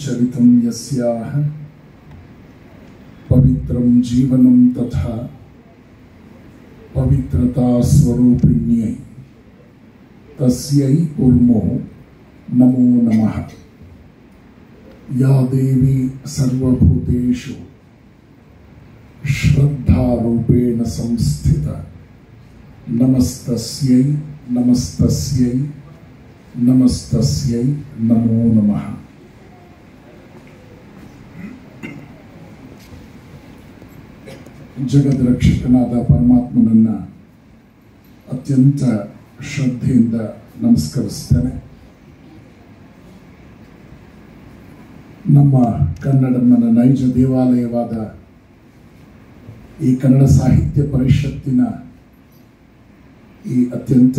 चरितं यस्याः पवित्रं जीवनं तथा पवित्रता स्वरूपिण्यै तस्यै कुर्मो नमो नमः। या देवी सर्वभूतेषु श्रद्धारूपेण संस्थिता नमस्तस्यै नमस्तस्यै नमस्तस्यै नमो नमः। ಜಗದ್ರಕ್ಷಕನಾದ ಪರಮಾತ್ಮನನ್ನ ಅತ್ಯಂತ ಶ್ರದ್ಧೆಯಿಂದ ನಮಸ್ಕರಿಸ್ತೇನೆ. ನಮ್ಮ ಕನ್ನಡಮ್ಮನ ನೈಜ ದೇವಾಲಯವಾದ ಈ ಕನ್ನಡ ಸಾಹಿತ್ಯ ಪರಿಷತ್ತಿನ ಈ ಅತ್ಯಂತ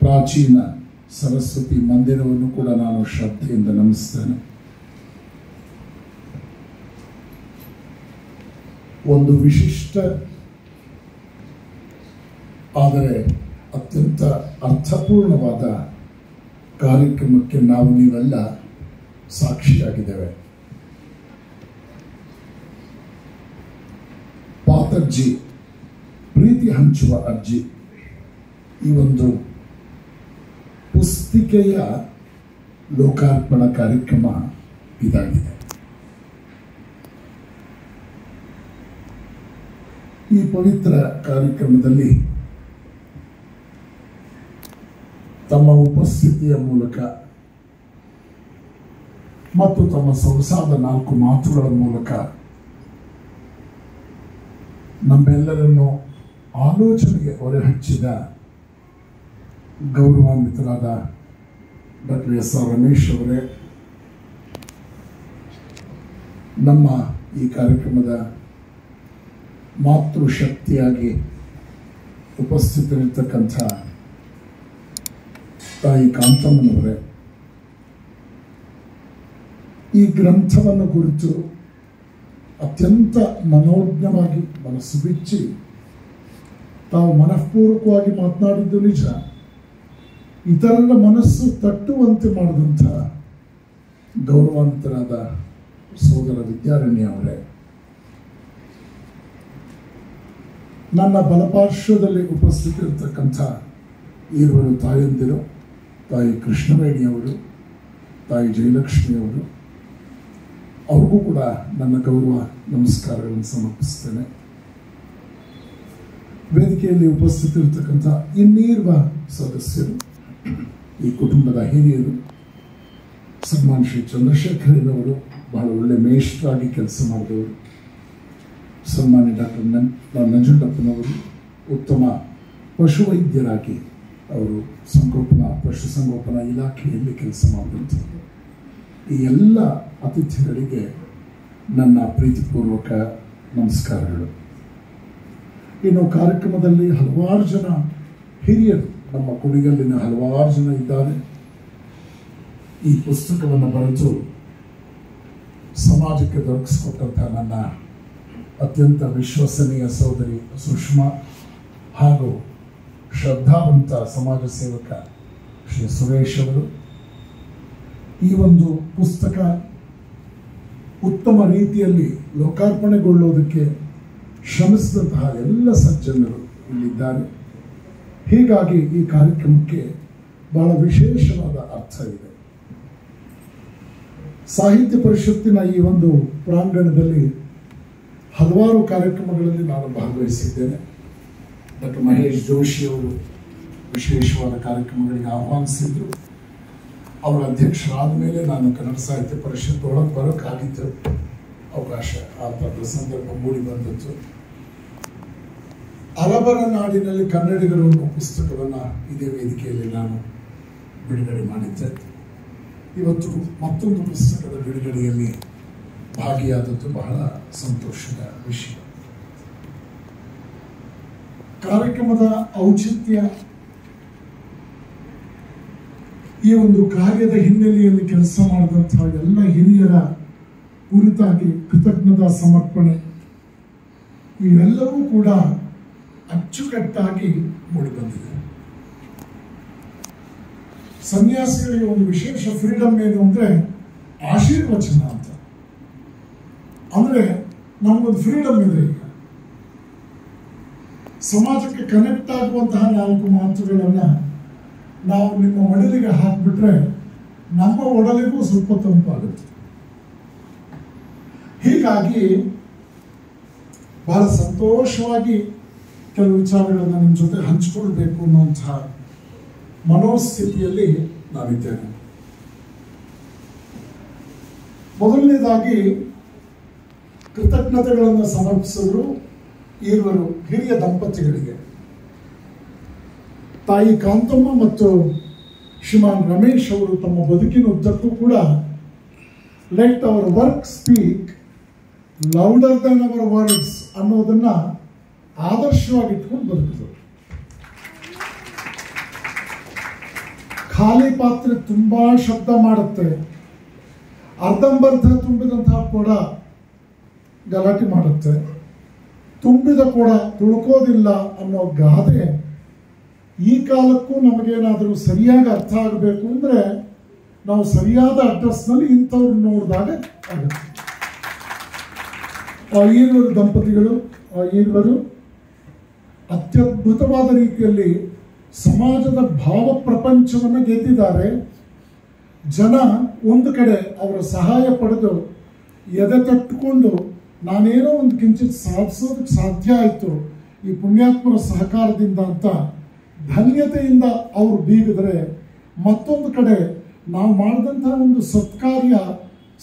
ಪ್ರಾಚೀನ ಸರಸ್ವತಿ ಮಂದಿರವನ್ನು ಕೂಡ ನಾನು ಶ್ರದ್ಧೆಯಿಂದ ನಮಿಸ್ತೇನೆ. ಒಂದು ವಿಶಿಷ್ಟ ಆದರೆ ಅತ್ಯಂತ ಅರ್ಥಪೂರ್ಣವಾದ ಕಾರ್ಯಕ್ರಮಕ್ಕೆ ನಾವು ನೀವೆಲ್ಲ ಸಾಕ್ಷಿಯಾಗಿದ್ದೇವೆ. ಪಾತಜ್ಜಿ ಪ್ರೀತಿ ಹಂಚುವ ಅಜ್ಜಿ ಈ ಒಂದು ಪುಸ್ತಿಕೆಯ ಲೋಕಾರ್ಪಣಾ ಕಾರ್ಯಕ್ರಮ ಇದಾಗಿದೆ. ಈ ಪವಿತ್ರ ಕಾರ್ಯಕ್ರಮದಲ್ಲಿ ತಮ್ಮ ಉಪಸ್ಥಿತಿಯ ಮೂಲಕ ಮತ್ತು ತಮ್ಮ ಸೊಗಸಾದ 4 ಮಾತುಗಳ ಮೂಲಕ ನಮ್ಮೆಲ್ಲರನ್ನು ಆಲೋಚನೆಗೆ ಹೊರಹಚ್ಚಿದ ಗೌರವಾನ್ವಿತರಾದ ಡಾಕ್ಟರ್ ಎಸ್.ಆರ್. ರಮೇಶ್ ಅವರೇ, ನಮ್ಮ ಈ ಕಾರ್ಯಕ್ರಮದ ಮಾತೃಶಕ್ತಿಯಾಗಿ ಉಪಸ್ಥಿತರಿರ್ತಕ್ಕಂಥ ತಾಯಿ ಕಾಂತಮ್ಮನವರೇ, ಈ ಗ್ರಂಥವನ್ನು ಕುರಿತು ಅತ್ಯಂತ ಮನೋಜ್ಞವಾಗಿ ಮನಸ್ಸು ಬಿಚ್ಚಿ ತಾವು ಮನಃಪೂರ್ವಕವಾಗಿ ಮಾತನಾಡಿದ್ದು ನಿಜ. ಇತರರ ಮನಸ್ಸು ತಟ್ಟುವಂತೆ ಮಾಡಿದಂಥ ಗೌರವಾನ್ವಿತರಾದ ಸೋದರ ವಿದ್ಯಾರಣ್ಯ ಅವರೇ, ನನ್ನ ಬಲಪಾರ್ಶ್ವದಲ್ಲಿ ಉಪಸ್ಥಿತಿರ್ತಕ್ಕಂಥ ಈರುವರು ತಾಯಂದಿರು, ತಾಯಿ ಕೃಷ್ಣವೇಣಿಯವರು, ತಾಯಿ ಜಯಲಕ್ಷ್ಮಿಯವರು, ಅವ್ರಿಗೂ ಕೂಡ ನನ್ನ ಗೌರವ ನಮಸ್ಕಾರಗಳನ್ನು ಸಮರ್ಪಿಸ್ತೇನೆ. ವೇದಿಕೆಯಲ್ಲಿ ಉಪಸ್ಥಿತಿರ್ತಕ್ಕಂಥ ಇನ್ನೀರ್ವ ಸದಸ್ಯರು, ಈ ಕುಟುಂಬದ ಹಿರಿಯರು, ಸನ್ಮಾನ್ ಶ್ರೀ ಚಂದ್ರಶೇಖರನವರು ಬಹಳ ಒಳ್ಳೆ ಮೇಷ್ಟ್ರಾಗಿ ಕೆಲಸ ಮಾಡಿದವರು, ಸನ್ಮಾನ್ಯ ಡಾಕ್ಟರ್ ನಂಜುಂಡಪ್ಪನವರು ಉತ್ತಮ ಪಶುವೈದ್ಯರಾಗಿ ಅವರು ಪಶುಸಂಗೋಪನಾ ಇಲಾಖೆಯಲ್ಲಿ ಕೆಲಸ ಮಾಡಿದಂಥದ್ದು. ಈ ಎಲ್ಲ ಅತಿಥಿಗಳಿಗೆ ನನ್ನ ಪ್ರೀತಿಪೂರ್ವಕ ನಮಸ್ಕಾರಗಳು. ಇನ್ನು ಕಾರ್ಯಕ್ರಮದಲ್ಲಿ ಹಲವಾರು ಜನ ಹಿರಿಯರು, ನಮ್ಮ ಕುಡಿಗಲ್ಲಿನ ಹಲವಾರು ಜನ ಇದ್ದಾರೆ. ಈ ಪುಸ್ತಕವನ್ನು ಬರೆದು ಸಮಾಜಕ್ಕೆ ದೊರಕಿಸಿಕೊಟ್ಟಂಥ ನನ್ನ ಅತ್ಯಂತ ವಿಶ್ವಸನೀಯ ಸಹೋದರಿ ಸುಷ್ಮಾ ಹಾಗೂ ಶ್ರದ್ಧಾವಂತ ಸಮಾಜ ಸೇವಕ ಶ್ರೀ ಸುರೇಶ್ ಅವರು, ಈ ಒಂದು ಪುಸ್ತಕ ಉತ್ತಮ ರೀತಿಯಲ್ಲಿ ಲೋಕಾರ್ಪಣೆಗೊಳ್ಳುವುದಕ್ಕೆ ಶ್ರಮಿಸಿದಂತಹ ಎಲ್ಲ ಸಜ್ಜನರು ಇಲ್ಲಿದ್ದಾರೆ. ಹೀಗಾಗಿ ಈ ಕಾರ್ಯಕ್ರಮಕ್ಕೆ ಬಹಳ ವಿಶೇಷವಾದ ಅರ್ಥ ಇದೆ. ಸಾಹಿತ್ಯ ಪರಿಷತ್ತಿನ ಈ ಒಂದು ಪ್ರಾಂಗಣದಲ್ಲಿ ಹಲವಾರು ಕಾರ್ಯಕ್ರಮಗಳಲ್ಲಿ ನಾನು ಭಾಗವಹಿಸಿದ್ದೇನೆ. ಡಾಕ್ಟರ್ ಮಹೇಶ್ ಜೋಶಿ ಅವರು ವಿಶೇಷವಾದ ಕಾರ್ಯಕ್ರಮಗಳಿಗೆ ಆಹ್ವಾನಿಸಿದ್ರು. ಅವರ ಅಧ್ಯಕ್ಷರಾದ ಮೇಲೆ ನಾನು ಕನ್ನಡ ಸಾಹಿತ್ಯ ಪರಿಷತ್ ಒಳಗೆ ಬರೋಕ್ಕಾಗಿತ್ತು, ಅವಕಾಶ ಆ ಸಂದರ್ಭ ಮೂಡಿ ಬಂದದ್ದು. ಅರಬರ ನಾಡಿನಲ್ಲಿ ಕನ್ನಡಿಗರು ಅನ್ನೋ ಪುಸ್ತಕವನ್ನು ಇದೇ ವೇದಿಕೆಯಲ್ಲಿ ನಾನು ಬಿಡುಗಡೆ ಮಾಡಿದ್ದೆ. ಇವತ್ತು ಮತ್ತೊಂದು ಪುಸ್ತಕದ ಬಿಡುಗಡೆಯಲ್ಲಿ ಭಾಗಿಯಾದದ್ದು ಬಹಳ ಸಂತೋಷದ ವಿಷಯ. ಕಾರ್ಯಕ್ರಮದ ಔಚಿತ್ಯ, ಈ ಒಂದು ಕಾರ್ಯದ ಹಿನ್ನೆಲೆಯಲ್ಲಿ ಕೆಲಸ ಮಾಡಿದಂತಹ ಎಲ್ಲ ಹಿರಿಯರ ಕುರಿತಾಗಿ ಕೃತಜ್ಞತಾ ಸಮರ್ಪಣೆ, ಇವೆಲ್ಲವೂ ಕೂಡ ಅಚ್ಚುಕಟ್ಟಾಗಿ ಮೂಡಿಬಂದಿದೆ. ಸನ್ಯಾಸಿಗಳಿಗೆ ಒಂದು ವಿಶೇಷ ಫ್ರೀಡಮ್ ಏನು ಅಂದರೆ ಆಶೀರ್ವಚನ ಅಂತ. ಅಂದ್ರೆ ನಮಗೊಂದು ಫ್ರೀಡಮ್ ಇದೆ. ಈಗ ಸಮಾಜಕ್ಕೆ ಕನೆಕ್ಟ್ ಆಗುವಂತಹ 4 ಮಾತುಗಳನ್ನ ನಾವು ನಿಮ್ಮ ಮಡಲಿಗೆ ಹಾಕಿಬಿಟ್ರೆ ನಮ್ಮ ಒಡಲಿಗೂ ಸ್ವಲ್ಪ ತಂಪಾಗುತ್ತೆ. ಹೀಗಾಗಿ ಬಹಳ ಸಂತೋಷವಾಗಿ ಕೆಲವು ವಿಚಾರಗಳನ್ನು ನಿಮ್ಮ ಜೊತೆ ಹಂಚಿಕೊಳ್ಬೇಕು ಅನ್ನುವಂತಹ ಮನೋಸ್ಥಿತಿಯಲ್ಲಿ ನಾವಿದ್ದೇನೆ. ಮೊದಲನೇದಾಗಿ ಕೃತಜ್ಞತೆಗಳನ್ನು ಸಮರ್ಪಿಸಿದ್ರು ಇರುವರು ಹಿರಿಯ ದಂಪತಿಗಳಿಗೆ, ತಾಯಿ ಕಾಂತಮ್ಮ ಮತ್ತು ಶ್ರೀಮಾನ್ ರಮೇಶ್ ಅವರು ತಮ್ಮ ಬದುಕಿನ ಉದ್ದಕ್ಕೂ ಕೂಡ let our work speak louder than our words ಅನ್ನೋದನ್ನ ಆದರ್ಶವಾಗಿ ಇಟ್ಕೊಂಡು ಬದುಕಿದ್ರು. ಖಾಲಿ ಪಾತ್ರೆ ತುಂಬಾ ಶಬ್ದ ಮಾಡುತ್ತೆ, ಅರ್ಧಂಬರ್ಧ ತುಂಬಿದಂತಹ ಕೊಡ ಗಲಾಟೆ ಮಾಡುತ್ತೆ, ತುಂಬಿದ ಕೊಡ ತುಳ್ಕೋದಿಲ್ಲ ಅನ್ನೋ ಗಾದೆ ಈ ಕಾಲಕ್ಕೂ ನಮಗೇನಾದರೂ ಸರಿಯಾಗಿ ಅರ್ಥ ಆಗಬೇಕು ಅಂದ್ರೆ ನಾವು ಸರಿಯಾದ ಅಡ್ರೆಸ್ನಲ್ಲಿ ಇಂಥವ್ರು ನೋಡಿದಾಗ ಆಗುತ್ತೆ. ಈರುವರು ದಂಪತಿಗಳು ಈರುವರು ಅತ್ಯದ್ಭುತವಾದ ರೀತಿಯಲ್ಲಿ ಸಮಾಜದ ಭಾವ ಪ್ರಪಂಚವನ್ನು ಗೆದ್ದಿದ್ದಾರೆ. ಜನ ಒಂದು ಕಡೆ ಅವರ ಸಹಾಯ ಪಡೆದು ಎದೆ ತಟ್ಟುಕೊಂಡು ನಾನೇನೋ ಒಂದು ಕಿಂಚಿತ್ ಸಾಧಿಸೋದಕ್ಕೆ ಸಾಧ್ಯ ಆಯಿತು ಈ ಪುಣ್ಯಾತ್ಮರ ಸಹಕಾರದಿಂದ ಅಂತ ಧನ್ಯತೆಯಿಂದ ಅವರು ಬೀಗಿದ್ರೆ, ಮತ್ತೊಂದು ಕಡೆ ನಾವು ಮಾಡಿದಂತಹ ಒಂದು ಸತ್ಕಾರ್ಯ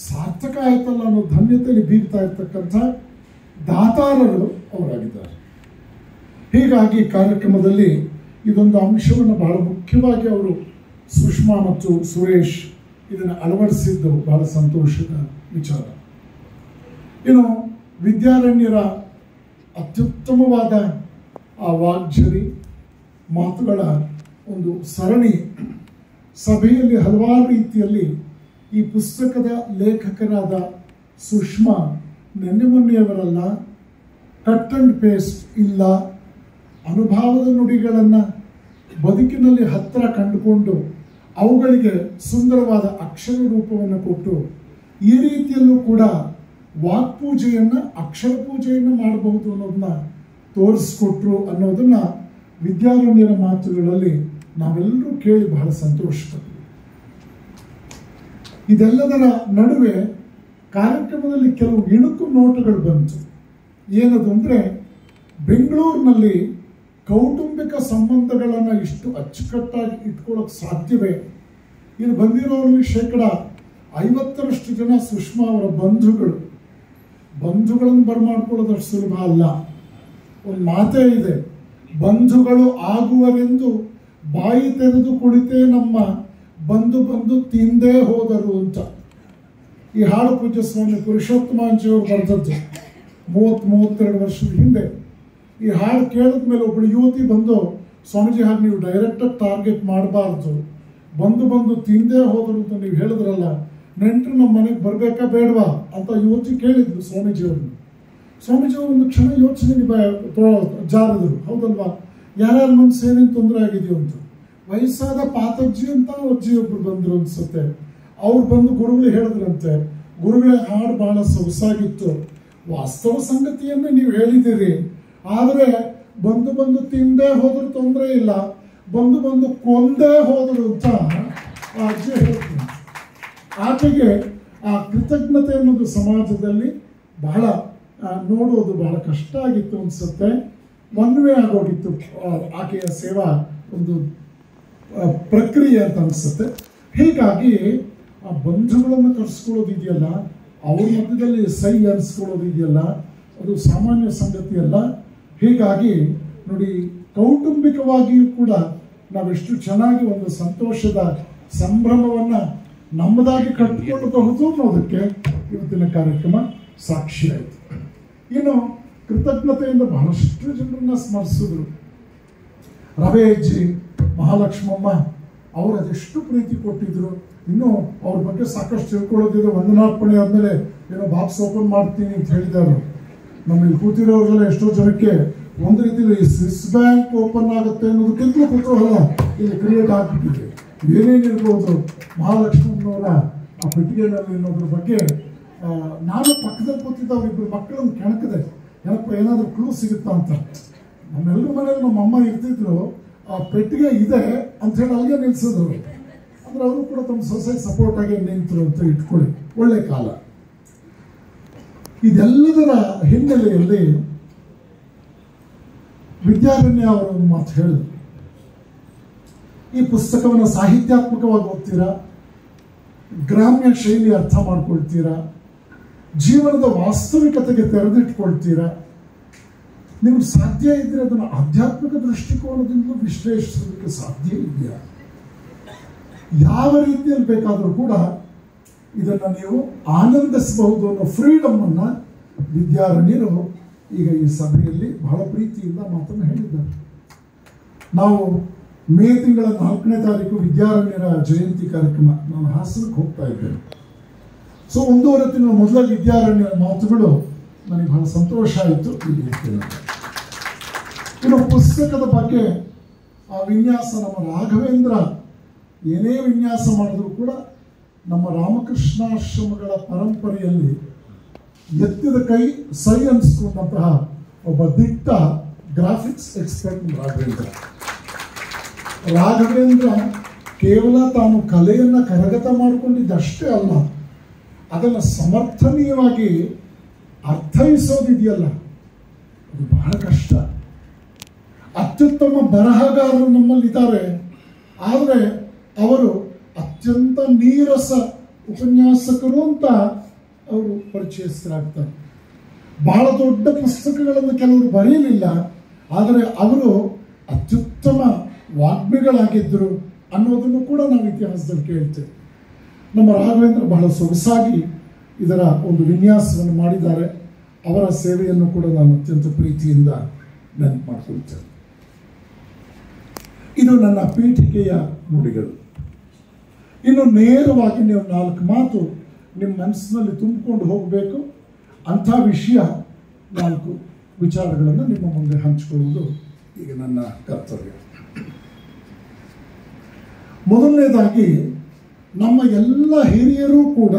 ಸಾರ್ಥಕ ಆಯ್ತಲ್ಲ ಅನ್ನೋ ಧನ್ಯತೆಯಲ್ಲಿ ಬೀಗ್ತಾ ಇರ್ತಕ್ಕಂಥ ದಾತಾರರು ಅವರಾಗಿದ್ದಾರೆ. ಹೀಗಾಗಿ ಕಾರ್ಯಕ್ರಮದಲ್ಲಿ ಇದೊಂದು ಅಂಶವನ್ನು ಬಹಳ ಮುಖ್ಯವಾಗಿ ಅವರು ಸುಷ್ಮಾ ಮತ್ತು ಸುರೇಶ್ ಇದನ್ನು ಅಳವಡಿಸಿದ್ದು ಬಹಳ ಸಂತೋಷದ ವಿಚಾರ. ಇನ್ನು ವಿದ್ಯಾರಣ್ಯರ ಅತ್ಯುತ್ತಮವಾದ ಆ ವಾಗ್ಝರಿ ಮಾತುಗಳ ಒಂದು ಸರಣಿ ಸಭೆಯಲ್ಲಿ ಹಲವಾರು ರೀತಿಯಲ್ಲಿ ಈ ಪುಸ್ತಕದ ಲೇಖಕರಾದ ಸುಷ್ಮಾ ನೆನ್ನೆ ಮೊನ್ನೆಯವರಲ್ಲ, ಕಟ್ ಅಂಡ್ ಪೇಸ್ಟ್ ಇಲ್ಲ, ಅನುಭವದ ನುಡಿಗಳನ್ನು ಬದುಕಿನಲ್ಲಿ ಹತ್ತಿರ ಕಂಡುಕೊಂಡು ಅವುಗಳಿಗೆ ಸುಂದರವಾದ ಅಕ್ಷರ ರೂಪವನ್ನು ಕೊಟ್ಟು ಈ ರೀತಿಯಲ್ಲೂ ಕೂಡ ವಾಕ್ಪೂಜೆಯನ್ನು ಅಕ್ಷರ ಪೂಜೆಯನ್ನು ಮಾಡಬಹುದು ಅನ್ನೋದನ್ನ ತೋರಿಸ್ಕೊಟ್ರು ಅನ್ನೋದನ್ನ ವಿದ್ಯಾರಣ್ಯರ ಮಾತುಗಳಲ್ಲಿ ನಾವೆಲ್ಲರೂ ಕೇಳಿ ಬಹಳ ಸಂತೋಷ ಪಡ್ತೀವಿ. ಇದೆಲ್ಲದರ ನಡುವೆ ಕಾರ್ಯಕ್ರಮದಲ್ಲಿ ಕೆಲವು ಇಣುಕು ನೋಟುಗಳು ಬಂತು. ಏನದು ಅಂದರೆ, ಬೆಂಗಳೂರಿನಲ್ಲಿ ಕೌಟುಂಬಿಕ ಸಂಬಂಧಗಳನ್ನು ಇಷ್ಟು ಅಚ್ಚುಕಟ್ಟಾಗಿ ಇಟ್ಕೊಳ್ಳೋಕೆ ಸಾಧ್ಯವೇ? ಇಲ್ಲಿ ಬಂದಿರೋರಲ್ಲಿ 50% ಜನ ಸುಷ್ಮಾ ಅವರ ಬಂಧುಗಳನ್ನು ಬರಮಾಡ್ಕೊಳ್ಳೋದಷ್ಟು ಸುಲಭ ಅಲ್ಲ. ಒಂದು ಮಾತೇ ಇದೆ, ಬಂಧುಗಳು ಆಗುವರೆಂದು ಬಾಯಿ ತೆರೆದು ಕುಳಿತೇ ನಮ್ಮ ಬಂಧು ತಿಂದೇ ಹೋದರು ಅಂತ ಈ ಹಾಡು ಪೂಜ್ಯ ಸ್ವಾಮಿ ಪುರುಷೋತ್ತಮಾಂಜಿಯವರು ಬರೆದದ್ದು 32 ವರ್ಷದ ಹಿಂದೆ. ಈ ಹಾಡು ಕೇಳಿದ ಮೇಲೆ ಒಬ್ಬಳು ಯುವತಿ ಬಂದು, ಸ್ವಾಮೀಜಿ ಹಾಗೆ ನೀವು ಡೈರೆಕ್ಟಾಗಿ ಟಾರ್ಗೆಟ್ ಮಾಡಬಾರ್ದು, ಬಂದು ತಿಂದೇ ಹೋದರು ಅಂತ ನೀವು ಹೇಳಿದ್ರಲ್ಲ, ನೆಂಟರು ನಮ್ಮ ಮನೆಗೆ ಬರಬೇಕಾ ಬೇಡವಾ ಅಂತ ಯುವತಿ ಕೇಳಿದ್ಲು ಸ್ವಾಮೀಜಿಯವ್ರನ್ನ. ಸ್ವಾಮೀಜಿಯವರು ಒಂದು ಕ್ಷಣ ಯೋಚನೆ ಜಾರದರು, ಹೌದಲ್ವಾ, ಯಾರ್ಯಾರ ಮನಸ್ಸು ಏನೇನು ತೊಂದರೆ ಆಗಿದೆಯೋ ಅಂತ. ವಯಸ್ಸಾದ ಪಾತಜ್ಜಿ ಅಂತ ಅಜ್ಜಿಯೊಬ್ರು ಬಂದರು ಅನ್ಸುತ್ತೆ. ಅವ್ರು ಬಂದು ಗುರುಗಳು ಹೇಳಿದ್ರಂತೆ, ಗುರುಗಳೇ ಹಾಡು ಬಹಳ ಸೊಗಸಾಗಿತ್ತು, ವಾಸ್ತವ ಸಂಗತಿಯನ್ನೇ ನೀವು ಹೇಳಿದ್ದೀರಿ, ಆದರೆ ಬಂದು ತಿಂದೇ ಹೋದ್ರು ತೊಂದರೆ ಇಲ್ಲ, ಬಂದು ಕೊಂದೇ ಹೋದ್ರು ಅಂತ ಆ ಅಜ್ಜಿ ಹೇಳ್ತೀನಿ. ಆಕೆಗೆ ಆ ಕೃತಜ್ಞತೆ ಅನ್ನೋದು ಸಮಾಜದಲ್ಲಿ ಬಹಳ ನೋಡೋದು ಬಹಳ ಕಷ್ಟ ಆಗಿತ್ತು ಅನ್ಸುತ್ತೆ. ಮನ್ವೇ ಆಗೋಗಿತ್ತು ಆಕೆಯ ಸೇವಾ ಒಂದು ಪ್ರಕ್ರಿಯೆ ಅಂತ ಅನಿಸುತ್ತೆ. ಹೀಗಾಗಿ ಆ ಬಂಧುಗಳನ್ನು ಕರೆಸ್ಕೊಳ್ಳೋದಿದೆಯಲ್ಲ, ಅವ್ರ ಮಧ್ಯದಲ್ಲಿ ಸೈ ಅನಿಸ್ಕೊಳ್ಳೋದಿದೆಯಲ್ಲ, ಅದು ಸಾಮಾನ್ಯ ಸಂಗತಿ ಅಲ್ಲ. ಹೀಗಾಗಿ ನೋಡಿ, ಕೌಟುಂಬಿಕವಾಗಿಯೂ ಕೂಡ ನಾವೆಷ್ಟು ಚೆನ್ನಾಗಿ ಒಂದು ಸಂತೋಷದ ಸಂಭ್ರಮವನ್ನು ನಮ್ಮದಾಗಿ ಕಟ್ಟಿಕೊಳ್ಳಬಹುದು ಅನ್ನೋದಕ್ಕೆ ಇವತ್ತಿನ ಕಾರ್ಯಕ್ರಮ ಸಾಕ್ಷಿಯಾಯಿತು. ಇನ್ನು ಕೃತಜ್ಞತೆಯಿಂದ ಬಹಳಷ್ಟು ಜನರನ್ನ ಸ್ಮರಿಸಿದ್ರು. ರವೇಜ್ಜಿ, ಮಹಾಲಕ್ಷ್ಮಮ್ಮ ಅವರು ಅದೆಷ್ಟು ಪ್ರೀತಿ ಕೊಟ್ಟಿದ್ರು. ಇನ್ನು ಅವ್ರ ಬಗ್ಗೆ ಸಾಕಷ್ಟು ತಿಳ್ಕೊಳ್ಳೋದಿದೆ. ವಂದನಾರ್ಪಣೆ ಆದಮೇಲೆ ಏನೋ ಬಾಕ್ಸ್ ಓಪನ್ ಮಾಡ್ತೀನಿ ಅಂತ ಹೇಳಿದ್ದಾರೆ. ನಮ್ಮಲ್ಲಿ ಕೂತಿರೋರೆಲ್ಲ ಎಷ್ಟೋ ಜನಕ್ಕೆ ಒಂದು ರೀತಿಯಲ್ಲಿ ಸ್ವಿಸ್ ಬ್ಯಾಂಕ್ ಓಪನ್ ಆಗುತ್ತೆ ಅನ್ನೋದಕ್ಕಿಂತಲೂ ಕುತೂಹಲ ಇಲ್ಲಿ ಕ್ರಿಯೇಟ್ ಆಗ್ಬಿಟ್ಟಿದೆ. ಏನೇನಿರ್ಬೋದು ಮಹಾಲಕ್ಷ್ಮಮ್ಮನವರ ಆ ಪೆಟ್ಟಿಗೆನಲ್ಲಿ ಅನ್ನೋದ್ರ ಬಗ್ಗೆ ನಾನು ಪಕ್ಕದಲ್ಲಿ ಕೂತಿದ್ದ ಅವ್ರಿಬ್ರು ಮಕ್ಕಳನ್ನು ಕೆಣಕದೆ ಏನಾದರೂ ಕ್ಲೂ ಸಿಗುತ್ತಾ ಅಂತ. ನಮ್ಮೆಲ್ಲರ ಮನೇಲಿ ನಮ್ಮ ಅಮ್ಮ ಇರ್ತಿದ್ರು, ಆ ಪೆಟ್ಟಿಗೆ ಇದೆ ಅಂತ ಹೇಳಿ ಅಲ್ಲಿಗೆ ನಿಲ್ಸಿದ್ರು. ಅಂದ್ರೆ ಅವರು ಕೂಡ ತಮ್ಮ ಸೊಸೈಟಿ ಸಪೋರ್ಟ್ ಆಗಿ ನಿಂತರು ಅಂತ ಇಟ್ಕೊಳ್ಳಿ. ಒಳ್ಳೆ ಕಾಲ. ಇದೆಲ್ಲದರ ಹಿನ್ನೆಲೆಯಲ್ಲಿ ವಿದ್ಯಾರಣ್ಯ ಅವರು ಒಂದು ಮಾತು ಹೇಳಿದ್ರು, ಈ ಪುಸ್ತಕವನ್ನು ಸಾಹಿತ್ಯಾತ್ಮಕವಾಗಿ ಓದ್ತೀರಾ, ಗ್ರಾಮ್ಯ ಶೈಲಿ ಅರ್ಥ ಮಾಡ್ಕೊಳ್ತೀರಾ, ಜೀವನದ ವಾಸ್ತವಿಕತೆಗೆ ತೆರೆದಿಟ್ಕೊಳ್ತೀರಾ, ನಿಮ್ಗೆ ಸಾಧ್ಯ ಇದ್ರೆ ಅದನ್ನು ಆಧ್ಯಾತ್ಮಿಕ ದೃಷ್ಟಿಕೋನದಿಂದ ವಿಶ್ಲೇಷಿಸೋದಕ್ಕೆ ಸಾಧ್ಯ ಇದೆಯಾ, ಯಾವ ರೀತಿಯಲ್ಲಿ ಬೇಕಾದರೂ ಕೂಡ ಇದನ್ನು ನೀವು ಆನಂದಿಸಬಹುದು ಅನ್ನೋ ಫ್ರೀಡಮ್ ಅನ್ನ ವಿದ್ಯಾರಣ್ಯರು ಈಗ ಈ ಸಭೆಯಲ್ಲಿ ಬಹಳ ಪ್ರೀತಿಯಿಂದ ಮಾತನ್ನು ಹೇಳಿದ್ದಾರೆ. ನಾವು ಮೇ ತಿಂಗಳ 4ನೇ ತಾರೀಕು ವಿದ್ಯಾರಣ್ಯರ ಜಯಂತಿ ಕಾರ್ಯಕ್ರಮ, ನಾನು ಹಾಸನಕ್ಕೆ ಹೋಗ್ತಾ ಇದ್ದೇನೆ. ಸೊ 1.5 ತಿಂಗಳ ಮೊದಲ ವಿದ್ಯಾರಣ್ಯರ ಮಾತುಗಳು ನನಗೆ ಬಹಳ ಸಂತೋಷ ಆಯಿತು. ಇನ್ನು ಪುಸ್ತಕದ ಬಗ್ಗೆ ಆ ವಿನ್ಯಾಸ, ನಮ್ಮ ರಾಘವೇಂದ್ರ ಏನೇ ವಿನ್ಯಾಸ ಮಾಡಿದ್ರು ಕೂಡ ನಮ್ಮ ರಾಮಕೃಷ್ಣಾಶ್ರಮಗಳ ಪರಂಪರೆಯಲ್ಲಿ ಎತ್ತಿದ ಕೈ ಸೈ ಅನಿಸ್ಕೊಂಡಂತಹ ಒಬ್ಬ ದಿಟ್ಟ ಗ್ರಾಫಿಕ್ಸ್ ಎಕ್ಸ್ಪರ್ಟ್ ರಾಘವೇಂದ್ರ ಕೇವಲ ತಾನು ಕಲೆಯನ್ನ ಕರಗತ ಮಾಡಿಕೊಂಡಿದ್ದಷ್ಟೇ ಅಲ್ಲ, ಅದನ್ನು ಸಮರ್ಥನೀಯವಾಗಿ ಅರ್ಥೈಸೋದಿದೆಯಲ್ಲ, ಅದು ಬಹಳ ಕಷ್ಟ. ಅತ್ಯುತ್ತಮ ಬರಹಗಾರರು ನಮ್ಮಲ್ಲಿದ್ದಾರೆ, ಆದರೆ ಅವರು ಅತ್ಯಂತ ನೀರಸ ಉಪನ್ಯಾಸಕರು ಅಂತ ಅವರು ಪರಿಚಯಿಸಲಾಗ್ತಾರೆ. ಬಹಳ ದೊಡ್ಡ ಪುಸ್ತಕಗಳನ್ನು ಕೆಲವರು ಬರೆಯಲಿಲ್ಲ, ಆದರೆ ಅವರು ಅತ್ಯುತ್ತಮ ವಾಗ್ಮಿಗಳಾಗಿದ್ದರು ಅನ್ನೋದನ್ನು ಕೂಡ ನಾವು ಇತಿಹಾಸದಲ್ಲಿ ಕೇಳ್ತೇವೆ. ನಮ್ಮ ರಾಘವೇಂದ್ರ ಬಹಳ ಸೊಗಸಾಗಿ ಇದರ ಒಂದು ವಿನ್ಯಾಸವನ್ನು ಮಾಡಿದ್ದಾರೆ. ಅವರ ಸೇವೆಯನ್ನು ಕೂಡ ನಾನು ಅತ್ಯಂತ ಪ್ರೀತಿಯಿಂದ ನೆನಪು ಮಾಡಿಕೊಳ್ತೇನೆ. ಇದು ನನ್ನ ಪೀಠಿಕೆಯ ನುಡಿಗಳು. ಇನ್ನು ನೇರವಾಗಿ ನೀವು 4 ಮಾತು ನಿಮ್ಮ ಮನಸ್ಸಿನಲ್ಲಿ ತುಂಬಿಕೊಂಡು ಹೋಗಬೇಕು. ಅಂಥ ವಿಷಯ 4 ವಿಚಾರಗಳನ್ನು ನಿಮ್ಮ ಮುಂದೆ ಹಂಚಿಕೊಳ್ಳುವುದು ಈಗ ನನ್ನ ಕರ್ತವ್ಯ. ಮೊದಲನೇದಾಗಿ, ನಮ್ಮ ಎಲ್ಲ ಹಿರಿಯರೂ ಕೂಡ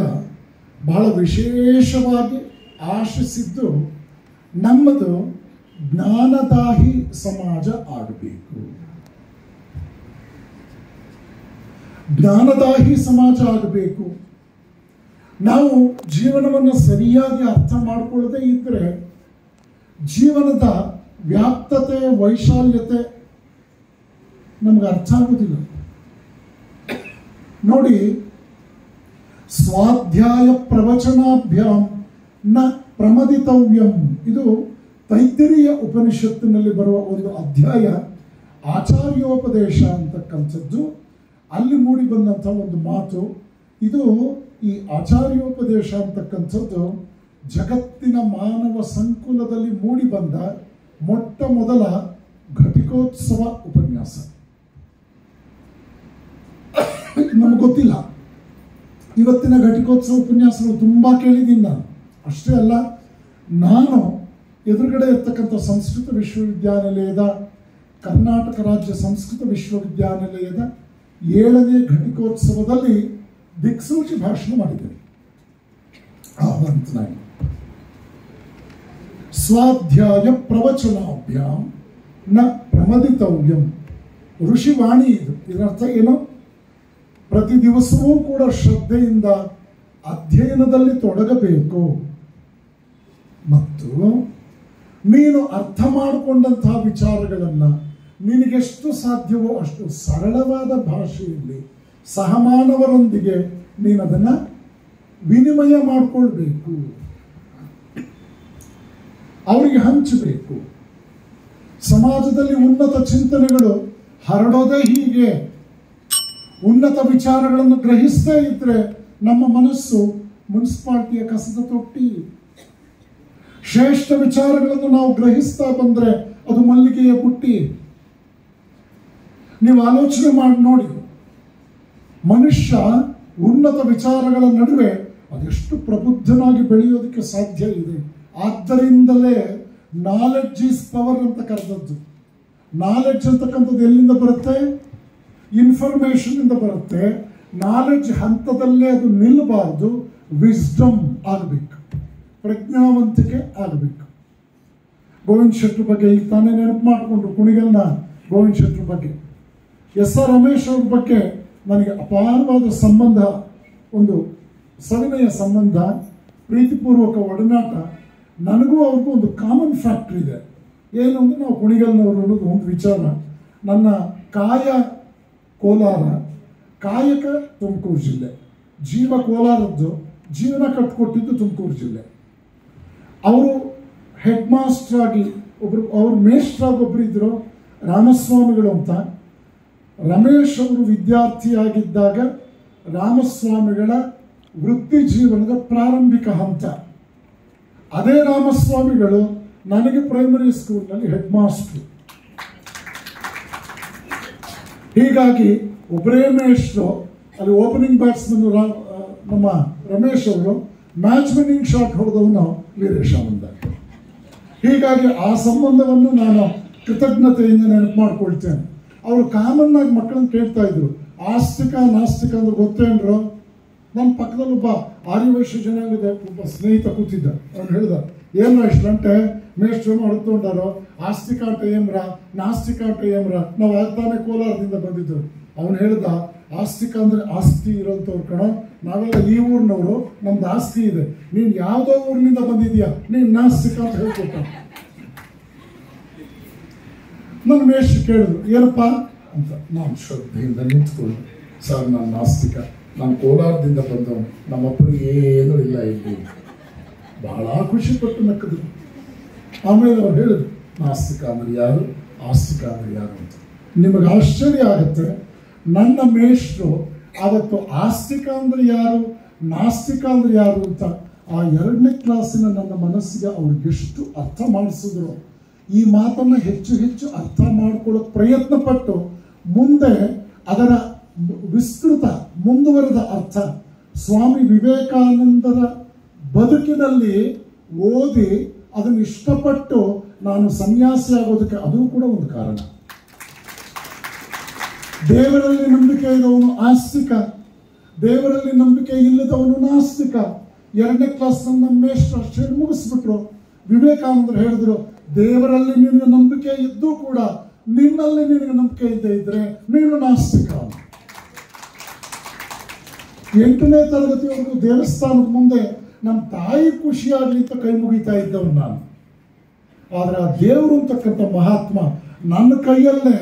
ಬಹಳ ವಿಶೇಷವಾಗಿ ಆಶಿಸಿದ್ದು ನಮ್ಮದು ಜ್ಞಾನದಾಹಿ ಸಮಾಜ ಆಗಬೇಕು. ಜ್ಞಾನದಾಹಿ ಸಮಾಜ ಆಗಬೇಕು. ನಾವು ಜೀವನವನ್ನು ಸರಿಯಾಗಿ ಅರ್ಥ ಮಾಡಿಕೊಳ್ಳದೆ ಇದ್ರೆ ಜೀವನದ ವ್ಯಾಪ್ತತೆ, ವೈಶಾಲ್ಯತೆ ನಮ್ಗೆ ಅರ್ಥ ಆಗುವುದಿಲ್ಲ. ನೋಡಿ, ಸ್ವಾಧ್ಯಾಯ ಪ್ರವಚನಾಭ್ಯಾಂ ನ ಪ್ರಮದಿತವ್ಯಂ, ಇದು ತೈತ್ತಿರೀಯ ಉಪನಿಷತ್ತಿನಲ್ಲಿ ಬರುವ ಒಂದು ಅಧ್ಯಾಯ. ಆಚಾರ್ಯೋಪದೇಶ ಅಂತಕ್ಕಂಥದ್ದು ಅಲ್ಲಿ ಮೂಡಿ ಬಂದಂಥ ಒಂದು ಮಾತು. ಇದು ಈ ಆಚಾರ್ಯೋಪದೇಶ ಅಂತಕ್ಕಂಥದ್ದು ಜಗತ್ತಿನ ಮಾನವ ಸಂಕುಲದಲ್ಲಿ ಮೂಡಿ ಬಂದ ಮೊಟ್ಟ ಮೊದಲ ಘಟಿಕೋತ್ಸವ ಉಪನ್ಯಾಸ. ನಮ್ಗೆ ಗೊತ್ತಿಲ್ಲ, ಇವತ್ತಿನ ಘಟಿಕೋತ್ಸವ ಉಪನ್ಯಾಸಗಳು ತುಂಬ ಕೇಳಿದ್ದೀನಿ ನಾನು. ಅಷ್ಟೇ ಅಲ್ಲ, ನಾನು ಎದುರುಗಡೆ ಇರ್ತಕ್ಕಂಥ ಸಂಸ್ಕೃತ ವಿಶ್ವವಿದ್ಯಾನಿಲಯದ, ಕರ್ನಾಟಕ ರಾಜ್ಯ ಸಂಸ್ಕೃತ ವಿಶ್ವವಿದ್ಯಾನಿಲಯದ 7ನೇ ಘಟಿಕೋತ್ಸವದಲ್ಲಿ ದಿಕ್ಸೂಚಿ ಭಾಷಣ ಮಾಡಿದ್ದೇನೆ. ಆಹ್ವಾನಿತನಾಗಿ ಸ್ವಾಧ್ಯಾಯ ಪ್ರವಚನಾಭ್ಯಾಂ ನ ಪ್ರಮದಿತವ್ಯಂ, ಋಷಿವಾಣಿ ಇದು. ಇದರರ್ಥ ಏನು? ಪ್ರತಿ ದಿವಸವೂ ಕೂಡ ಶ್ರದ್ಧೆಯಿಂದ ಅಧ್ಯಯನದಲ್ಲಿ ತೊಡಗಬೇಕು ಮತ್ತು ನೀನು ಅರ್ಥ ಮಾಡಿಕೊಂಡಂತಹ ವಿಚಾರಗಳನ್ನು ನಿನಗೆಷ್ಟು ಸಾಧ್ಯವೋ ಅಷ್ಟು ಸರಳವಾದ ಭಾಷೆಯಲ್ಲಿ ಸಹಮಾನವರೊಂದಿಗೆ ನೀನು ಅದನ್ನು ವಿನಿಮಯ ಮಾಡಿಕೊಳ್ಬೇಕು, ಅವರಿಗೆ ಹಂಚಬೇಕು. ಸಮಾಜದಲ್ಲಿ ಉನ್ನತ ಚಿಂತನೆಗಳು ಹರಡೋದೇ ಹೀಗೆ. ಉನ್ನತ ವಿಚಾರಗಳನ್ನು ಗ್ರಹಿಸದೇ ಇದ್ರೆ ನಮ್ಮ ಮನಸ್ಸು ಮುನ್ಸಿಪಾಲಿಟಿಯ ಕಸದ ತೊಟ್ಟಿ. ಶ್ರೇಷ್ಠ ವಿಚಾರಗಳನ್ನು ನಾವು ಗ್ರಹಿಸ್ತಾ ಬಂದ್ರೆ ಅದು ಮಲ್ಲಿಗೆಯ ಬುಟ್ಟಿ. ನೀವು ಆಲೋಚನೆ ಮಾಡಿ ನೋಡಿ, ಮನುಷ್ಯ ಉನ್ನತ ವಿಚಾರಗಳ ನಡುವೆ ಅದೆಷ್ಟು ಪ್ರಬುದ್ಧನಾಗಿ ಬೆಳೆಯೋದಕ್ಕೆ ಸಾಧ್ಯ ಇದೆ. ಆದ್ದರಿಂದಲೇ ನಾಲೆಡ್ಜ್ ಈಸ್ ಪವರ್ ಅಂತ ಕರೆದದ್ದು. ನಾಲೆಡ್ಜ್ ಅಂತಕ್ಕಂಥದ್ದು ಎಲ್ಲಿಂದ ಬರುತ್ತೆ? ಇನ್ಫಾರ್ಮೇಶನ್ ಇಂದ ಬರುತ್ತೆ. ನಾಲೆಡ್ಜ್ ಹಂತದಲ್ಲೇ ಅದು ನಿಲ್ಲಬಾರ್ದು, ವಿಸ್ಡಮ್ ಆಗಬೇಕು, ಪ್ರಜ್ಞಾವಂತಿಕೆ ಆಗಬೇಕು. ಗೋವಿಂದ ಶೆಟ್ಟರ್ ಬಗ್ಗೆ ಈಗ ತಾನೇ ನೆನಪು ಮಾಡಿಕೊಂಡ್ರು, ಕುಣಿಗಲ್ನ ಗೋವಿಂದ ಶೆಟ್ಟರ್ ಬಗ್ಗೆ. ಎಸ್ ಆರ್ ರಮೇಶ್ ಅವ್ರ ಬಗ್ಗೆ ನನಗೆ ಅಪಾರವಾದ ಸಂಬಂಧ, ಒಂದು ಸವಿನಯ ಸಂಬಂಧ, ಪ್ರೀತಿಪೂರ್ವಕ ಒಡನಾಟ. ನನಗೂ ಅವ್ರಿಗೂ ಒಂದು ಕಾಮನ್ ಫ್ಯಾಕ್ಟ್ರಿ ಇದೆ. ಏನು ಅಂದರೆ ನಾವು ಕುಣಿಗಲ್ನವರು ಅನ್ನೋದು ಒಂದು ವಿಚಾರ. ನನ್ನ ಕಾಯ ಕೋಲಾರ, ಕಾಯಕ ತುಮಕೂರು ಜಿಲ್ಲೆ, ಜೀವ ಕೋಲಾರದ್ದು, ಜೀವನ ಕಟ್ಟಿಕೊಟ್ಟಿದ್ದು ತುಮಕೂರು ಜಿಲ್ಲೆ. ಅವರು ಹೆಡ್ ಮಾಸ್ಟರ್ ಆಗಿ ಒಬ್ಬರು, ಅವ್ರ ಮೇಷ್ಟ್ರಾಗಿ ಒಬ್ಬರು ಇದ್ದರು, ರಾಮಸ್ವಾಮಿಗಳು ಅಂತ. ರಮೇಶ್ ಅವರು ವಿದ್ಯಾರ್ಥಿಯಾಗಿದ್ದಾಗ ರಾಮಸ್ವಾಮಿಗಳ ವೃತ್ತಿ ಜೀವನದ ಪ್ರಾರಂಭಿಕ ಹಂತ. ಅದೇ ರಾಮಸ್ವಾಮಿಗಳು ನನಗೆ ಪ್ರೈಮರಿ ಸ್ಕೂಲ್ನಲ್ಲಿ ಹೆಡ್ ಮಾಸ್ಟರ್. ಹೀಗಾಗಿ ಒಬ್ಬರೇ ಮೇಷ್ಟ್ರು, ಅಲ್ಲಿ ಓಪನಿಂಗ್ ಬ್ಯಾಟ್ಸ್ಮನ್ ನಮ್ಮ ರಮೇಶ್ ಅವರು, ಮ್ಯಾಚ್ ವಿನ್ನಿಂಗ್ ಶಾಟ್ ಹೊಡೆದವನು ವೀರೇಶ್ ಆನಂದ. ಹೀಗಾಗಿ ಆ ಸಂಬಂಧವನ್ನು ನಾನು ಕೃತಜ್ಞತೆಯಿಂದ ನೆನಪು ಮಾಡ್ಕೊಳ್ತೇನೆ. ಅವರು ಕಾಮನ್ ಆಗಿ ಮಕ್ಕಳನ್ನು ಕೇಳ್ತಾ ಇದ್ರು, ಆಸ್ತಿಕ ನಾಸ್ತಿಕ ಅಂದ್ರೆ ಗೊತ್ತೇನ್ರು? ನನ್ನ ಪಕ್ಕದಲ್ಲಿ ಒಬ್ಬ ಆರ್ಯವೈಶ್ಯ ಜನಾಂಗದ ಒಬ್ಬ ಸ್ನೇಹಿತ ಕೂತಿದ್ದ. ಅವ್ನು ಹೇಳ್ದ, ಏನ್ರ ಇಷ್ಟು ಗಂಟೆ ಮೇಷ್ಟ್ರು ಹೊಡ್ಕೊಂಡಾರೋ, ಆಸ್ತಿಕ ಅಂತ ಏಮ್ರ, ನಾಸ್ತಿಕ ಅಂತ ಏಮ್ರ, ನಾವು ಆಗ್ತಾನೆ ಕೋಲಾರದಿಂದ ಬಂದಿದ್ದು. ಅವನು ಹೇಳ್ದ, ಆಸ್ತಿಕ ಅಂದ್ರೆ ಆಸ್ತಿ ಇರೋಂಥವ್ರು ಕಣೋ, ನಾವೆಲ್ಲ ಈ ಊರಿನವರು, ನಮ್ದು ಆಸ್ತಿ ಇದೆ, ನೀನು ಯಾವುದೋ ಊರಿನಿಂದ ಬಂದಿದ್ಯಾ, ನೀನು ನಾಸ್ತಿಕ ಅಂತ ಹೇಳ್ಕೊಟ್ಟ. ನನ್ನ ಮೇಷ್ಟ್ರು ಕೇಳಿದ್ರು, ಏನಪ್ಪ ಅಂತ. ನಾನು ಶ್ರದ್ಧೆಯಿಂದ ನಿಂತ್ಕೊಂಡು, ಸರ್ ನಾನು ನಾಸ್ತಿಕ, ನಾನು ಕೋಲಾರದಿಂದ ಬಂದವನು, ನಮ್ಮಪ್ಪನಿಗೆ ಏನೂ ಇಲ್ಲ ಇಲ್ಲಿ. ಬಹಳ ಖುಷಿಪಟ್ಟು ನಕ್ಕದ್ರು. ಆಮೇಲೆ ಅವ್ರು ಹೇಳಿದ್ರು, ನಾಸ್ತಿಕ ಅಂದ್ರೆ ಯಾರು, ಆಸ್ತಿಕ ಅಂದ್ರೆ ಯಾರು ಅಂತ. ನಿಮಗೆ ಆಶ್ಚರ್ಯ ಆಗುತ್ತೆ, ನನ್ನ ಮೇಷ್ಟ್ರು ಅವತ್ತು ಆಸ್ತಿಕ ಅಂದ್ರೆ ಯಾರು, ನಾಸ್ತಿಕ ಅಂದ್ರೆ ಯಾರು ಅಂತ ಆ 2ನೇ ಕ್ಲಾಸಿನ ನನ್ನ ಮನಸ್ಸಿಗೆ ಅವ್ರಿಗೆಷ್ಟು ಅರ್ಥ ಮಾಡಿಸಿದ್ರು. ಈ ಮಾತನ್ನು ಹೆಚ್ಚು ಹೆಚ್ಚು ಅರ್ಥ ಮಾಡ್ಕೊಳ್ಳೋಕೆ ಪ್ರಯತ್ನ ಪಟ್ಟು ಮುಂದೆ ಅದರ ವಿಸ್ತೃತ ಮುಂದುವರೆದ ಅರ್ಥ ಸ್ವಾಮಿ ವಿವೇಕಾನಂದರ ಬದುಕಿನಲ್ಲಿ ಓದಿ ಅದನ್ನು ಇಷ್ಟಪಟ್ಟು ನಾನು ಸನ್ಯಾಸಿ ಆಗೋದಕ್ಕೆ ಅದು ಕೂಡ ಒಂದು ಕಾರಣ. ದೇವರಲ್ಲಿ ನಂಬಿಕೆ ಇದ್ದವನು ಆಸ್ತಿಕ, ದೇವರಲ್ಲಿ ನಂಬಿಕೆ ಇಲ್ಲದವನು ನಾಸ್ತಿಕ. 2ನೇ ಕ್ಲಾಸ್ ನನ್ನ ಮೇಷ್ಟ್ರು ಅಷ್ಟೇ ಮುಗಿಸ್ಬಿಟ್ರು. ವಿವೇಕಾನಂದರು ಹೇಳಿದ್ರು, ದೇವರಲ್ಲಿ ನಿನಗೆ ನಂಬಿಕೆ ಇದ್ದು ಕೂಡ ನಿನ್ನಲ್ಲಿ ನಿನಗೆ ನಂಬಿಕೆ ಇದ್ದೇ ಇದ್ರೆ ನೀನು ನಾಸ್ತಿಕ. 8ನೇ ತರಗತಿಯವರೆಗೂ ದೇವಸ್ಥಾನದ ಮುಂದೆ ನಮ್ಮ ತಾಯಿ ಖುಷಿಯಾಗಲಿ ಅಂತ ಕೈ ಮುಗಿತಾ ಇದ್ದವನು ನಾನು. ಆದರೆ ಆ ದೇವರು ಅಂತಕ್ಕಂಥ ಮಹಾತ್ಮ ನನ್ನ ಕೈಯಲ್ಲೇ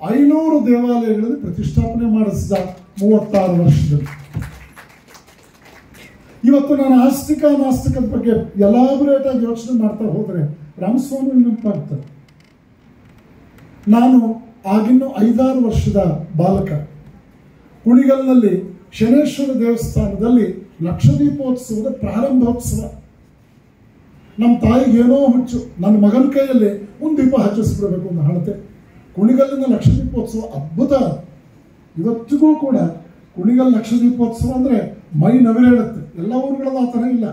500 ದೇವಾಲಯಗಳಲ್ಲಿ ಪ್ರತಿಷ್ಠಾಪನೆ ಮಾಡಿಸಿದ 36 ವರ್ಷದಲ್ಲಿ. ಇವತ್ತು ನಾನು ಆಸ್ತಿಕ ನಾಸ್ತಿಕದ ಬಗ್ಗೆ ಎಲಾಬರೇಟ್ ಆಗಿ ಯೋಚನೆ ಮಾಡ್ತಾ ಹೋದರೆ ರಾಮಸ್ವಾಮಿ ನೆನಪಾಗ್ತದೆ. ನಾನು ಆಗಿನ್ನೂ 5-6 ವರ್ಷದ ಬಾಲಕ. ಕುಣಿಗಲ್ನಲ್ಲಿ ಶನೇಶ್ವರ ದೇವಸ್ಥಾನದಲ್ಲಿ ಲಕ್ಷದೀಪೋತ್ಸವದ ಪ್ರಾರಂಭೋತ್ಸವ. ನಮ್ಮ ತಾಯಿಗೆ ಏನೋ ಹುಚ್ಚು, ನನ್ನ ಮಗನ ಕೈಯಲ್ಲಿ ಒಂದು ದೀಪ ಹಚ್ಚಿಸ್ಬಿಡ್ಬೇಕು ಒಂದು ಹಣತೆ. ಕುಣಿಗಲ್ಲಿನ ಲಕ್ಷದೀಪೋತ್ಸವ ಅದ್ಭುತ. ಇವತ್ತಿಗೂ ಕೂಡ ಕುಣಿಗಲ್ ಲಕ್ಷದೀಪೋತ್ಸವ ಅಂದರೆ ಮೈ ನವಿರೇಳುತ್ತೆ. ಎಲ್ಲ ಊರುಗಳಲ್ಲಿ ಆ ಥರ ಇಲ್ಲ.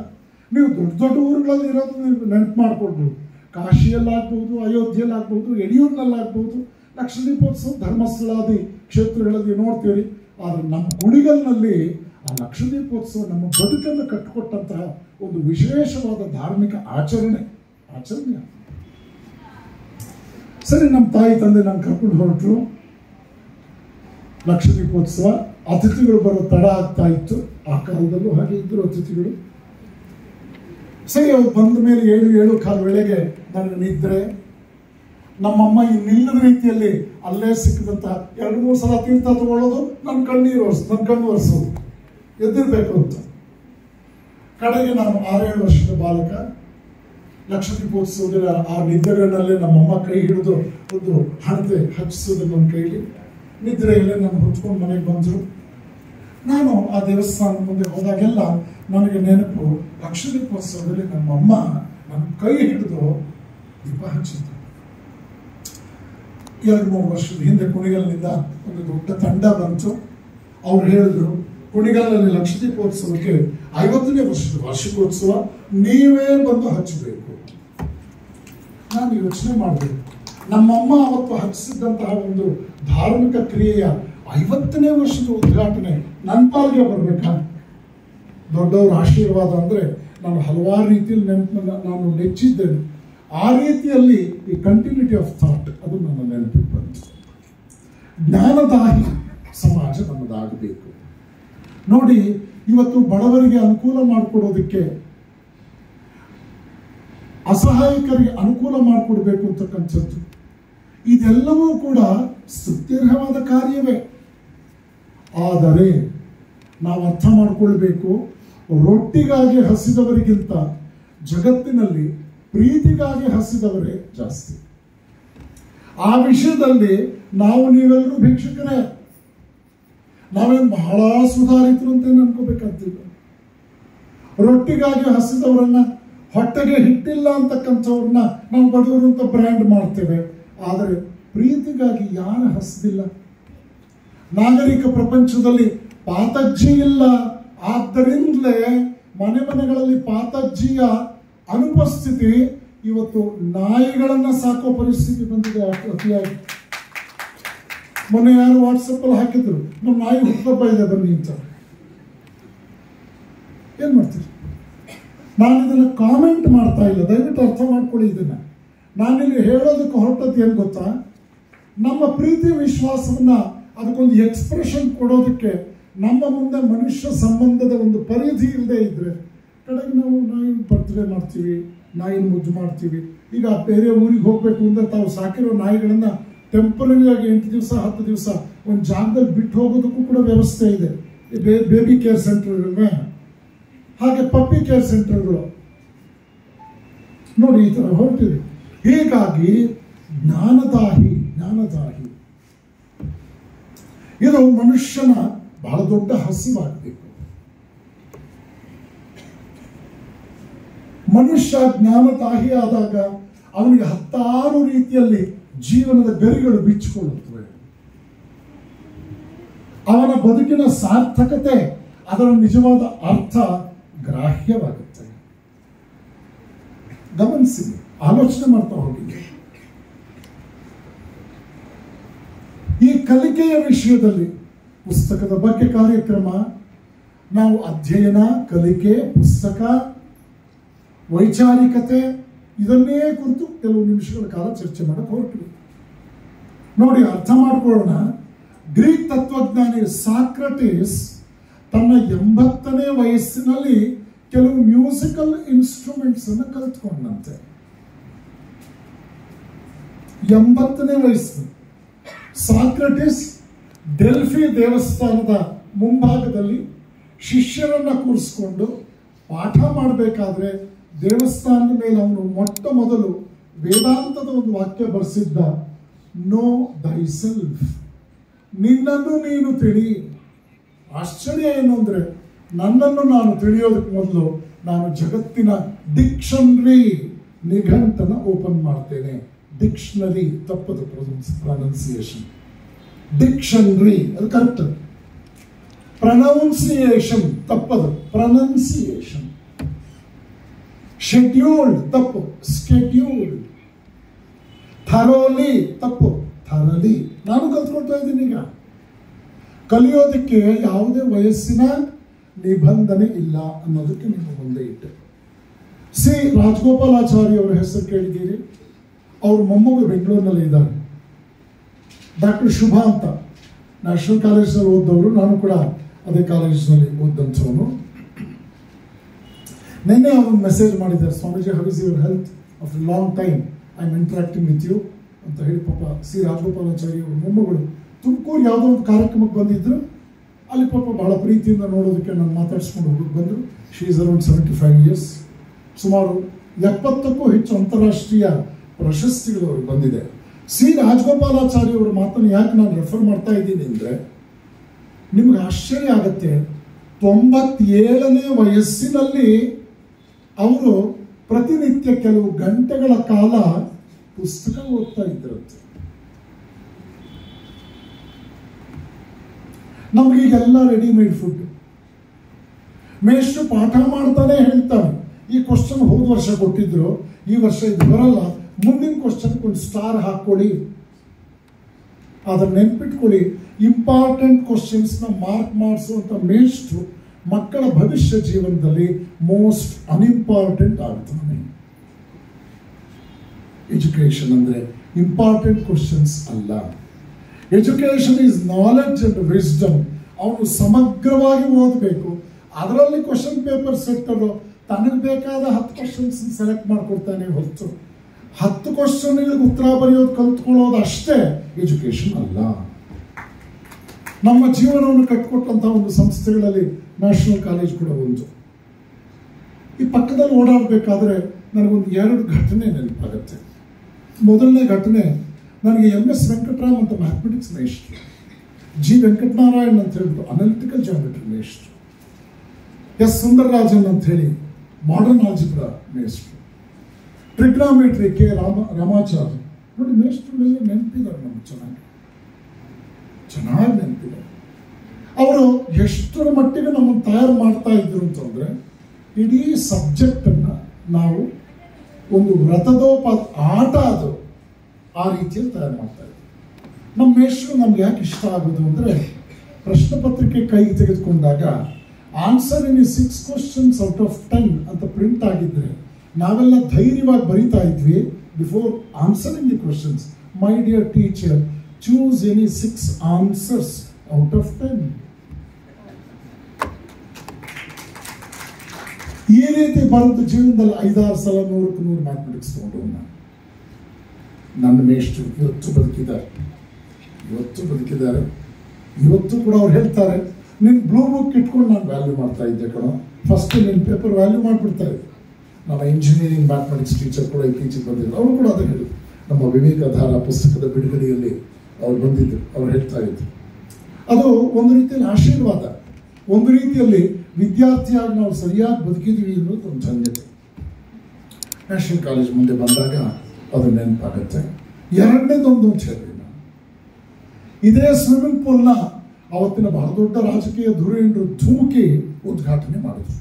ನೀವು ದೊಡ್ಡ ದೊಡ್ಡ ಊರುಗಳಲ್ಲಿ ಇರೋದು ನೀವು ನೆನಪು ಮಾಡ್ಕೊಳ್ಬೋದು. ಕಾಶಿಯಲ್ಲಾಗ್ಬೋದು, ಅಯೋಧ್ಯೆಯಲ್ಲಾಗ್ಬೋದು, ಯಡಿಯೂರಿನಲ್ಲಾಗ್ಬೋದು ಲಕ್ಷದೀಪೋತ್ಸವ ಧರ್ಮಸ್ಥಳಾದಿ ಕ್ಷೇತ್ರಗಳಲ್ಲಿ ನೋಡ್ತೀವಿ. ಆದರೆ ನಮ್ಮ ಕುಣಿಗಲ್ನಲ್ಲಿ ಆ ಲಕ್ಷದೀಪೋತ್ಸವ ನಮ್ಮ ಬದುಕನ್ನು ಕಟ್ಟಿಕೊಟ್ಟಂತಹ ಒಂದು ವಿಶೇಷವಾದ ಧಾರ್ಮಿಕ ಆಚರಣೆ. ಸರಿ, ನಮ್ಮ ತಾಯಿ ತಂದೆ ನಾನು ಕರ್ಕೊಂಡು ಹೊರಟರು. ಲಕ್ಷದೀಪೋತ್ಸವ, ಅತಿಥಿಗಳು ಬರೋ ತಡ ಆಗ್ತಾ ಇತ್ತು. ಆ ಕಾಲದಲ್ಲೂ ಹಾಗೆ ಇದ್ದರು ಅತಿಥಿಗಳು. ಸರಿ, ಅವ್ರು ಬಂದ ಮೇಲೆ 7-7:15 ವೇಳೆಗೆ ನನಗೆ ನಿದ್ರೆ. ನಮ್ಮಮ್ಮ ಇನ್ನಿಲ್ಲದ ರೀತಿಯಲ್ಲಿ ಅಲ್ಲೇ ಸಿಕ್ಕಿದಂತಹ 2-3 ಸಲ ತೀರ್ಥ ತಗೊಳ್ಳೋದು, ನನ್ನ ಕಣ್ಣು ಒರೆಸೋದು, ಎದ್ದಿರ್ಬೇಕು ಅಂತ. ಕಡೆಗೆ ನಾನು 6-7 ವರ್ಷದ ಬಾಲಕ. ಲಕ್ಷದೀಪೋತ್ಸವದ ಆ ನಿದ್ದೆಗಳಲ್ಲೇ ನಮ್ಮಮ್ಮ ಕೈ ಹಿಡಿದು ಒಂದು ಹಣತೆ ಹಚ್ಚಿಸೋದು ನನ್ನ ಕೈಲಿ. ನಿದ್ರೆಯಲ್ಲೇ ನಾನು ಹೊತ್ಕೊಂಡು ಮನೆಗೆ ಬಂದರು. ನಾನು ಆ ದೇವಸ್ಥಾನದ ಮುಂದೆ ಹೋದಾಗೆಲ್ಲ ನನಗೆ ನೆನಪು, ಲಕ್ಷದೀಪೋತ್ಸವದಲ್ಲಿ ನಮ್ಮಮ್ಮ ನನ್ನ ಕೈ ಹಿಡಿದು ದೀಪ ಹಚ್ಚಿದ್ರು. 2-3 ವರ್ಷದ ಹಿಂದೆ ಕುಣಿಗಲ್ನಿಂದ ಒಂದು ದೊಡ್ಡ ತಂಡ ಬಂತು. ಅವ್ರು ಹೇಳಿದ್ರು, ಕುಣಿಗಲ್ನಲ್ಲಿ ಲಕ್ಷದೀಪೋತ್ಸವಕ್ಕೆ 50ನೇ ವರ್ಷದ ವಾರ್ಷಿಕೋತ್ಸವ, ನೀವೇ ಬಂದು ಹಚ್ಚಬೇಕು. ನಾನು ಯೋಚನೆ ಮಾಡಬೇಕು, ನಮ್ಮಮ್ಮ ಅವತ್ತು ಹಚ್ಚಿಸಿದಂತಹ ಒಂದು ಧಾರ್ಮಿಕ ಕ್ರಿಯೆಯ 50ನೇ ವರ್ಷದ ಉದ್ಘಾಟನೆ ನನ್ನ ಪಾಲ್ಗೆ ಬರಬೇಕಾ? ದೊಡ್ಡವರ ಆಶೀರ್ವಾದ ಅಂದರೆ ನಾನು ಹಲವಾರು ರೀತಿಯಲ್ಲಿ ನಾನು ನೆಚ್ಚಿದ್ದೇನೆ. ಆ ರೀತಿಯಲ್ಲಿ ಈ ಕಂಟಿನ್ಯೂಟಿ ಆಫ್ ಥಾಟ್ ಅದು ನನ್ನ ನೆನಪಿಗೆ ಬಂತು. ಜ್ಞಾನದಾಹಿ ಸಮಾಜ ನಮ್ಮದಾಗಬೇಕು. ನೋಡಿ, ಇವತ್ತು ಬಡವರಿಗೆ ಅನುಕೂಲ ಮಾಡಿಕೊಡೋದಕ್ಕೆ, ಅಸಹಾಯಕರಿಗೆ ಅನುಕೂಲ ಮಾಡಿಕೊಡ್ಬೇಕು ಅಂತಕ್ಕಂಥದ್ದು, ಇದೆಲ್ಲವೂ ಕೂಡ ಸ್ತುತ್ಯರ್ಹವಾದ ಕಾರ್ಯವೇ. ಆದರೆ ನಾವು ಅರ್ಥ ಮಾಡಿಕೊಳ್ಬೇಕು, ರೊಟ್ಟಿಗಾಗಿ ಹಸಿದವರಿಗಿಂತ ಜಗತ್ತಿನಲ್ಲಿ ಪ್ರೀತಿಗಾಗಿ ಹಸಿದವರೇ ಜಾಸ್ತಿ. ಆ ವಿಷಯದಲ್ಲಿ ನಾವು ನೀವೆಲ್ಲರೂ ಭಿಕ್ಷುಕರೇ. ನಾವೇನು ಬಹಳ ಸುಧಾರಿತರು ಅಂತ ಅನ್ಕೋಬೇಕಾಗ್ತಿಲ್ಲ. ರೊಟ್ಟಿಗಾಗಿ ಹಸಿದವರನ್ನ, ಹೊಟ್ಟೆಗೆ ಹಿಟ್ಟಿಲ್ಲ ಅಂತಕ್ಕಂಥವ್ರನ್ನ ನಾವು ಬಡವರು ಅಂತ ಬ್ರ್ಯಾಂಡ್ ಮಾಡ್ತೇವೆ. ಆದರೆ ಪ್ರೀತಿಗಾಗಿ ಯಾರು ಹಸಿದಿಲ್ಲ? ನಾಗರಿಕ ಪ್ರಪಂಚದಲ್ಲಿ ಪಾತಜ್ಜಿ ಇಲ್ಲ, ಆದ್ದರಿಂದಲೇ ಮನೆ ಮನೆಗಳಲ್ಲಿ ಪಾತಜ್ಜಿಯ ಅನುಪಸ್ಥಿತಿ. ಇವತ್ತು ನಾಯಿಗಳನ್ನ ಸಾಕೋ ಪರಿಸ್ಥಿತಿ ಬಂದಿದೆ ಅತಿಯಾಗಿ. ಮೊನ್ನೆ ಯಾರು ವಾಟ್ಸಪ್ ಅಲ್ಲಿ ಹಾಕಿದ್ರು, ನಮ್ಮ ನಾಯಿ ಹುಟ್ಟುಹಬ್ಬ ಇದೆ ಬನ್ನಿ ಅಂತ. ಏನ್ ಮಾಡ್ತೀರಿ? ನಾನು ಇದನ್ನ ಕಾಮೆಂಟ್ ಮಾಡ್ತಾ ಇಲ್ಲ, ದಯವಿಟ್ಟು ಅರ್ಥ ಮಾಡ್ಕೊಳ್ಳಿ. ಇದನ್ನ ನಾನಿಲ್ಲಿ ಹೇಳೋದಕ್ಕೆ ಹೊರಟದ್ದು ಏನ್ ಗೊತ್ತಾ? ನಮ್ಮ ಪ್ರೀತಿ ವಿಶ್ವಾಸವನ್ನ ಅದಕ್ಕೊಂದು ಎಕ್ಸ್ಪ್ರೆಷನ್ ಕೊಡೋದಕ್ಕೆ ನಮ್ಮ ಮುಂದೆ ಮನುಷ್ಯ ಸಂಬಂಧದ ಒಂದು ಪರಿಧಿ ಇಲ್ಲದೆ ಇದ್ರೆ ಕಡೆಗೆ ನಾವು ನಾಯಿನ ಬರ್ತ್ಡೇ ಮಾಡ್ತೀವಿ, ನಾಯಿನ ಮುದ್ದು ಮಾಡ್ತೀವಿ. ಈಗ ಬೇರೆ ಊರಿಗೆ ಹೋಗ್ಬೇಕು ಅಂದ್ರೆ ತಾವು ಸಾಕಿರೋ ನಾಯಿಗಳನ್ನ ಟೆಂಪರರಿಯಾಗಿ 8 ದಿವಸ 10 ದಿವಸ ಒಂದು ಜಾಗದಲ್ಲಿ ಬಿಟ್ಟು ಹೋಗೋದಕ್ಕೂ ಕೂಡ ವ್ಯವಸ್ಥೆ ಇದೆ. ಬೇಬಿ ಕೇರ್ ಸೆಂಟರ್ಗಳಿವೆ, ಹಾಗೆ ಪಪ್ಪಿ ಕೇರ್ ಸೆಂಟರ್ಗಳು ನೋಡಿ ಈ ತರ ಹೊರಟಿದೆ. ಹೀಗಾಗಿ ಜ್ಞಾನದಾಹಿ ಇದು ಮನುಷ್ಯನ ಬಹಳ ದೊಡ್ಡ ಹಸಿವಾಗಬೇಕು. ಮನುಷ್ಯ ಜ್ಞಾನದಾಹಿ ಆದಾಗ ಅವನಿಗೆ 10 ರೀತಿಯಲ್ಲಿ ಜೀವನದ ಗರಿಗಳು ಬಿಚ್ಚಿಕೊಳ್ಳುತ್ತವೆ. ಅವನ ಬದುಕಿನ ಸಾರ್ಥಕತೆ, ಅದರ ನಿಜವಾದ ಅರ್ಥ ಗ್ರಾಹ್ಯವಾಗುತ್ತೆ. ಗಮನಿಸಿ, ಆಲೋಚನೆ ಮಾಡ್ತಾ ಹೋಗಿ. ಈ ಕಲಿಕೆಯ ವಿಷಯದಲ್ಲಿ ಪುಸ್ತಕದ ಬಗ್ಗೆ ಕಾರ್ಯಕ್ರಮ, ನಾವು ಅಧ್ಯಯನ, ಕಲಿಕೆ, ಪುಸ್ತಕ, ವೈಚಾರಿಕತೆ ಇದನ್ನೇ ಕುರಿತು ಕೆಲವು ನಿಮಿಷಗಳ ಕಾಲ ಚರ್ಚೆ ಮಾಡಕ್ಕೆ ಹೊರಟಿವಿ. ನೋಡಿ, ಅರ್ಥ ಮಾಡ್ಕೊಳ್ಳೋಣ. ಗ್ರೀಕ್ ತತ್ವಜ್ಞಾನಿ ಸಾಕ್ರಟಿಸ್ ತನ್ನ 80ನೇ ವಯಸ್ಸಿನಲ್ಲಿ ಕೆಲವು ಮ್ಯೂಸಿಕಲ್ ಇನ್ಸ್ಟ್ರೂಮೆಂಟ್ಸ್ ಅನ್ನು ಕಲಿತ್ಕೊಂಡಂತೆ. 80ನೇ ವಯಸ್ಸು. ಸಾಕ್ರಟಿಸ್ ಡೆಲ್ಫಿ ದೇವಸ್ಥಾನದ ಮುಂಭಾಗದಲ್ಲಿ ಶಿಷ್ಯರನ್ನ ಕೂರಿಸಿಕೊಂಡು ಪಾಠ ಮಾಡಬೇಕಾದ್ರೆ ದೇವಸ್ಥಾನದ ಮೇಲೆ ಅವನು ಮೊಟ್ಟ ಮೊದಲು ವೇದಾಂತದ ಒಂದು ವಾಕ್ಯ ಬರೆಸಿದ್ದ, ನೋ ದೈ ಸೆಲ್ಫ್, ನಿನ್ನನ್ನು ನೀನು ತಿಳಿ. ಆಶ್ಚರ್ಯ ಏನು ಅಂದ್ರೆ, ನನ್ನನ್ನು ನಾನು ತಿಳಿಯೋದಕ್ಕೆ ಮೊದಲು ನಾನು ಜಗತ್ತಿನ ಡಿಕ್ಷನರಿ, ನಿಘಂಟನ ಓಪನ್ ಮಾಡ್ತೇನೆ. ಡಿಕ್ಷನರಿ ತಪ್ಪದು ಪ್ರೊನೌನ್ಸಿಯೇಷನ್, ಡಿಕ್ಷನರಿ ಅದು ಕರೆಕ್ಟ್, ಪ್ರೊನೌನ್ಸಿಯೇಷನ್ ತಪ್ಪದು, ಪ್ರೊನೌನ್ಸಿಯೇಷನ್. ಶೆಡ್ಯೂಲ್ಡ್ ತಪ್ಪು, ಸ್ಕೆಡ್ಯೂಲ್ಡ್. ಥರೋಲಿ ತಪ್ಪು, ಥರಲಿ. ನಾನು ಕಲ್ತ್ಕೊಳ್ತಾ ಇದ್ದೀನಿ. ಈಗ ಕಲಿಯೋದಕ್ಕೆ ಯಾವುದೇ ವಯಸ್ಸಿನ ನಿಬಂಧನೆ ಇಲ್ಲ ಅನ್ನೋದಕ್ಕೆ ನಿಮ್ಮ ಮುಂದೆ ಇಟ್ಟೆ. ಸಿ ರಾಜಗೋಪಾಲಾಚಾರಿ ಅವರ ಹೆಸರು ಕೇಳಿದ್ದೀರಿ. ಅವ್ರ ಮೊಮ್ಮಗಳು ಬೆಂಗಳೂರಿನಲ್ಲಿ ಇದ್ದಾರೆ, ಡಾಕ್ಟರ್ ಶುಭಾ ಅಂತ. ನ್ಯಾಷನಲ್ ಕಾಲೇಜ್ನಲ್ಲಿ ಓದ್ದವರು, ನಾನು ಕೂಡ ಅದೇ ಕಾಲೇಜಿನಲ್ಲಿ ಓದಂಥವನು. ನಿನ್ನೆ ಅವರು ಮೆಸೇಜ್ ಮಾಡಿದ್ದಾರೆ, Swamiji, how is your health after long time, I am interacting with you ಅಂತ ಹೇಳಿ. ಪಾಪ ಸಿ ರಾಜಗೋಪಾಲಾಚಾರಿ ಅವರ ಮೊಮ್ಮಗಳು ತುಮಕೂರು ಯಾವುದೋ ಒಂದು ಕಾರ್ಯಕ್ರಮಕ್ಕೆ ಬಂದಿದ್ರು. ಅಲ್ಲಿ ಪಾಪ ಬಹಳ ಪ್ರೀತಿಯಿಂದ ನೋಡೋದಕ್ಕೆ ನಾನು ಮಾತಾಡಿಸ್ಕೊಂಡು ಹೋಗೋಕೆ ಬಂದರು. She is around 75 years. ಸುಮಾರು 70ಕ್ಕೂ ಹೆಚ್ಚು ಅಂತಾರಾಷ್ಟ್ರೀಯ ಪ್ರಶಸ್ತಿಗಳು ಅವ್ರಿಗೆ ಬಂದಿದೆ. ಸಿ ರಾಜಗೋಪಾಲಾಚಾರಿ ಅವರ ಮಾತನ್ನು ಯಾಕೆ ನಾನು ರೆಫರ್ ಮಾಡ್ತಾ ಇದ್ದೀನಿ ಅಂದರೆ, ನಿಮ್ಗೆ ಆಶ್ಚರ್ಯ ಆಗುತ್ತೆ. 97ನೇ ವಯಸ್ಸಿನಲ್ಲಿ ಅವರು ಪ್ರತಿನಿತ್ಯ ಕೆಲವು ಗಂಟೆಗಳ ಕಾಲ ಪುಸ್ತಕ ಓದ್ತಾ ಇದ್ರಂತೆ. ನಮಗೀಗೆಲ್ಲ ರೆಡಿಮೇಡ್ ಫುಡ್. ಮೇಷ್ಟ್ರು ಪಾಠ ಮಾಡ್ತಾನೆ ಹೇಳ್ತಾನೆ, ಈ ಕ್ವಶನ್ ಹೋದ ವರ್ಷ ಕೊಟ್ಟಿದ್ರು, ಈ ವರ್ಷ ಇದು ಬರಲ್ಲ, ಮುಂದಿನ ಕ್ವಶನ್ಗೆ ಒಂದು ಸ್ಟಾರ್ ಹಾಕೊಳ್ಳಿ. ಅದನ್ನ ನೆನ್ಪಿಟ್ಕೊಳ್ಳಿ. ಇಂಪಾರ್ಟೆಂಟ್ ಕ್ವಶನ್ಸ್ನ ಮಾರ್ಕ್ ಮಾಡಿಸುವಂಥ ಮೇಷ್ಟ್ರು ಮಕ್ಕಳ ಭವಿಷ್ಯ ಜೀವನದಲ್ಲಿ ಮೋಸ್ಟ್ ಅನ್ಇಂಪಾರ್ಟೆಂಟ್ ಆಗುತ್ತದೆ. ಎಜುಕೇಶನ್ ಅಂದರೆ ಇಂಪಾರ್ಟೆಂಟ್ ಕ್ವಶನ್ಸ್ ಅಲ್ಲ. Education is knowledge and wisdom. ಅವನು ಸಮಗ್ರವಾಗಿ ಓದಬೇಕು. ಅದರಲ್ಲಿ ಕ್ವಶನ್ ಪೇಪರ್ ಸೆಟ್ಟರು ತನಗೆ ಬೇಕಾದ 10 ಕ್ವಶನ್ಸ್ ಸೆಲೆಕ್ಟ್ ಮಾಡ್ಕೊಡ್ತಾನೆ ಹೊರತು 10 ಕ್ವಶನ್ಗಳಿಗೆ ಉತ್ತರ ಬರೆಯೋದು ಕಲ್ತ್ಕೊಳ್ಳೋದು ಅಷ್ಟೇ ಎಜುಕೇಶನ್ ಅಲ್ಲ. ನಮ್ಮ ಜೀವನವನ್ನು ಕಟ್ಟಿಕೊಟ್ಟಂತಹ ಒಂದು ಸಂಸ್ಥೆಗಳಲ್ಲಿ ನ್ಯಾಷನಲ್ ಕಾಲೇಜ್ ಕೂಡ ಒಂದು. ಈ ಪಕ್ಕದಲ್ಲಿ ಓಡಾಡಬೇಕಾದ್ರೆ ನನಗೊಂದು 2 ಘಟನೆ ನೆನಪಾಗುತ್ತೆ. ಮೊದಲನೇ ಘಟನೆ, ನನಗೆ MS ವೆಂಕಟರಾಮ್ ಅಂತ ಮ್ಯಾಥಮೆಟಿಕ್ಸ್ ಮೇಷ್ಟ್ರು, G ವೆಂಕಟನಾರಾಯಣ್ ಅಂತ ಹೇಳ್ಬಿಟ್ಟು ಅನಾಲಿಟಿಕಲ್ ಜಾಮೆಟ್ರಿ ಮೇಷ್ಟ್ರು, S ಸುಂದರರಾಜನ್ ಅಂತ ಹೇಳಿ ಮಾಡರ್ನ್ ಆಲ್ಜಿಬ್ರಾ ಮೇಷ್ಟ್ರು, ಟ್ರಿಗ್ನಾಮೆಟ್ರಿ K ರಾಮಾಚಾರ್ಯ. ನೋಡಿ, ಮೇಷ್ಟ್ರುಗಳೆಲ್ಲ ನೆನಪಿದ್ದಾರೆ, ನಮ್ಗೆ ಚೆನ್ನಾಗಿ ನೆನಪಿದೆ. ಅವರು ಎಷ್ಟರ ಮಟ್ಟಿಗೆ ನಮ್ಮನ್ನು ತಯಾರು ಮಾಡ್ತಾ ಇದ್ರು ಅಂತಂದ್ರೆ, ಇಡೀ ಸಬ್ಜೆಕ್ಟನ್ನು ನಾವು ಒಂದು ವ್ರತದೋಪಾದ ಆಟ ಅದು ಆ ರೀತಿಯಲ್ಲಿ ತಯಾರು ಮಾಡ್ತಾ ಇದ್ವಿ. ನಮ್ಮ ಮೇಷ್ಟ್ರು ನಮ್ಗೆ ಯಾಕೆ ಇಷ್ಟ ಆಗೋದು ಅಂದರೆ, ಪ್ರಶ್ನೆ ಪತ್ರಿಕೆ ಕೈಗೆ ತೆಗೆದುಕೊಂಡಾಗ answer in 6 questions out of 10 ಅಂತ ಪ್ರಿಂಟ್ ಆಗಿದ್ರೆ ನಾವೆಲ್ಲ ಧೈರ್ಯವಾಗಿ ಬರೀತಾ ಇದ್ವಿ. Before answering the questions, my dear teacher, choose any 6 answers out of 10. ಈ ರೀತಿ ಬರೆದು ಜೀವನದಲ್ಲಿ 5-6 ಸಲ 100ಕ್ಕೆ 100 ಮ್ಯಾಥಮೆಟಿಕ್ಸ್ ತಗೊಂಡು ನನ್ನ ಮೇಷ್ಟ್ರು ಇವತ್ತು ಬದುಕಿದ್ದಾರೆ. ಇವತ್ತು ಕೂಡ ಅವ್ರು ಹೇಳ್ತಾರೆ, ನಿನ್ನ ಬ್ಲೂ ಬುಕ್ ಇಟ್ಕೊಂಡು ನಾನು ವ್ಯಾಲ್ಯೂ ಮಾಡ್ತಾ ಇದ್ದೆ ಕಣೋ, ಫಸ್ಟ್ ನಿನ್ನ ಪೇಪರ್ ವ್ಯಾಲ್ಯೂ ಮಾಡಿಬಿಡ್ತಾ ಇದ್ದೆ. ನಮ್ಮ ಇಂಜಿನಿಯರಿಂಗ್ ಮ್ಯಾಥಮೆಟಿಕ್ಸ್ ಟೀಚರ್ ಕೂಡ ಇತ್ತೀಚೆಗೆ ಬಂದಿದ್ರು. ಅವರು ಕೂಡ ಅದನ್ನು ಹೇಳಿದ್ರು. ನಮ್ಮ ವಿವೇಕಾಧಾರ ಪುಸ್ತಕದ ಬಿಡುಗಡೆಯಲ್ಲಿ ಅವ್ರು ಬಂದಿದ್ದರು. ಅವ್ರು ಹೇಳ್ತಾ ಇದ್ರು, ಅದು ಒಂದು ರೀತಿಯಲ್ಲಿ ಆಶೀರ್ವಾದ, ಒಂದು ರೀತಿಯಲ್ಲಿ ವಿದ್ಯಾರ್ಥಿಯಾಗಿ ನಾವು ಸರಿಯಾಗಿ ಬದುಕಿದ್ವಿ ಅನ್ನೋದು ಒಂದು ಧನ್ಯತೆ. ನ್ಯಾಷನಲ್ ಕಾಲೇಜ್ ಮುಂದೆ ಬಂದಾಗ ಅದು ನೆನಪಾಗುತ್ತೆ. ಎರಡನೇದೊಂದು ಅಂತ ಹೇಳಿದೆ ನಾನು, ಇದೇ ಸ್ವಿಮ್ಮಿಂಗ್ ಪೂಲ್ನ ಅವತ್ತಿನ ಬಹಳ ದೊಡ್ಡ ರಾಜಕೀಯ ಧುರೀಣರು ಧುಮುಕಿ ಉದ್ಘಾಟನೆ ಮಾಡಿದ್ರು.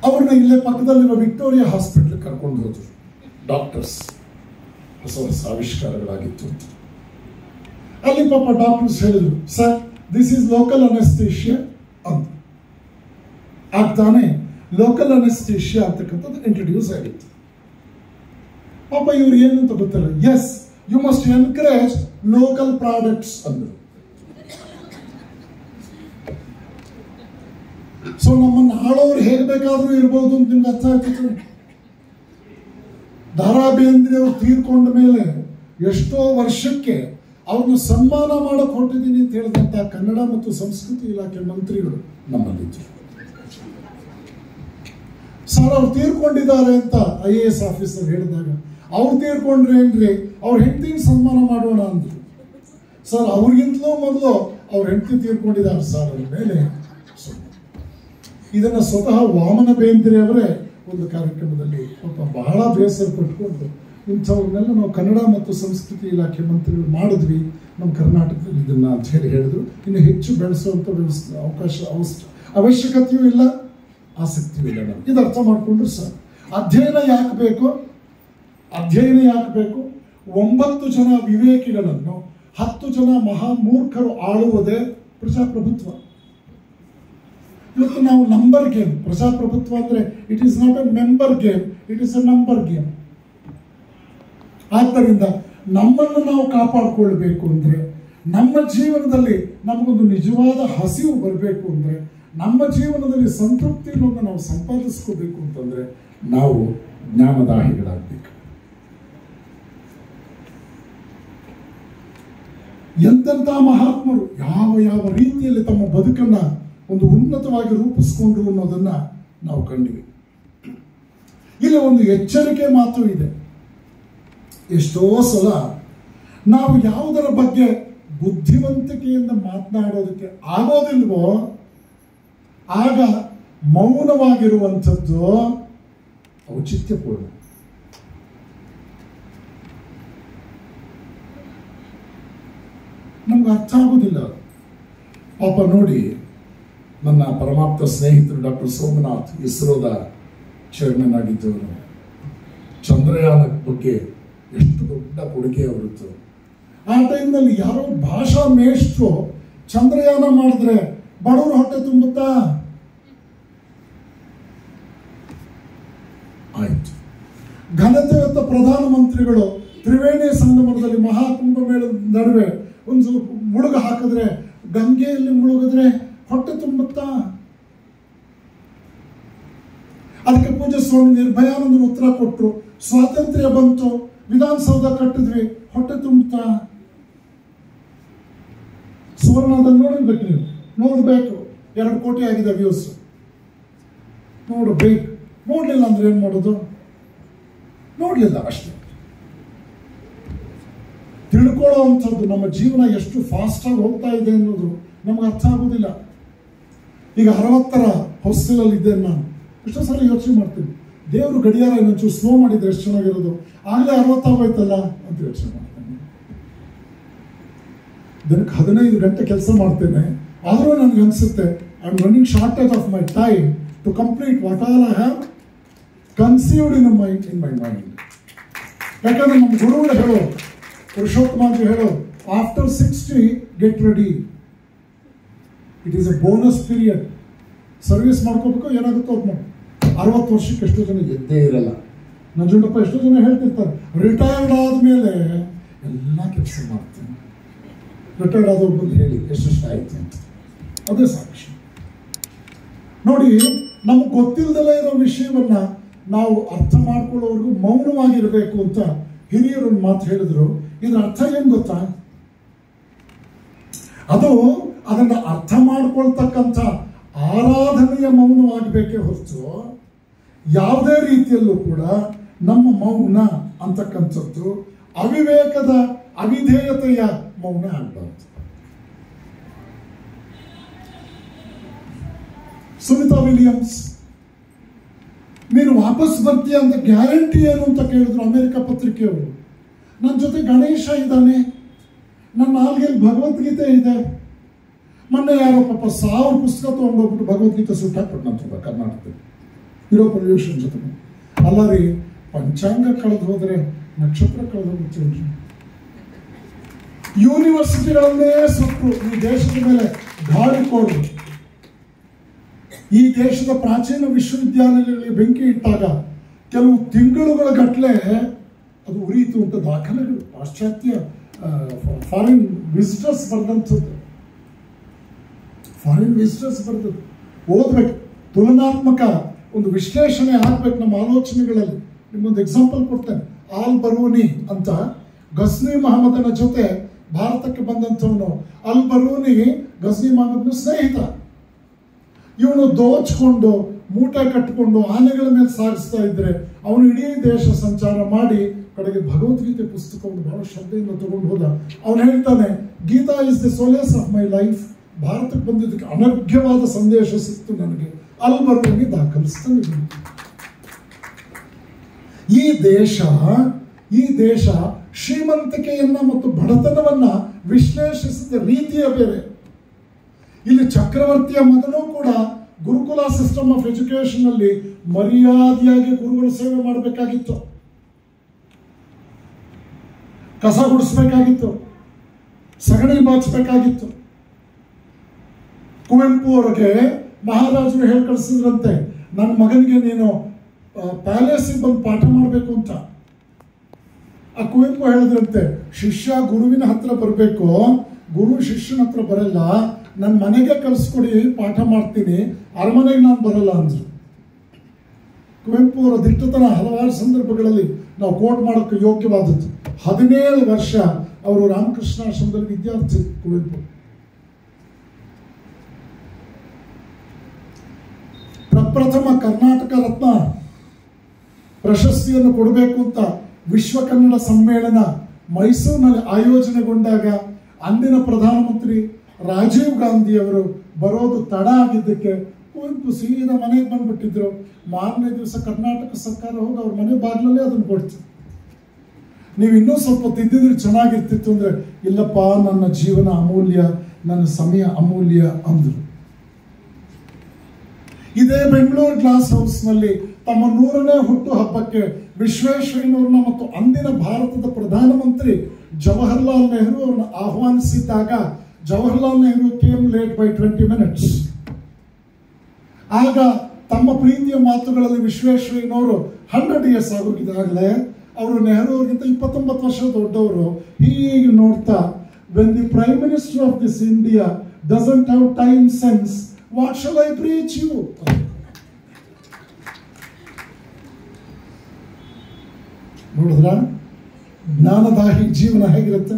ಅವ್ರನ್ನ ಇಲ್ಲೇ ಪಕ್ಕದಲ್ಲಿರುವ ವಿಕ್ಟೋರಿಯಾ ಹಾಸ್ಪಿಟಲ್ ಕರ್ಕೊಂಡು ಹೋದ್ರು. ಡಾಕ್ಟರ್ಸ್ ಹೊಸ ಹೊಸ ಆವಿಷ್ಕಾರಗಳಾಗಿತ್ತು ಅಂತ. ಅಲ್ಲಿ ಪಾಪ ಡಾಕ್ಟರ್ಸ್ ಹೇಳಿದ್ರು, ಸರ್ ದಿಸ್ ಈಸ್ ಲೋಕಲ್ ಅನೆಸ್ಥೇಷಿಯಾ ಅಂತ. ಆಗ್ತಾನೆ ಲೋಕಲ್ ಅನೆಸ್ಥೇಷಿಯಾ ಅಂತಕ್ಕಂಥದ್ದು ಇಂಟ್ರೊಡ್ಯೂಸ್ ಆಗಿತ್ತು. ಪಾಪ ಇವ್ರು ಏನು ಅಂತ ಗೊತ್ತಿಲ್ಲ. Yes, you must encourage local products ಅಂದರು. ಸೊ ನಮ್ಮನ್ನು ಆಳೋರು ಹೇಗೆ ಬೇಕಾದ್ರೂ ಇರ್ಬೋದು ಅಂತ ನಿಮ್ಗೆ ಅರ್ಥ ಆಗ್ತಿತ್ತು. ದಾರಾ ಬೇಂದ್ರೆ ಅವರು ತೀರ್ಕೊಂಡ ಮೇಲೆ ಎಷ್ಟೋ ವರ್ಷಕ್ಕೆ ಅವ್ರನ್ನ ಸನ್ಮಾನ ಮಾಡಕ್ ಹೊರಟಿದ್ದೀನಿ ಅಂತ ಹೇಳಿದಂತ ಕನ್ನಡ ಮತ್ತು ಸಂಸ್ಕೃತಿ ಇಲಾಖೆ ಮಂತ್ರಿಗಳು ನಮ್ಮಲ್ಲಿದ್ದರು. ಸರ್ ಅವ್ರು ತೀರ್ಕೊಂಡಿದ್ದಾರೆ ಅಂತ IAS ಆಫೀಸರ್ ಹೇಳಿದಾಗ, ಅವ್ರು ತೀರ್ಕೊಂಡ್ರೆ ಏನ್ರಿ, ಅವ್ರ ಹೆಂಡತಿನ ಸನ್ಮಾನ ಮಾಡೋಣ ಅಂದ್ರು. ಸರ್ ಅವ್ರಿಗಿಂತಲೂ ಮೊದಲು ಅವ್ರ ಹೆಂಡತಿ ತೀರ್ಕೊಂಡಿದ್ದಾರೆ ಸರ್ ಅವ್ರ ಮೇಲೆ. ಇದನ್ನ ಸ್ವತಃ ವಾಮನ ಬೇಂದ್ರೆ ಅವರೇ ಒಂದು ಕಾರ್ಯಕ್ರಮದಲ್ಲಿ ಬಹಳ ಬೇಸರ ಪಟ್ಕೊಂಡು, ಇಂಥವ್ರನ್ನೆಲ್ಲ ನಾವು ಕನ್ನಡ ಮತ್ತು ಸಂಸ್ಕೃತಿ ಇಲಾಖೆ ಮಂತ್ರಿಗಳು ಮಾಡಿದ್ವಿ ನಮ್ಮ ಕರ್ನಾಟಕದಲ್ಲಿ ಇದನ್ನ ಅಂತ ಹೇಳಿದ್ರು. ಇನ್ನು ಹೆಚ್ಚು ಬೆಳೆಸುವಂಥ ಅವಶ್ಯಕತೆಯೂ ಇಲ್ಲ, ಆಸಕ್ತಿಯೂ ಇಲ್ಲ. ನಾವು ಇದು ಅರ್ಥ ಮಾಡ್ಕೊಂಡ್ರೆ ಸರ್, ಅಧ್ಯಯನ ಯಾಕೆ ಬೇಕು? 9 ಜನ ವಿವೇಕಿಗಳನ್ನು 10 ಜನ ಮಹಾಮೂರ್ಖರು ಆಳುವುದೇ ಪ್ರಜಾಪ್ರಭುತ್ವ. ಇವತ್ತು ನಾವು ನಂಬರ್ ಗೇಮ್, ಪ್ರಜಾಪ್ರಭುತ್ವ ಅಂದ್ರೆ it is not a member game, it is A number game. ಆದ್ದರಿಂದ ನಮ್ಮನ್ನು ನಾವು ಕಾಪಾಡಿಕೊಳ್ಬೇಕು ಅಂದ್ರೆ, ನಮ್ಮ ಜೀವನದಲ್ಲಿ ನಮಗೊಂದು ನಿಜವಾದ ಹಸಿವು ಬರಬೇಕು ಅಂದ್ರೆ, ನಮ್ಮ ಜೀವನದಲ್ಲಿ ಸಂತೃಪ್ತಿಯನ್ನು ನಾವು ಸಂಪಾದಿಸ್ಕೋಬೇಕು ಅಂತಂದ್ರೆ ನಾವು ಜ್ಞಾನದಾಹಿಗಳಾಗಬೇಕು. ಎಂತೆಂಥ ಮಹಾತ್ಮರು ಯಾವ ರೀತಿಯಲ್ಲಿ ತಮ್ಮ ಬದುಕನ್ನ ಒಂದು ಉನ್ನತವಾಗಿ ರೂಪಿಸ್ಕೊಂಡ್ರು ಅನ್ನೋದನ್ನ ನಾವು ಕಂಡಿವಿ. ಇಲ್ಲಿ ಒಂದು ಎಚ್ಚರಿಕೆ ಮಾತು ಇದೆ. ಎಷ್ಟೋ ಸಲ ನಾವು ಯಾವುದರ ಬಗ್ಗೆ ಬುದ್ಧಿವಂತಿಕೆಯಿಂದ ಮಾತನಾಡೋದಕ್ಕೆ ಆಗೋದಿಲ್ವೋ ಆಗ ಮೌನವಾಗಿರುವಂಥದ್ದು ಔಚಿತ್ಯಪೂರ್ಣ. ನಮ್ಗೆ ಅರ್ಥ ಆಗೋದಿಲ್ಲ. ಪಾಪ ನೋಡಿ, ನನ್ನ ಪರಮಾಪ್ತ ಸ್ನೇಹಿತರು ಡಾಕ್ಟರ್ ಸೋಮನಾಥ್, ಇಸ್ರೋದ ಚೇರ್ಮನ್ ಆಗಿದ್ದವರು, ಚಂದ್ರಯಾನ ಬಗ್ಗೆ ಎಷ್ಟು ದೊಡ್ಡ ಕೊಡುಗೆ ಅವರಿತ್ತು. ಆ ಟೈಮ್ನಲ್ಲಿ ಯಾರೋ ಭಾಷಾ ಮೇಷ್ಟ್ರು ಚಂದ್ರಯಾನ ಮಾಡಿದ್ರೆ ಬಡವರು ಹೊಟ್ಟೆ ತುಂಬುತ್ತಾ? ಆಯ್ತು. ಘನತೆಯುತ ಪ್ರಧಾನಮಂತ್ರಿಗಳು ತ್ರಿವೇಣಿ ಸಂಗಮದಲ್ಲಿ ಮಹಾಕುಂಭಮೇಳದ ನಡುವೆ ಒಂದು ಮುಳುಗ ಹಾಕಿದ್ರೆ, ಗಂಗೆಯಲ್ಲಿ ಮುಳುಗಿದ್ರೆ ಹೊಟ್ಟೆ ತುಂಬುತ್ತಾ? ಅದಕ್ಕೆ ಪೂಜ್ಯ ಸ್ವಾಮಿ ನಿರ್ಭಯಾನಂದರು ಉತ್ತರ ಕೊಟ್ಟರು. ಸ್ವಾತಂತ್ರ್ಯ ಬಂತು, ವಿಧಾನಸೌಧ ಕಟ್ಟಿದ್ವಿ, ಹೊಟ್ಟೆ ತುಂಬುತ್ತಾ? ಸುವರ್ಣದಲ್ಲಿ ನೋಡಿರ್ಬೇಕು, ನೀವು ನೋಡ್ಬೇಕು. 2 ಕೋಟಿ ಆಗಿದೆ ವ್ಯೂಸ್. ನೋಡಬೇಕು. ನೋಡ್ಲಿಲ್ಲ ಅಂದ್ರೆ ಏನ್ ಮಾಡೋದು? ನೋಡ್ಲಿಲ್ಲ ಅಷ್ಟೇ. ತಿಳ್ಕೊಳ್ಳೋ ಅಂಥದ್ದು ನಮ್ಮ ಜೀವನ ಎಷ್ಟು ಫಾಸ್ಟ್ ಆಗಿ ಹೋಗ್ತಾ ಇದೆ ಅನ್ನೋದು ನಮ್ಗೆ ಅರ್ಥ ಆಗೋದಿಲ್ಲ. ಈಗ 60ರ ಹೊಸ್ಟೆಲಲ್ಲಿ ಇದ್ದೇನೆ ನಾನು. ಎಷ್ಟೋ ಸಲ ಯೋಚನೆ ಮಾಡ್ತೀನಿ, ದೇವರು ಗಡಿಯಾರ ಇನ್ನೊಂಚೂರು ಸ್ಲೋ ಮಾಡಿದ್ರೆ ಎಷ್ಟು ಚೆನ್ನಾಗಿರೋದು, ಆಗಲೇ 60 ಆಗೋಯ್ತಲ್ಲ ಅಂತ ಯೋಚನೆ ಮಾಡ್ತೇನೆ. ದಿನಕ್ಕೆ 15 ಗಂಟೆ ಕೆಲಸ ಮಾಡ್ತೇನೆ, ಆದರೂ ನನಗೆ ಅನಿಸುತ್ತೆ I am running shortage of my time to complete what all I have conceived in my mind. ಯಾಕಂದ್ರೆ ನಮ್ಮ ಗುರುಗಳು ಹೇಳೋ, ಪುರುಷೋತ್ತಮಾಜಿ ಹೇಳೋ, after 60 get ready, it is a bonus period. Service ಮಾಡ್ಕೋಬೇಕು, ಏನಾಗುತ್ತೋ ಅದು ಮಾಡಿ. 60 ವರ್ಷಕ್ಕೆ ಎಷ್ಟೋ ಜನ ಎದ್ದೇ ಇರಲ್ಲ. ನಂಜುಂಡಪ್ಪ ಎಷ್ಟೋ ಜನ ಹೇಳ್ತಿರ್ತಾರೆ, ರಿಟೈರ್ಡ್ ಆದಮೇಲೆ ಎಲ್ಲ ಕೆಲಸ ಮಾಡ್ತೇನೆ. ರಿಟೈರ್ಡ್ ಆದವ್ರು ಬಂದು ಹೇಳಿ ಎಷ್ಟೆಷ್ಟು ಆಯ್ತು ಅಂತ. ಅದೇ ಸಾಕ್ಷಿ. ನೋಡಿ, ನಮ್ಗೆ ಗೊತ್ತಿಲ್ಲದಲ್ಲೇ ಇರೋ ವಿಷಯವನ್ನ ನಾವು ಅರ್ಥ ಮಾಡ್ಕೊಳ್ಳೋವರೆಗೂ ಮೌನವಾಗಿರಬೇಕು ಅಂತ ಹಿರಿಯರು ಒಂದು ಮಾತು ಹೇಳಿದ್ರು. ಇದ್ರ ಅರ್ಥ ಏನ್ ಗೊತ್ತಾ? ಅದು ಅದನ್ನ ಅರ್ಥ ಮಾಡ್ಕೊಳ್ತಕ್ಕಂಥ ಆರಾಧನೆಯ ಮೌನವಾಗಬೇಕೇ ಹೊರತು ಯಾವುದೇ ರೀತಿಯಲ್ಲೂ ಕೂಡ ನಮ್ಮ ಮೌನ ಅಂತಕ್ಕಂಥದ್ದು ಅವಿವೇಕದ ಅವಿಧೇಯತೆಯ ಮೌನ ಆಗಬಾರ್ದು. ಸುನಿತಾ ವಿಲಿಯಮ್ಸ್, ನೀನು ವಾಪಸ್ ಬರ್ತೀಯ ಅಂತ ಗ್ಯಾರಂಟಿ ಏನು ಅಂತ ಕೇಳಿದ್ರು ಅಮೆರಿಕ ಪತ್ರಿಕೆಯವರು. ನನ್ನ ಜೊತೆ ಗಣೇಶ ಇದ್ದಾನೆ, ನನ್ನ ನಾಲ್ಗೆಯಲ್ಲಿ ಭಗವದ್ಗೀತೆ ಇದೆ. ಮೊನ್ನೆ ಯಾರೋ ಪಾಪ 1000 ಪುಸ್ತಕ ತೊಗೊಂಡೋಗ್ಬಿಟ್ಟು ಭಗವದ್ಗೀತೆ ಸುಟ್ಟಾಕ್ಬಿಟ್ಟು ಕರ್ನಾಟಕದಲ್ಲಿ ಇರೋ ಪೊಲ್ಯೂಷನ್ ಜೊತೆ. ಅಲ್ಲ ರೀ, ಪಂಚಾಂಗ ಕಳೆದು ಹೋದ್ರೆ ನಕ್ಷತ್ರ ಕಳೆದು ಹೋಗುತ್ತೆ. ಯೂನಿವರ್ಸಿಟಿಗಳನ್ನೇ ಸುಟ್ಟು ಈ ದೇಶದ ಮೇಲೆ ದಾಳಿ ಕೊಡು. ಈ ದೇಶದ ಪ್ರಾಚೀನ ವಿಶ್ವವಿದ್ಯಾಲಯಗಳಿಗೆ ಬೆಂಕಿ ಇಟ್ಟಾಗ ಕೆಲವು ತಿಂಗಳುಗಳ ಗಟ್ಟಲೆ ಅದು ಉರಿಯಿತು ಅಂತ ದಾಖಲೆಗಳು, ಪಾಶ್ಚಾತ್ಯ ಫಾರಿನ್ ವಿಸಿಟರ್ಸ್ ಬರೆದಂಥದ್ದು. ಫಾರಿನ್ ವಿಸಿಟರ್ಸ್ ಬರೆದದ್ದು ಓದ್ಬೇಕು, ತುಲನಾತ್ಮಕ ಒಂದು ವಿಶ್ಲೇಷಣೆ ಆಗ್ಬೇಕು ನಮ್ಮ ಆಲೋಚನೆಗಳಲ್ಲಿ. ನಿಮ್ಮೊಂದು ಎಕ್ಸಾಂಪಲ್ ಕೊಡ್ತೇನೆ. ಆಲ್ ಬರೂನಿ ಅಂತ ಗಜ್ನಿ ಮಹಮ್ಮದನ ಜೊತೆ ಭಾರತಕ್ಕೆ ಬಂದಂಥವನು. ಅಲ್ ಬರೂನಿ ಗಜ್ನಿ ಮಹಮ್ಮದ್ನ ಸ್ನೇಹಿತ. ಇವನು ದೋಚ್ಕೊಂಡು ಮೂಟೆ ಕಟ್ಟಿಕೊಂಡು ಆನೆಗಳ ಮೇಲೆ ಸಾಗಿಸ್ತಾ ಇದ್ರೆ ಅವನು ಇಡೀ ದೇಶ ಸಂಚಾರ ಮಾಡಿ ಕಡೆಗೆ ಭಗವದ್ಗೀತೆ ಪುಸ್ತಕವನ್ನು ಬಹಳ ಶ್ರದ್ಧೆಯಿಂದ ತಗೊಂಡು ಹೋದ. ಅವನು ಹೇಳ್ತಾನೆ, Gita is the solace of my life. ಭಾರತಕ್ಕೆ ಬಂದಿದ್ದಕ್ಕೆ ಅನರ್ಘ್ಯವಾದ ಸಂದೇಶ ಸಿಕ್ತು ನನಗೆ. ಅಲ್ ಬರೂನಿ ದಾಖಲಿಸ್ತಾನೆ. ಈ ದೇಶ ಶ್ರೀಮಂತಿಕೆಯನ್ನ ಮತ್ತು ಬಡತನವನ್ನ ವಿಶ್ಲೇಷಿಸಿದ ರೀತಿಯ ಬೇರೆ. ಇಲ್ಲಿ ಚಕ್ರವರ್ತಿಯ ಮಗನೂ ಕೂಡ ಗುರುಕುಲ ಸಿಸ್ಟಮ್ ಆಫ್ ಎಜುಕೇಶನ್ ಅಲ್ಲಿ ಮರ್ಯಾದೆಯಾಗಿ ಗುರುಗಳು ಸೇವೆ ಮಾಡಬೇಕಾಗಿತ್ತು, ಕಸ ಗುಡಿಸ್ಬೇಕಾಗಿತ್ತು, ಸಗಣಿ ಬಾಚಬೇಕಾಗಿತ್ತು. ಕುವೆಂಪು ಅವರಿಗೆ ಮಹಾರಾಜರು ಹೇಳಿ ಕಳಿಸಿದ್ರಂತೆ, ನನ್ನ ಮಗನಿಗೆ ನೀನು ಪ್ಯಾಲೇಸಿಗೆ ಬಂದು ಪಾಠ ಮಾಡಬೇಕು ಅಂತ. ಆ ಕುವೆಂಪು ಹೇಳಿದ್ರಂತೆ, ಶಿಷ್ಯ ಗುರುವಿನ ಹತ್ರ ಬರಬೇಕು, ಗುರು ಶಿಷ್ಯನ ಹತ್ರ ಬರಲ್ಲ. ನನ್ನ ಮನೆಗೆ ಕಳಿಸ್ಕೊಡಿ, ಪಾಠ ಮಾಡ್ತೀನಿ, ಅರಮನೆಗೆ ನಾನು ಬರಲ್ಲ ಅಂದ್ರು. ಕುವೆಂಪು ಅವರ ದಿಟ್ಟತನ ಹಲವಾರು ಸಂದರ್ಭಗಳಲ್ಲಿ ನಾವು ಕೋಟ್ ಮಾಡೋಕ್ಕೆ ಯೋಗ್ಯವಾದದ್ದು. 17 ವರ್ಷ ಅವರು ರಾಮಕೃಷ್ಣಾಶ್ರಮದಲ್ಲಿ ವಿದ್ಯಾರ್ಥಿ ಕುವೆಂಪು. ಪ್ರಪ್ರಥಮ ಕರ್ನಾಟಕ ರತ್ನ ಪ್ರಶಸ್ತಿಯನ್ನು ಕೊಡಬೇಕು ಅಂತ ವಿಶ್ವ ಕನ್ನಡ ಸಮ್ಮೇಳನ ಮೈಸೂರಿನಲ್ಲಿ ಆಯೋಜನೆಗೊಂಡಾಗ ಅಂದಿನ ಪ್ರಧಾನಮಂತ್ರಿ ರಾಜೀವ್ ಗಾಂಧಿ ಅವರು ಬರೋದು ತಡ ಆಗಿದ್ದಕ್ಕೆ ಕುವೆಂಪು ಸೀದಾ ಮನೆಗೆ ಬಂದ್ಬಿಟ್ಟಿದ್ರು. ಮಾರನೇ ದಿವಸ ಕರ್ನಾಟಕ ಸರ್ಕಾರ ಹೋಗಿ ಅವ್ರ ಮನೆ ಬಾಗಿಲಲ್ಲೇ ಅದನ್ನು ಕೊಡ್ತು. ನೀವು ಇನ್ನೂ ಸ್ವಲ್ಪ ತಿದ್ದಿದ್ರೆ ಚೆನ್ನಾಗಿರ್ತಿತ್ತು ಅಂದ್ರೆ, ಇಲ್ಲಪ್ಪ ನನ್ನ ಜೀವನ ಅಮೂಲ್ಯ, ನನ್ನ ಸಮಯ ಅಮೂಲ್ಯ ಅಂದ್ರು. ಇದೇ ಬೆಂಗಳೂರು ಗ್ಲಾಸ್ ಹೌಸ್ ನಲ್ಲಿ ತಮ್ಮ 100ನೇ ಹುಟ್ಟುಹಬ್ಬಕ್ಕೆ ವಿಶ್ವೇಶ್ವರಯ್ಯನವ್ರನ್ನ ಮತ್ತು ಅಂದಿನ ಭಾರತದ ಪ್ರಧಾನಮಂತ್ರಿ ಜವಾಹರ್ಲಾಲ್ ನೆಹರು ಅವ್ರನ್ನ ಆಹ್ವಾನಿಸಿದ್ದಾಗ Jawaharlal Nehru came late by 20 minutes. ಆಗ ತಮ್ಮ ಪ್ರೀತಿಯ ಮಾತುಗಳಲ್ಲಿ ವಿಶ್ವೇಶ್ವರಯ್ಯನವರು 100 years ಆಗೋಗಿದಾಗಲೇ ಅವರು ನೆಹರು ಅವ್ರಿಗಿಂತ 29 ವರ್ಷ ದೊಡ್ಡವರು. ಹೀಗೆ ನೋಡ್ತಾ, when the Prime Minister of this India doesn't have time sense, what shall I preach you? ನೋಡಿದ್ರ ಜ್ಞಾನದಾಹಿ ಜೀವನ ಹೇಗಿರುತ್ತೆ?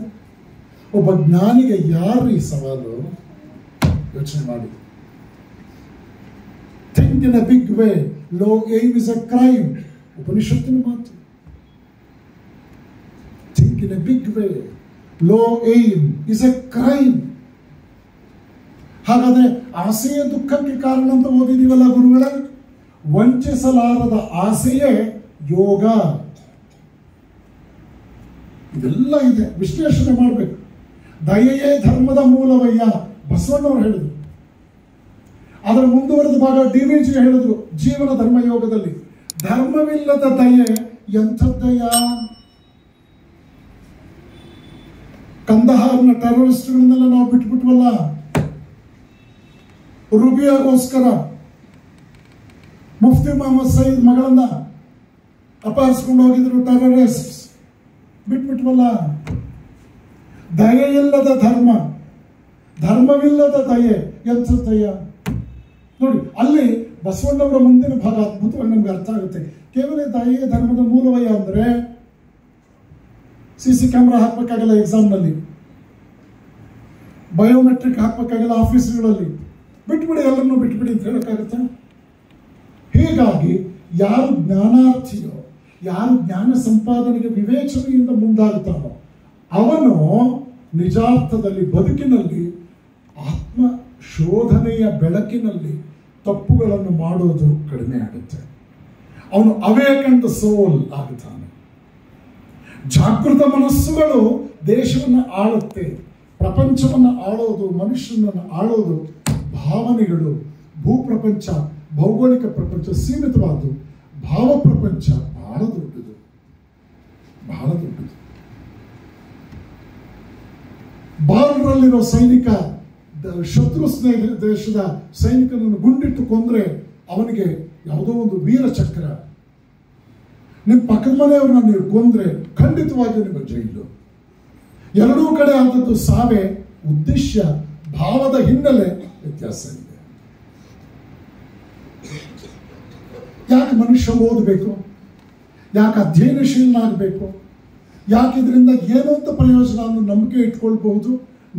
ಒಬ್ಬ ಜ್ಞಾನಿಗೆ ಯಾರು ಈ ಸವಾಲು? ಯೋಚನೆ ಮಾಡಿ. Think in a big way, low aim is a crime. ಉಪನಿಷತ್ತಿನ ಮಾತು. Think in a big way, low aim is a crime. ಹಾಗಾದ್ರೆ ಆಸೆಯೇ ದುಃಖಕ್ಕೆ ಕಾರಣ ಅಂತ ಓದಿದೀವಲ್ಲ ಗುರುಗಳ. ವಂಚಿಸಲಾರದ ಆಸೆಯೇ ಯೋಗ. ಇದೆಲ್ಲ ಇದೆ, ವಿಶ್ಲೇಷಣೆ ಮಾಡಬೇಕು. ದಯೆಯೇ ಧರ್ಮದ ಮೂಲವಯ್ಯ ಬಸವಣ್ಣವರು ಹೇಳಿದ್ರು. ಅದರ ಮುಂದುವರೆದ ಭಾಗ DVG ಹೇಳಿದ್ರು ಜೀವನ ಧರ್ಮಯೋಗದಲ್ಲಿ. ಧರ್ಮವಿಲ್ಲದ ದಯೆ ಎಂಥದ್ದಯ್ಯ? ಕಂದಹಾರ್ನ ಟೆರರಿಸ್ಟ್ಗಳನ್ನೆಲ್ಲ ನಾವು ಬಿಟ್ಬಿಟ್ವಲ್ಲ. ರುಬಿಯಾಗೋಸ್ಕರ ಮುಫ್ತಿ ಮೊಹಮ್ಮದ್ ಸಯೀದ್ ಮಗಳನ್ನ ಅಪಹರಿಸಿಕೊಂಡು ಹೋಗಿದ್ರು ಟೆರರಿಸ್ಟ್. ಬಿಟ್ಬಿಟ್ವಲ್ಲ. ದಯೆಯಿಲ್ಲದ ಧರ್ಮ, ಧರ್ಮವಿಲ್ಲದ ದಯೆ ಎಂಥದ್ದಯ್ಯ? ನೋಡಿ, ಅಲ್ಲಿ ಬಸವಣ್ಣವರ ಮುಂದಿನ ಭಾಗ ಅದ್ಭುತವಾಗಿ ನಮ್ಗೆ ಅರ್ಥ ಆಗುತ್ತೆ. ಕೇವಲ ದಯೆ ಧರ್ಮದ ಮೂಲವಯ್ಯ ಅಂದ್ರೆ CC ಕ್ಯಾಮ್ರಾ ಹಾಕ್ಬೇಕಾಗಲ್ಲ ಎಕ್ಸಾಮ್ನಲ್ಲಿ, ಬಯೋಮೆಟ್ರಿಕ್ ಹಾಕ್ಬೇಕಾಗಲ್ಲ ಆಫೀಸ್ಗಳಲ್ಲಿ. ಬಿಟ್ಬಿಡಿ, ಎಲ್ಲರನ್ನೂ ಬಿಟ್ಬಿಡಿ ಅಂತ ಹೇಳಕ್ಕಾಗತ್ತ? ಹೀಗಾಗಿ ಯಾರು ಜ್ಞಾನಾರ್ಥಿಯೋ, ಯಾರು ಜ್ಞಾನ ಸಂಪಾದನೆಗೆ ವಿವೇಚನೆಯಿಂದ ಮುಂದಾಗುತ್ತಾನೋ ಅವನು ನಿಜಾರ್ಥದಲ್ಲಿ ಬದುಕಿನಲ್ಲಿ ಆತ್ಮ ಶೋಧನೆಯ ಬೆಳಕಿನಲ್ಲಿ ತಪ್ಪುಗಳನ್ನು ಮಾಡೋದು ಕಡಿಮೆ ಆಗುತ್ತೆ. ಅವನು ಅವೇಕಂಡ್ ಸೋಲ್ ಆಗುತ್ತಾನೆ. ಜಾಗೃತ ಮನಸ್ಸುಗಳು ದೇಶವನ್ನು ಆಳುತ್ತೆ, ಪ್ರಪಂಚವನ್ನು ಆಳೋದು, ಮನುಷ್ಯನನ್ನು ಆಳೋದು ಭಾವನೆಗಳು. ಭೂಪ್ರಪಂಚ, ಭೌಗೋಳಿಕ ಪ್ರಪಂಚ ಸೀಮಿತವಾದ್ದು, ಭಾವ ಪ್ರಪಂಚ ಬಹಳ ದೊಡ್ಡದು, ಬಹಳ ದೊಡ್ಡದು. ಬಾರ್ಡರಲ್ಲಿರೋ ಸೈನಿಕ ಶತ್ರು ದೇಶದ ಸೈನಿಕನನ್ನು ಗುಂಡಿಟ್ಟು ಕೊಂದ್ರೆ ಅವನಿಗೆ ಯಾವುದೋ ಒಂದು ವೀರ ಚಕ್ರ. ನಿಮ್ಮ ಪಕ್ಕದ ಮನೆಯವ್ರನ್ನ ನೀವು ಕೊಂದ್ರೆ ಖಂಡಿತವಾಗಿಯೂ ನಿಮ್ಮ ಜೈಲು. ಎರಡೂ ಕಡೆ ಆದದ್ದು ಸಾವೇ. ಉದ್ದೇಶ, ಭಾವದ ಹಿನ್ನೆಲೆ ವ್ಯತ್ಯಾಸ ಇದೆ. ಯಾಕೆ ಮನುಷ್ಯ ಓದಬೇಕು? ಯಾಕೆ ಅಧ್ಯಯನಶೀಲನಾಗಬೇಕು? ಯಾಕೆ ಇದರಿಂದ ಏನೋ ಅಂತ ಪ್ರಯೋಜನ ಅನ್ನೋ ನಂಬಿಕೆ ಇಟ್ಕೊಳ್ಬಹುದು,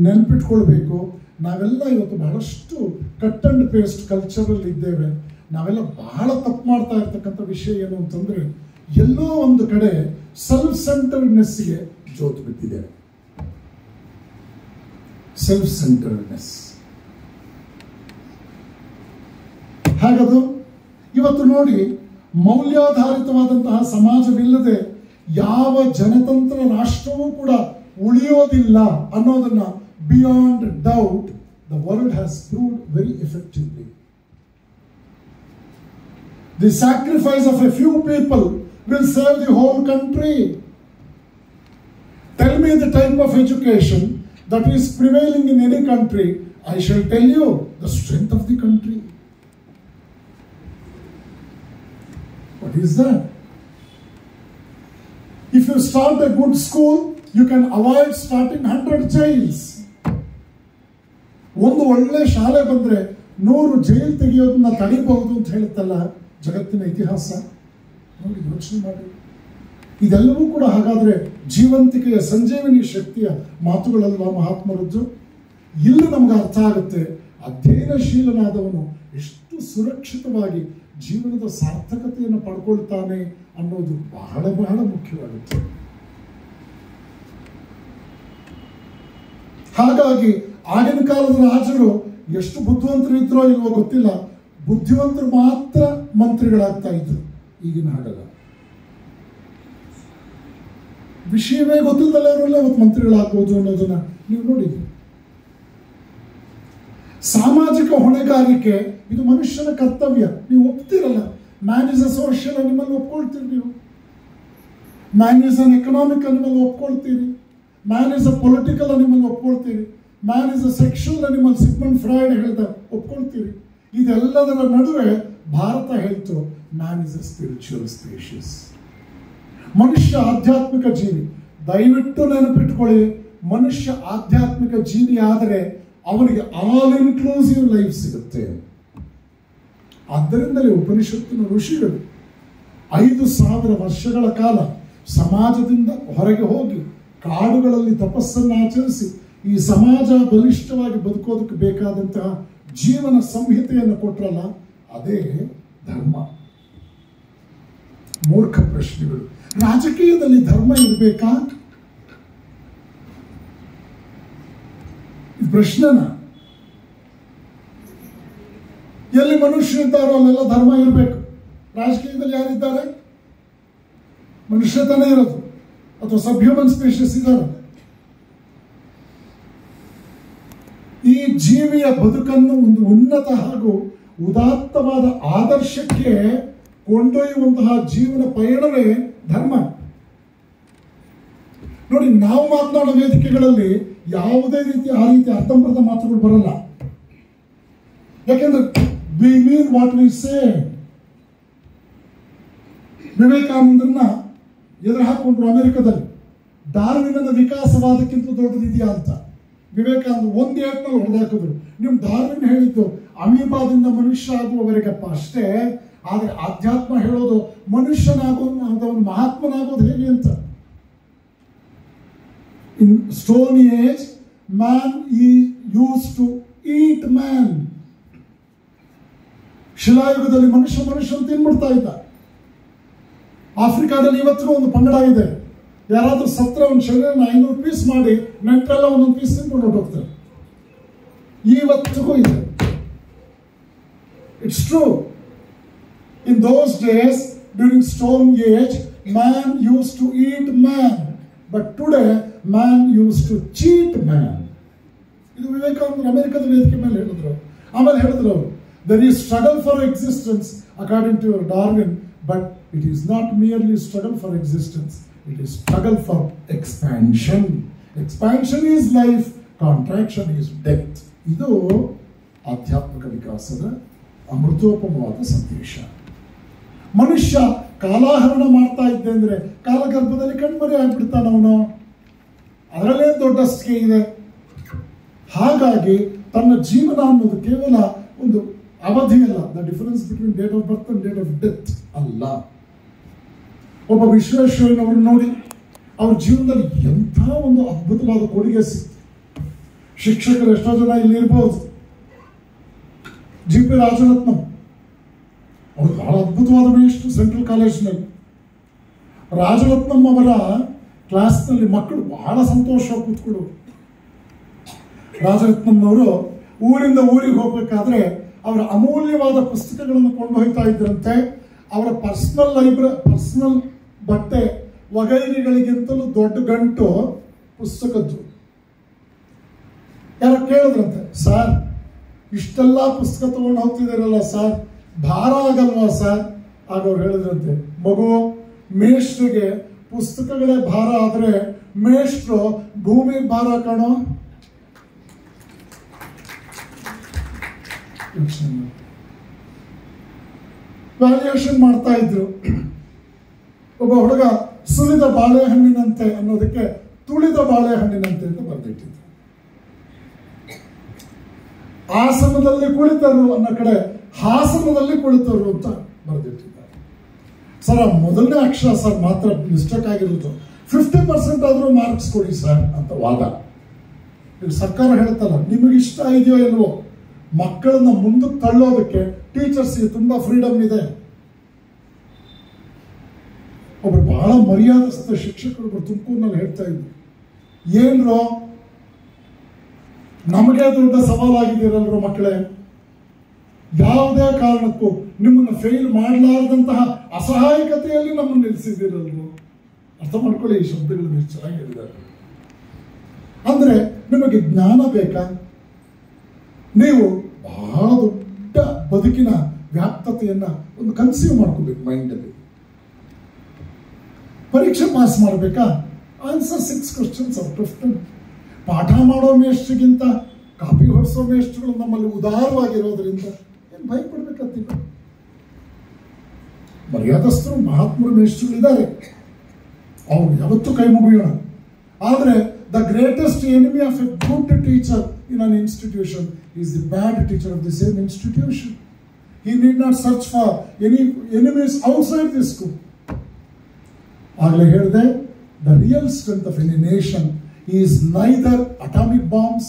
ನೆನಪಿಟ್ಕೊಳ್ಬೇಕು. ನಾವೆಲ್ಲ ಇವತ್ತು ಬಹಳಷ್ಟು ಕಟ್ ಅಂಡ್ ಪೇಸ್ಟ್ ಕಲ್ಚರಲ್ಲಿ ಇದ್ದೇವೆ. ನಾವೆಲ್ಲ ಬಹಳ ತಪ್ಪು ಮಾಡ್ತಾ ಇರ್ತಕ್ಕಂಥ ವಿಷಯ ಏನು ಅಂತಂದ್ರೆ, ಎಲ್ಲೋ ಒಂದು ಕಡೆ ಸೆಲ್ಫ್ ಸೆಂಟರ್ಡ್ನೆಸ್ಗೆ ಜೋತು ಬಿದ್ದಿದೆ. Self centredness ಹಾಗದು. ಇವತ್ತು ನೋಡಿ, ಮೌಲ್ಯಾಧಾರಿತವಾದಂತಹ ಸಮಾಜವಿಲ್ಲದೆ ಯಾವ ಜನತಂತ್ರ ರಾಷ್ಟ್ರವೂ ಕೂಡ ಉಳಿಯೋದಿಲ್ಲ ಅನ್ನೋದನ್ನ beyond doubt the world has proved very effectively. The sacrifice of A few people will save the whole country. Tell me the type of education that is prevailing in any country. I shall tell you the strength of the country. What is that? If you start a good school, you can avoid starting 100 jails. ಒಂದು ಒಳ್ಳೆ ಶಾಲೆ ಬಂದ್ರೆ 100 jail ತೆಗೆಯೋದನ್ನ ತಡಿಬಹುದು ಅಂತ ಹೇಳುತ್ತಲ್ಲ ಜಗತ್ತಿನ ಇತಿಹಾಸ. ನೋಡಿ, ಯೋಚನೆ ಮಾಡಿ. ಇದೆಲ್ಲವೂ ಕೂಡ ಹಾಗಾದ್ರೆ ಜೀವಂತಿಕೆಯ ಸಂಜೀವನಿ ಶಕ್ತಿಯ ಮಾತುಗಳಲ್ವಾ ಮಹಾತ್ಮರದ್ದು? ಇಲ್ಲಿ ನಮ್ಗೆ ಅರ್ಥ ಆಗುತ್ತೆ ಅಧ್ಯಯನಶೀಲನಾದವನು ಎಷ್ಟು ಸುರಕ್ಷಿತವಾಗಿ ಜೀವನದ ಸಾರ್ಥಕತೆಯನ್ನು ಪಡ್ಕೊಳ್ತಾನೆ ಅನ್ನೋದು ಬಹಳ ಬಹಳ ಮುಖ್ಯವಾಗುತ್ತೆ. ಹಾಗಾಗಿ ಆಗಿನ ಕಾಲದ ರಾಜರು ಎಷ್ಟು ಬುದ್ಧಿವಂತರು ಇದ್ರೋ ಇಲ್ವೋ ಗೊತ್ತಿಲ್ಲ, ಬುದ್ಧಿವಂತರು ಮಾತ್ರ ಮಂತ್ರಿಗಳಾಗ್ತಾ ಇದ್ರು. ಈಗಿನ ಹಾಗಲ್ಲ. ವಿಷಯವೇ ಗೊತ್ತಿಲ್ಲದಲ್ಲವರೆಲ್ಲ ಇವತ್ತು ಮಂತ್ರಿಗಳಾಗ್ಬೋದು ಅನ್ನೋದನ್ನ ನೀವು ನೋಡಿದ್ರಿ. ಸಾಮಾಜಿಕ ಹೊಣೆಗಾರಿಕೆ ಇದು ಮನುಷ್ಯನ ಕರ್ತವ್ಯ. ನೀವು ಒಪ್ತಿರಲ್ಲ, man is a social animal ಒಪ್ಕೊಳ್ತೀರಿ ನೀವು, man is an economic animal ಒಪ್ಕೊಳ್ತೀರಿ, man is a political animal ಒಪ್ಕೊಳ್ತೀರಿ, man is a sexual animal Sigmund Freud ಹೇಳ್ದ ಒಪ್ಕೊಳ್ತೀರಿ. ಇದೆಲ್ಲದರ ನಡುವೆ ಭಾರತ ಹೇಳ್ತು man is a spiritual species. ಮನುಷ್ಯ ಆಧ್ಯಾತ್ಮಿಕ ಜೀವಿ. ದಯವಿಟ್ಟು ನೆನಪಿಟ್ಕೊಳ್ಳಿ, ಮನುಷ್ಯ ಆಧ್ಯಾತ್ಮಿಕ ಜೀವಿ ಆದರೆ ಅವನಿಗೆ ಆಲ್ ಇನ್ಕ್ಲೂಸಿವ್ ಲೈಫ್ ಸಿಗುತ್ತೆ. ಆದ್ದರಿಂದಲೇ ಉಪನಿಷತ್ತಿನ ಋಷಿಗಳು 5,000 ವರ್ಷಗಳ ಕಾಲ ಸಮಾಜದಿಂದ ಹೊರಗೆ ಹೋಗಿ ಕಾಡುಗಳಲ್ಲಿ ತಪಸ್ಸನ್ನು ಆಚರಿಸಿ ಈ ಸಮಾಜ ಬಲಿಷ್ಠವಾಗಿ ಬದುಕೋದಕ್ಕೆ ಬೇಕಾದಂತಹ ಜೀವನ ಸಂಹಿತೆಯನ್ನು ಕೊಟ್ಟರಲ್ಲ, ಅದೇ ಧರ್ಮ. ಮೂರ್ಖ ಪ್ರಶ್ನೆಗಳು. ರಾಜಕೀಯದಲ್ಲಿ ಧರ್ಮ ಇರಬೇಕಾ? ಪ್ರಶ್ನೆನ. ಎಲ್ಲಿ ಮನುಷ್ಯ ಇದ್ದಾರೋ ಅಲ್ಲೆಲ್ಲ ಧರ್ಮ ಇರಬೇಕು. ರಾಜಕೀಯದಲ್ಲಿ ಯಾರಿದ್ದಾರೆ? ಮನುಷ್ಯತನ ಇರೋದು ಅಥವಾ ಸಬ್ಹ್ಯೂಮನ್ ಸ್ಪೀಷೀಸ್ ಇದ್ದಾರೆ. ಈ ಜೀವಿಯ ಬದುಕನ್ನು ಒಂದು ಉನ್ನತ ಹಾಗೂ ಉದಾತ್ತವಾದ ಆದರ್ಶಕ್ಕೆ ಕೊಂಡೊಯ್ಯುವಂತಹ ಜೀವನ ಪಯಣವೇ ಧರ್ಮ. ನೋಡಿ, ನಾವು ಮಾತನಾಡೋ ವೇದಿಕೆಗಳಲ್ಲಿ ಯಾವುದೇ ರೀತಿ ಆ ರೀತಿ ಅರ್ಥಂಬರ್ಧ ಮಾತುಗಳು ಬರಲ್ಲ. ಯಾಕೆಂದ್ರೆ we mean what we say. ವಿವೇಕಾನಂದರನ್ನ ಎದುರು ಹಾಕೊಂಡ್ರು ಅಮೆರಿಕದಲ್ಲಿ. ಡಾರ್ವಿನನ ವಿಕಾಸವಾದಕ್ಕಿಂತ ದೊಡ್ಡದಿದೆಯಾ ಅಂತ ವಿವೇಕಾನಂದ ಒಂದು ಏಟ್ನಲ್ಲಿ ಹೊಡೆದಾಕಿದ್ರು. ನಿಮ್ ಡಾರ್ವಿನ್ ಹೇಳಿದ್ದು ಅಮೀಬಾದಿಂದ ಮನುಷ್ಯ ಆಗುವವರೆಗಪ್ಪ ಅಷ್ಟೇ, ಆದ್ರೆ ಆಧ್ಯಾತ್ಮ ಹೇಳೋದು ಮನುಷ್ಯನಾಗೋದು ಮಹಾತ್ಮನಾಗೋದು ಹೇಗೆ ಅಂತ. In Stone Age, man used to eat man. ಶಿಲಾಯುಗದಲ್ಲಿ ಮನುಷ್ಯ ತಿನ್ಬಿಡ್ತಾ ಇದ್ದ. ಆಫ್ರಿಕಾದಲ್ಲಿ ಇವತ್ತಿಗೂ ಒಂದು ಪಂಗಡ ಇದೆ. ಯಾರಾದ್ರೂ ಸತ್ರ ಒಂದು ಶರೀರನ 500 ಪೀಸ್ ಮಾಡಿ ನೆಂಟರೆಲ್ಲ ಒಂದೊಂದು ಪೀಸ್ ತಿನ್ಕೊಂಡು ಹೊರಟೋಗ್ತಾರೆ. ಇವತ್ತಿಗೂ ಇದೆ. It's true. In those days, during Stone Age, man used to eat man. But today, man used to cheat man. ಇದು ವಿವೇಕಾನಂದ ಅಮೆರಿಕದ ವೇದಿಕೆ ಮೇಲೆ ಹೇಳಿದ್ರು. ಆಮೇಲೆ ಹೇಳಿದ್ರು ಅವರು, there is struggle for existence according to your Darwin, but it is not merely struggle for existence, it is struggle for expansion. Expansion is life, contraction is death. ಇದು ಆಧ್ಯಾತ್ಮಿಕ ವಿಕಾಸದ ಅಮೃತೋಪಮವಾದ ಸಂದೇಶ. ಮನುಷ್ಯ ಕಾಲಾಹರಣ ಮಾಡ್ತಾ ಇದ್ದೆ ಅಂದ್ರೆ ಕಾಲಗರ್ಭದಲ್ಲಿ ಕಣ್ಮರೆ ಆಗ್ಬಿಡ್ತಾನ ಅವನು. ಅದರಲ್ಲೇ ದೊಡ್ಡಸ್ತಿಗೆ ಇದೆ. ಹಾಗಾಗಿ ತನ್ನ ಜೀವನ ಅನ್ನೋದು ಕೇವಲ ಒಂದು ಅವಧಿ ಅಲ್ಲ. The difference between date of birth and date of death ಅಲ್ಲ. ಒಬ್ಬ ವಿಶ್ವೇಶ್ವರಯ್ಯನವರು ನೋಡಿ, ಅವ್ರ ಜೀವನದಲ್ಲಿ ಎಂಥ ಒಂದು ಅದ್ಭುತವಾದ ಕೊಡುಗೆ ಸಿಕ್ತು. ಶಿಕ್ಷಕರು ಎಷ್ಟೋ ಜನ ಇಲ್ಲಿ ಇರ್ಬೋದು. ಜಿ ಪಿ ರಾಜರತ್ನಂ ಅವರು ಬಹಳ ಅದ್ಭುತವಾದ ಮೇಷ್ಟ್ರು ಸೆಂಟ್ರಲ್ ಕಾಲೇಜಿನಲ್ಲಿ. ರಾಜರತ್ನಂ ಅವರ ಕ್ಲಾಸ್ನಲ್ಲಿ ಮಕ್ಕಳು ಬಹಳ ಸಂತೋಷವಾಗಿ ಕೂತ್ಕೊಳ್ಳೋರು. ರಾಜರತ್ನಂನವರು ಊರಿಂದ ಊರಿಗೆ ಹೋಗ್ಬೇಕಾದ್ರೆ ಅವರ ಅಮೂಲ್ಯವಾದ ಪುಸ್ತಕಗಳನ್ನು ಕೊಂಡು ಹೋಗ್ತಾ ಇದ್ರಂತೆ. ಅವರ ಪರ್ಸನಲ್ ಬಟ್ಟೆ ವಗೈರಿಗಳಿಗಿಂತಲೂ ದೊಡ್ಡ ಗಂಟು ಪುಸ್ತಕದ್ದು. ಯಾರೋ ಕೇಳಿದ್ರಂತೆ, ಸರ್ ಇಷ್ಟೆಲ್ಲ ಪುಸ್ತಕ ತಗೊಂಡು ಹೋಗ್ತಿದ್ದೀರಲ್ಲ ಸರ್, ಭಾರ ಆಗಲ್ವಾ ಸರ್? ಆಗ ಅವ್ರು ಹೇಳಿದ್ರಂತೆ, ಮಗು, ಮೇಷ್ಟ್ರಿಗೆ ಪುಸ್ತಕಗಳೇ ಭಾರ ಆದ್ರೆ ಮೇಷ್ಟ್ರು ಭೂಮಿ ಭಾರ ಕಾಣೋ. ವ್ಯಾಲ್ಯೂಯೇಷನ್ ಮಾಡ್ತಾ ಇದ್ರು. ಒಬ್ಬ ಹುಡುಗ ಸುಲಿದ ಬಾಳೆಹಣ್ಣಿನಂತೆ ಅನ್ನೋದಕ್ಕೆ ತುಳಿದ ಬಾಳೆಹಣ್ಣಿನಂತೆ ಅಂತ ಬರೆದಿಟ್ಟಿದ್ರು. ಆಸನದಲ್ಲಿ ಕುಳಿತರು ಅನ್ನೋ ಕಡೆ ಹಾಸನದಲ್ಲಿ ಕುಳಿತರು ಅಂತ ಬರೆದಿಟ್ಟಿದ್ದಾರೆ. ಸರ್, ಆ ಮೊದಲನೇ ಅಕ್ಷರ ಸರ್ ಮಾತ್ರ ಮಿಸ್ಟೇಕ್ ಆಗಿರೋದು. 50% ಆದ್ರೂ ಮಾರ್ಕ್ಸ್ ಕೊಡಿ ಸರ್ ಅಂತ ವಾದ. ಈಗ ಸರ್ಕಾರ ಹೇಳ್ತಲ್ಲ, ನಿಮಗೆ ಇಷ್ಟ ಇದೆಯೋ ಇಲ್ವೋ, ಮಕ್ಕಳನ್ನ ಮುಂದಕ್ಕೆ ತಳ್ಳೋದಕ್ಕೆ ಟೀಚರ್ಸ್ಗೆ ತುಂಬಾ ಫ್ರೀಡಮ್ ಇದೆ. ಒಬ್ರು ಬಹಳ ಮರ್ಯಾದಸ್ಥ ಶಿಕ್ಷಕರು ತುಮಕೂರಿನಲ್ಲಿ ಹೇಳ್ತಾ ಇದ್ರು, ಏನ್ರೋ ನಮಗೆ ದೊಡ್ಡ ಸವಾಲಾಗಿದ್ದೀರಲ್ರೋ ಮಕ್ಕಳೇ, ಯಾವುದೇ ಕಾರಣಕ್ಕೂ ನಿಮ್ಮನ್ನು ಫೇಲ್ ಮಾಡಲಾರದಂತಹ ಅಸಹಾಯಕತೆಯಲ್ಲಿ ನಮ್ಮನ್ನು ನಿಲ್ಲಿಸಿದ್ದೀರಲ್ರು. ಅರ್ಥ ಮಾಡ್ಕೊಳ್ಳಿ, ಈ ಶಬ್ದಗಳನ್ನು ಚೆನ್ನಾಗಿ ಹೇಳಿದ್ದಾರೆ. ಅಂದ್ರೆ ನಿಮಗೆ ಜ್ಞಾನ ಬೇಕಾ? ನೀವು ಬಹಳ ದೊಡ್ಡ ಬದುಕಿನ ವ್ಯಾಪ್ತತೆಯನ್ನ ಒಂದು ಕನ್ಸ್ಯೂಮ್ ಮಾಡ್ಕೋಬೇಕು ಮೈಂಡಲ್ಲಿ. ಪರೀಕ್ಷೆ ಪಾಸ್ ಮಾಡಬೇಕಾ? Answer 6 questions out of 10. ಪಾಠ ಮಾಡೋ ಮೇಷ್ಟ್ರಿಗಿಂತ ಕಾಪಿ ಹೊಡಿಸೋ ಮೇಷ್ಟ್ರುಗಳು ನಮ್ಮಲ್ಲಿ ಉದಾರವಾಗಿರೋದ್ರಿಂದ ಏನು ಭಯಪಡ್ಬೇಕಂತಿಲ್ಲ. ಮರ್ಯಾದಸ್ಥರು ಮಹಾತ್ಮರು ಮೇಷ್ಟ್ರುಗಳಿದ್ದಾರೆ, ಅವ್ರು ಯಾವತ್ತೂ ಕೈ ಮುಗಿಯೋಣ. ಆದರೆ the greatest enemy of A good teacher in an institution is the bad teacher of the same institution. He need not search for any enemies outside this school. ಆಗಲೇ ಹೇಳಿದೆ, the real strength of any nation is neither atomic bombs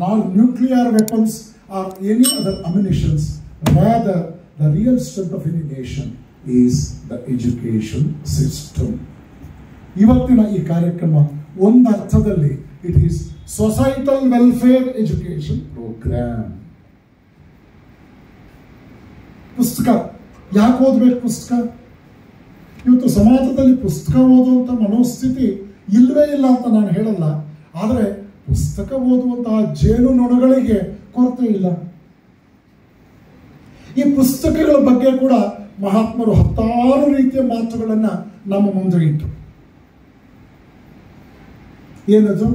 nor nuclear weapons or any other ammunitions. Rather, the real strength of any nation is the education system. ಇವತ್ತಿನ ಈ ಕಾರ್ಯಕ್ರಮ ಒಂದು ಅರ್ಥದಲ್ಲಿ it is societal welfare education program. ಪುಸ್ತಕ ಯಾಕೆ ಓದಬೇಕು? ಪುಸ್ತಕ ಇವತ್ತು ಸಮಾಜದಲ್ಲಿ ಪುಸ್ತಕ ಓದುವಂಥ ಮನೋಸ್ಥಿತಿ ಇಲ್ಲವೇ ಇಲ್ಲ ಅಂತ ನಾನು ಹೇಳಲ್ಲ. ಆದರೆ ಪುಸ್ತಕ ಓದುವಂತಹ ಜೇನು ನೊಣಗಳಿಗೆ ಕೊರತೆ ಇಲ್ಲ. ಈ ಪುಸ್ತಕಗಳ ಬಗ್ಗೆ ಕೂಡ ಮಹಾತ್ಮರು 10 ರೀತಿಯ ಮಾತುಗಳನ್ನು ನಮ್ಮ ಮುಂದೆ ಇಟ್ಟು, ಏನದು?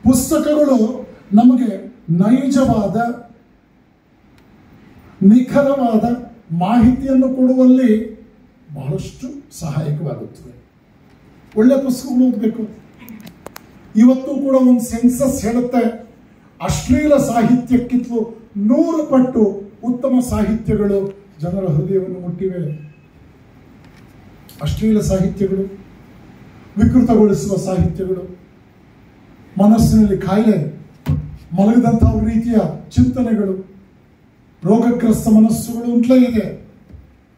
ಪುಸ್ತಕಗಳು ನಮಗೆ ನೈಜವಾದ ನಿಖರವಾದ ಮಾಹಿತಿಯನ್ನು ಕೊಡುವಲ್ಲಿ ಬಹಳಷ್ಟು ಸಹಾಯಕವಾಗುತ್ತದೆ. ಒಳ್ಳೆ ಪುಸ್ತಕಗಳು ಓದಬೇಕು. ಇವತ್ತು ಕೂಡ ಒಂದು ಸೆನ್ಸಸ್ ಹೇಳುತ್ತೆ, ಅಶ್ಲೀಲ ಸಾಹಿತ್ಯಕ್ಕಿಂತಲೂ 100 ಪಟ್ಟು ಉತ್ತಮ ಸಾಹಿತ್ಯಗಳು ಜನರ ಹೃದಯವನ್ನು ಮುಟ್ಟಿವೆ. ಅಶ್ಲೀಲ ಸಾಹಿತ್ಯಗಳು, ವಿಕೃತಗೊಳಿಸುವ ಸಾಹಿತ್ಯಗಳು, ಮನಸ್ಸಿನಲ್ಲಿ ಕಾಯಿಲೆ ಮಲಗಿದಂತಹ ರೀತಿಯ ಚಿಂತನೆಗಳು, ರೋಗಗ್ರಸ್ತ ಮನಸ್ಸುಗಳು ಉಂಟ್ಲೇ ಇದೆ.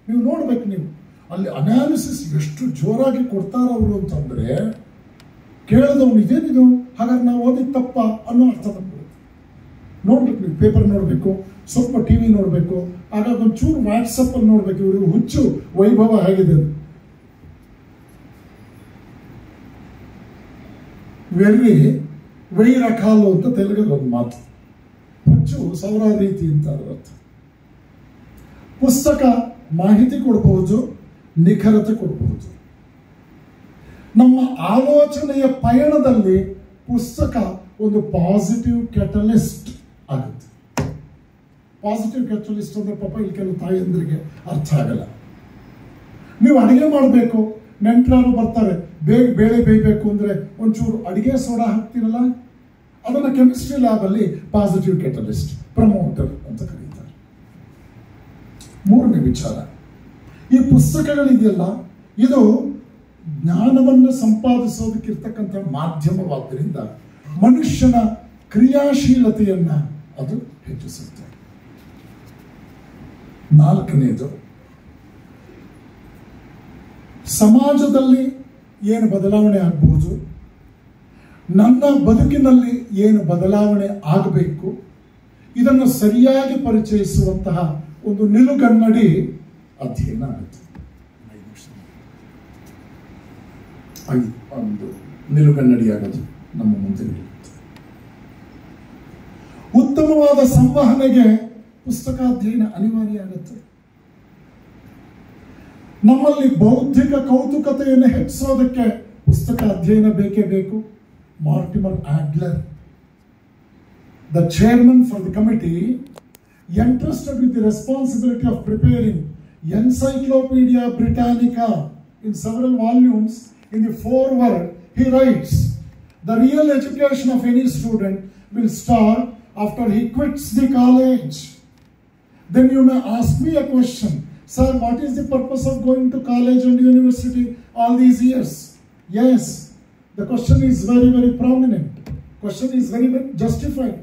ನೀವು ನೋಡ್ಬೇಕು, ನೀವು ಅಲ್ಲಿ ಅನಾಲಿಸಿಸ್ ಎಷ್ಟು ಜೋರಾಗಿ ಕೊಡ್ತಾರ ಅವರು ಅಂತಂದ್ರೆ ಕೇಳಿದವನು ಇದೇನಿದು, ಹಾಗಾದ್ರೆ ನಾವು ಓದಿದ ತಪ್ಪ ಅನ್ನೋ ಅರ್ಥ ತಪ್ಪುತ್ತೆ. ನೋಡ್ಬೇಕು, ನೀವು ಪೇಪರ್ ನೋಡಬೇಕು, ಸ್ವಲ್ಪ ಟಿವಿ ನೋಡಬೇಕು, ಆಗಾಗ ಒಂಚೂರು ವಾಟ್ಸಪ್ ಅಲ್ಲಿ ನೋಡ್ಬೇಕು, ಇವರು ಹುಚ್ಚು ವೈಭವ ಹೇಗಿದೆ. ವೆರ್ರಿ ವೈರಕಾಲು ಅಂತ ತೆಲುಗಲ್ಲಿ ಒಂದು ಮಾತು, ಹುಚ್ಚು ಸಾವಿರಾರು ರೀತಿ ಅಂತ ಅರ್ಥ. ಪುಸ್ತಕ ಮಾಹಿತಿ ಕೊಡಬಹುದು, ನಿಖರತೆ ಕೊಡಬಹುದು. ನಮ್ಮ ಆಲೋಚನೆಯ ಪಯಣದಲ್ಲಿ ಪುಸ್ತಕ ಒಂದು ಪಾಸಿಟಿವ್ ಕ್ಯಾಟಲಿಸ್ಟ್ ಆಗುತ್ತೆ. ಪಾಸಿಟಿವ್ ಕ್ಯಾಟಲಿಸ್ಟ್ ಅಂದ್ರೆ ಪಾಪ ಇಲ್ಲಿ ಕೆಲವು ತಾಯಂದ್ರಿಗೆ ಅರ್ಥ ಆಗಲ್ಲ. ನೀವು ಅಡಿಗೆ ಮಾಡಬೇಕು, ನೆಂಟರು ಬರ್ತಾರೆ, ಬೇಗ ಬೇಳೆ ಬೇಯಬೇಕು ಅಂದ್ರೆ ಒಂಚೂರು ಅಡಿಗೆ ಸೋಡಾ ಹಾಕ್ತಿರಲ್ಲ, ಅದನ್ನ ಕೆಮಿಸ್ಟ್ರಿ ಲ್ಯಾಬ್ ಅಲ್ಲಿ ಪಾಸಿಟಿವ್ ಕ್ಯಾಟಲಿಸ್ಟ್, ಪ್ರಮೋಟರ್ ಅಂತ ಕರೀತಾರೆ. 3ನೇ ವಿಚಾರ, ಈ ಪುಸ್ತಕಗಳಿದೆಯಲ್ಲ, ಇದು ಜ್ಞಾನವನ್ನು ಸಂಪಾದಿಸೋದಕ್ಕಿರ್ತಕ್ಕಂಥ ಮಾಧ್ಯಮವಾದ್ದರಿಂದ ಮನುಷ್ಯನ ಕ್ರಿಯಾಶೀಲತೆಯನ್ನ ಅದು ಹೆಚ್ಚಿಸುತ್ತೆ. 4ನೇದು, ಸಮಾಜದಲ್ಲಿ ಏನು ಬದಲಾವಣೆ ಆಗಬಹುದು, ನನ್ನ ಬದುಕಿನಲ್ಲಿ ಏನು ಬದಲಾವಣೆ ಆಗಬೇಕು, ಇದನ್ನು ಸರಿಯಾಗಿ ಪರಿಚಯಿಸುವಂತಹ ಒಂದು ನಿಲುಗನ್ನಡಿ ಅಧ್ಯಯನ ಆಗುತ್ತೆ. ಒಂದು ನಿಲುಗನ್ನಡಿ ಆಗೋದು ನಮ್ಮ ಮುಂದೆ ಇರುತ್ತೆ. ಉತ್ತಮವಾದ ಸಂವಹನೆಗೆ ಪುಸ್ತಕ ಅಧ್ಯಯನ ಅನಿವಾರ್ಯ ಆಗುತ್ತೆ. ನಮ್ಮಲ್ಲಿ ಬೌದ್ಧಿಕ ಕೌತುಕತೆಯನ್ನು ಹೆಚ್ಚಿಸೋದಕ್ಕೆ ಪುಸ್ತಕ ಅಧ್ಯಯನ ಬೇಕೇ ಬೇಕು. Mortimer Adler, the chairman for the committee, entrusted with the responsibility of preparing Encyclopedia Britannica in several volumes in the foreword, he writes, the real education of any student will start after he quits the college. Then you may ask me a question, sir, what is the purpose of going to college and university all these years? Yes, the question is very, very prominent. Question is very, very justified.